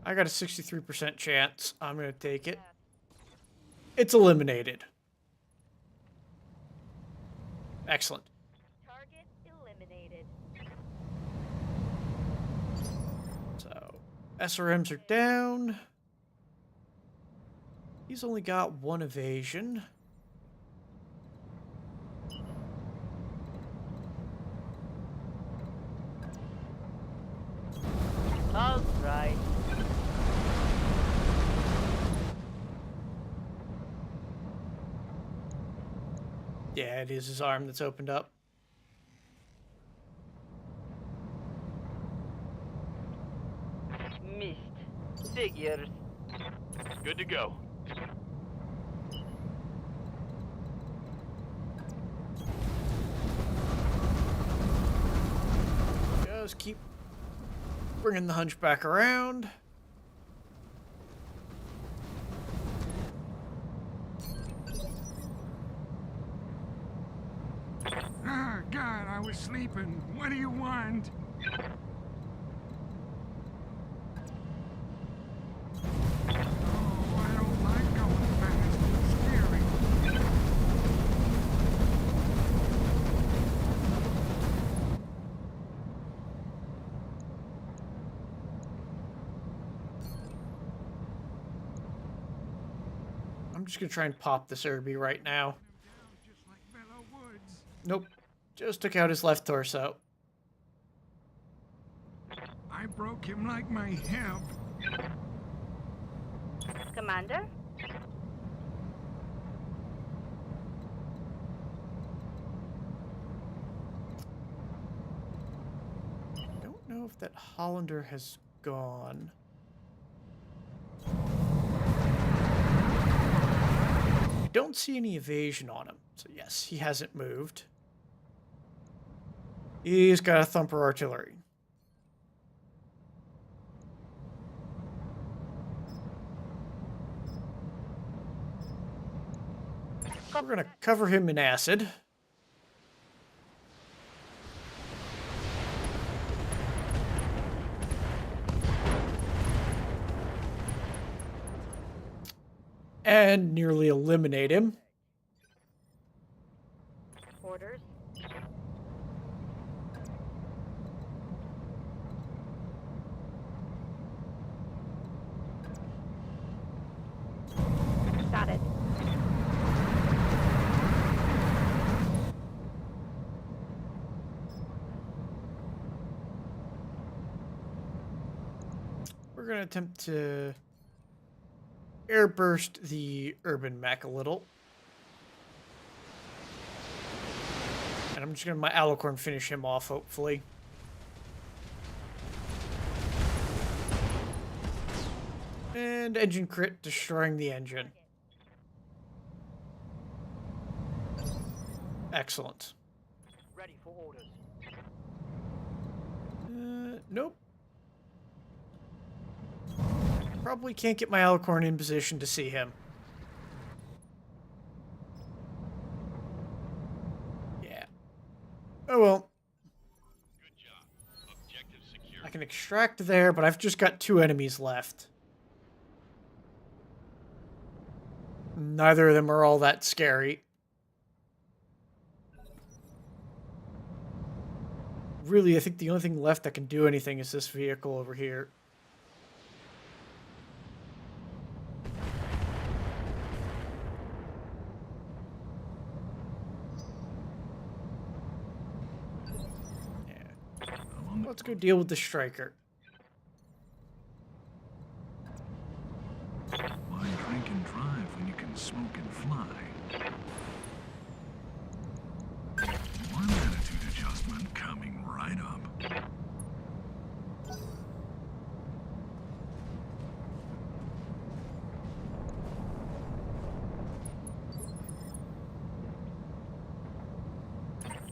I got a 63% chance. I'm going to take it. It's eliminated. Excellent. Target eliminated. So, SRMs are down. He's only got one evasion. All right. Yeah, it is his arm that's opened up. Missed. Figures. Good to go. Just keep bringing the hunchback around. Ah, God, I was sleeping. What do you want? Oh, I don't like going fast. It's scary. I'm just going to try and pop this Irby right now. Just like Mellow Woods. Nope. Just took out his left torso. I broke him like my hip. Commander? I don't know if that Hollander has gone. I don't see any evasion on him. So yes, he hasn't moved. He's got a thumper artillery. We're going to cover him in acid. And nearly eliminate him. Orders. Got it. We're going to attempt to airburst the urban mech a little. And I'm just going to my Alicorn finish him off, hopefully. And engine crit, destroying the engine. Excellent. Ready for orders. Nope. Probably can't get my Alicorn in position to see him. Yeah. Oh well. Good job. can extract there, but I've just got 2 enemies left. Neither of them are all that scary. Really, I think the only thing left that can do anything is this vehicle over here. Let's go deal with the striker. Why drink and drive when you can smoke and fly? One attitude adjustment coming right up.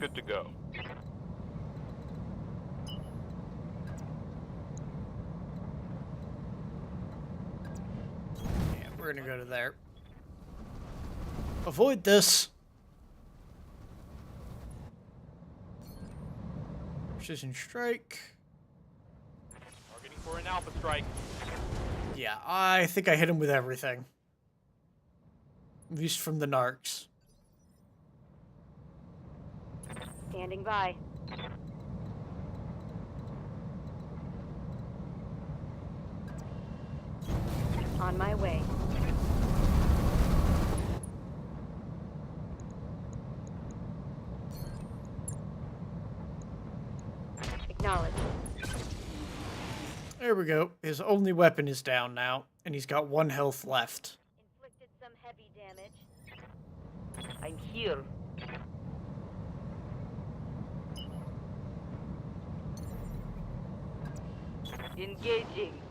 Good to go. Yeah, we're gonna go to there. Avoid this. Precision strike. Targeting for an alpha strike. Yeah, I think I hit him with everything. At least from the narcs. Standing by. On my way. Acknowledged. There we go. His only weapon is down now, and he's got 1 health left. Inflicted some heavy damage. I'm here. Engaging.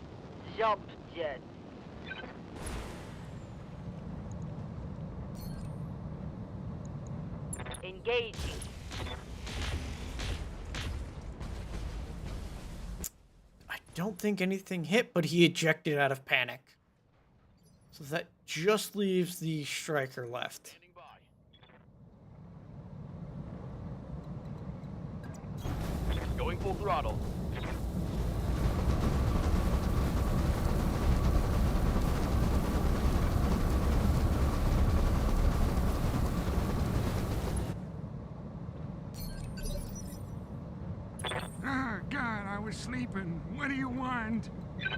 Jump jet. Engaging. I don't think anything hit, but he ejected out of panic. So that just leaves the striker left. Standing by. Going full throttle. Ah, God, I was sleeping. What do you want? You're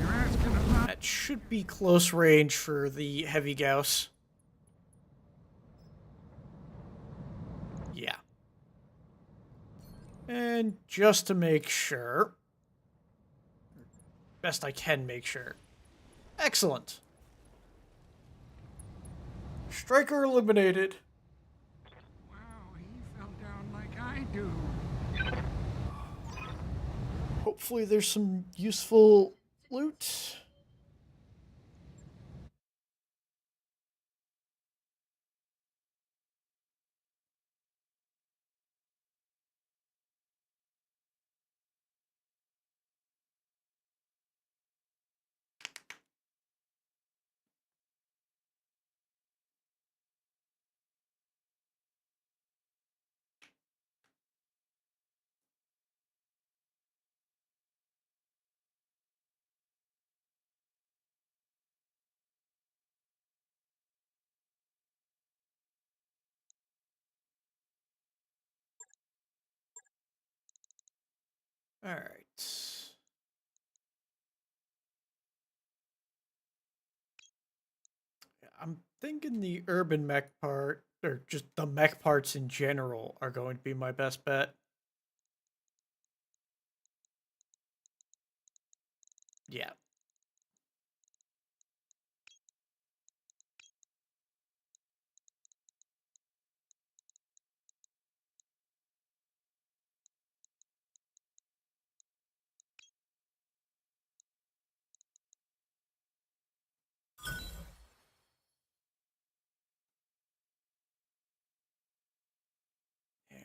asking a lot. That should be close range for the heavy Gauss. Yeah. And just to make sure, best I can make sure. Excellent. Striker eliminated. Wow, he fell down like I do. Hopefully there's some useful loot. All right. I'm thinking the urban mech part, or just the mech parts in general, are going to be my best bet. Yeah. Yeah.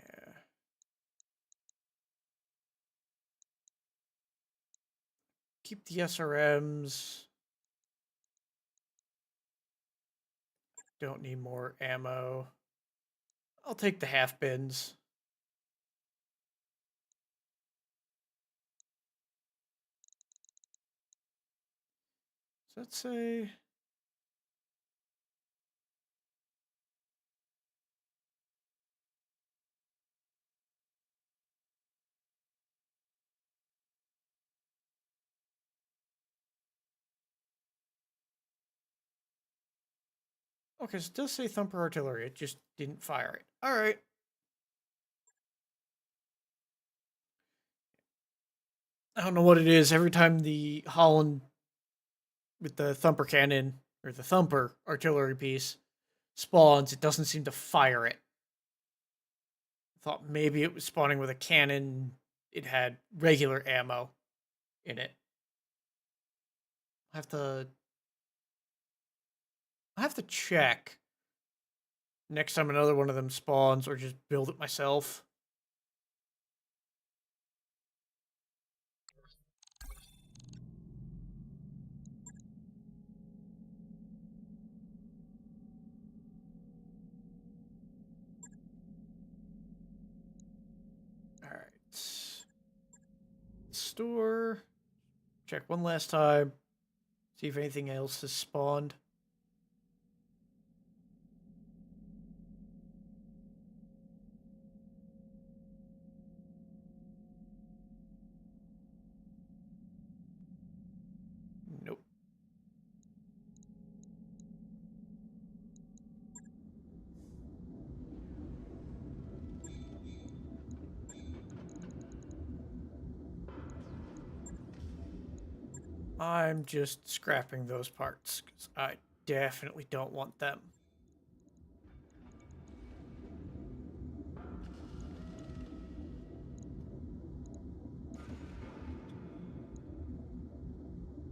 Keep the SRMs. Don't need more ammo. I'll take the half bins. Does that say? Okay, so it does say Thumper Artillery. It just didn't fire it. All right. I don't know what it is. Every time the Holland with the Thumper cannon or the Thumper artillery piece spawns, it doesn't seem to fire it. I thought maybe it was spawning with a cannon. It had regular ammo in it. I have to check next time another one of them spawns, or just build it myself. All right. Store. Check one last time. See if anything else has spawned. Nope. I'm just scrapping those parts because I definitely don't want them.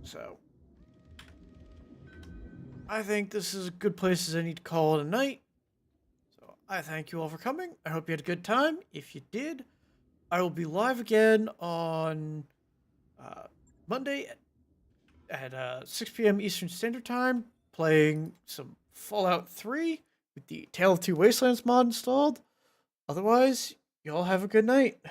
So, I think this is a good place as any to call it a night. So, I thank you all for coming. I hope you had a good time. If you did, I will be live again on Monday at 6 p.m. Eastern Standard Time, playing some Fallout 3 with the Tale of Two Wastelands mod installed. Otherwise, y'all have a good night.